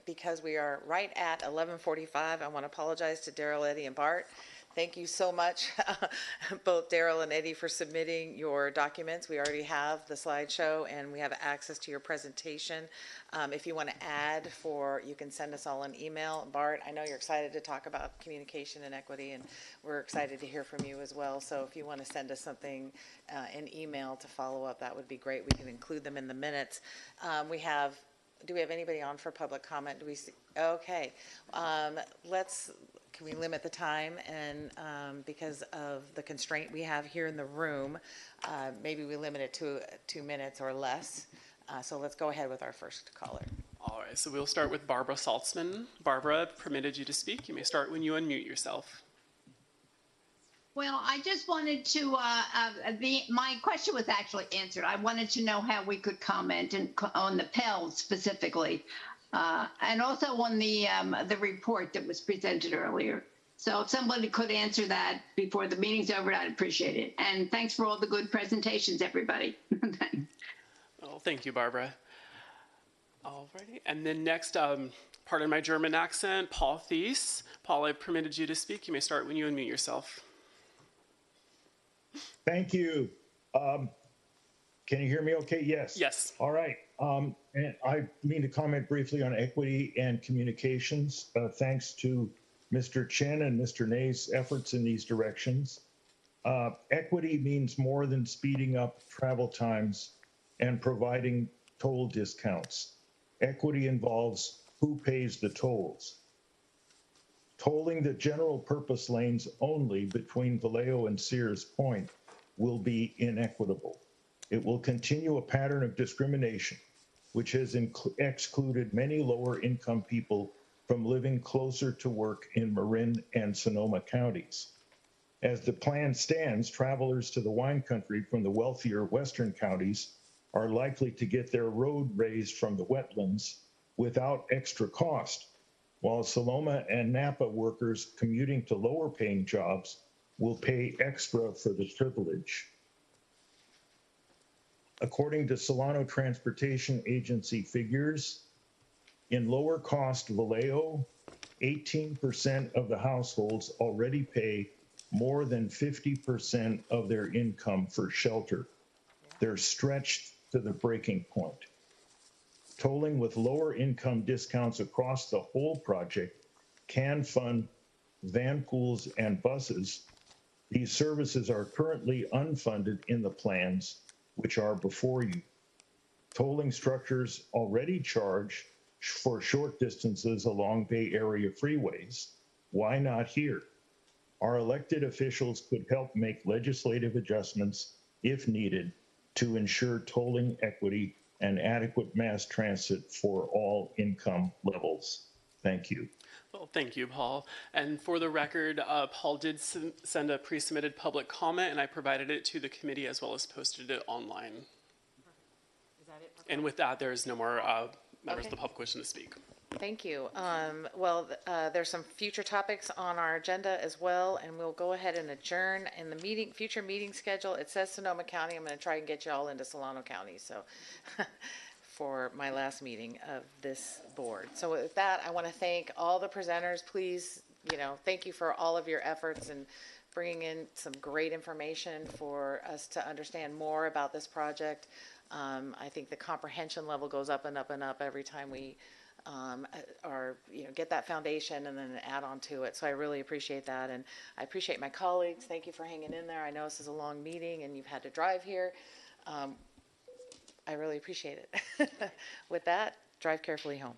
Because we are right at 11:45, I want to apologize to Daryl, Eddie, and Bart. Thank you so much, both Daryl and Eddie, for submitting your documents. We already have the slideshow, and we have access to your presentation. If you want to add you can send us all an email. Bart, I know you're excited to talk about communication and equity, and we're excited to hear from you as well. So if you want to send us something, an email to follow up, that would be great. We can include them in the minutes. Do we have anybody on for public comment? Do we see? Okay. Can we limit the time? And because of the constraint we have here in the room, maybe we limit it to 2 minutes or less. So let's go ahead with our first caller. All right, so we'll start with Barbara Saltzman. Barbara, permitted you to speak. You may start when you unmute yourself. Well, I just wanted to, my question was actually answered. I wanted to know how we could comment on the Pell specifically, and also on the report that was presented earlier. So if somebody could answer that before the meeting's over, I'd appreciate it. And thanks for all the good presentations, everybody. Well, thank you, Barbara. All righty, and then next, pardon my German accent, Paul Thies. Paul, I've permitted you to speak. You may start when you unmute yourself. Thank you. Can you hear me okay? Yes. Yes. All right. And I mean to comment briefly on equity and communications. Thanks to Mr. Chen and Mr. Nay's efforts in these directions. Equity means more than speeding up travel times and providing toll discounts. Equity involves who pays the tolls. Tolling the general purpose lanes only between Vallejo and Sears Point will be inequitable. It will continue a pattern of discrimination, which has excluded many lower income people from living closer to work in Marin and Sonoma counties. As the plan stands, travelers to the wine country from the wealthier western counties are likely to get their road raised from the wetlands without extra cost, while Sonoma and Napa workers commuting to lower paying jobs will pay extra for the privilege. According to Solano Transportation Agency figures, in lower cost Vallejo, 18% of the households already pay more than 50% of their income for shelter. They're stretched to the breaking point. Tolling with lower income discounts across the whole project can fund van pools and buses. These services are currently unfunded in the plans, which are before you. Tolling structures already charge for short distances along Bay Area freeways. Why not here? Our elected officials could help make legislative adjustments if needed to ensure tolling equity and adequate mass transit for all income levels. Thank you. Well, thank you, Paul. And for the record, Paul did send a pre-submitted public comment, and I provided it to the committee as well as posted it online. Is that it? And with that, there is no more members of the public wishing to speak. Thank you. There's some future topics on our agenda as well, and we'll go ahead and adjourn. In the future meeting schedule, it says Sonoma County. I'm going to try and get you all into Solano County. So for my last meeting of this board. So with that, I want to thank all the presenters. Please, thank you for all of your efforts and bringing in some great information for us to understand more about this project. I think the comprehension level goes up and up and up every time we get that foundation and then add on to it. So I really appreciate that. And I appreciate my colleagues. Thank you for hanging in there. I know this is a long meeting and you've had to drive here. I really appreciate it. With that, drive carefully home.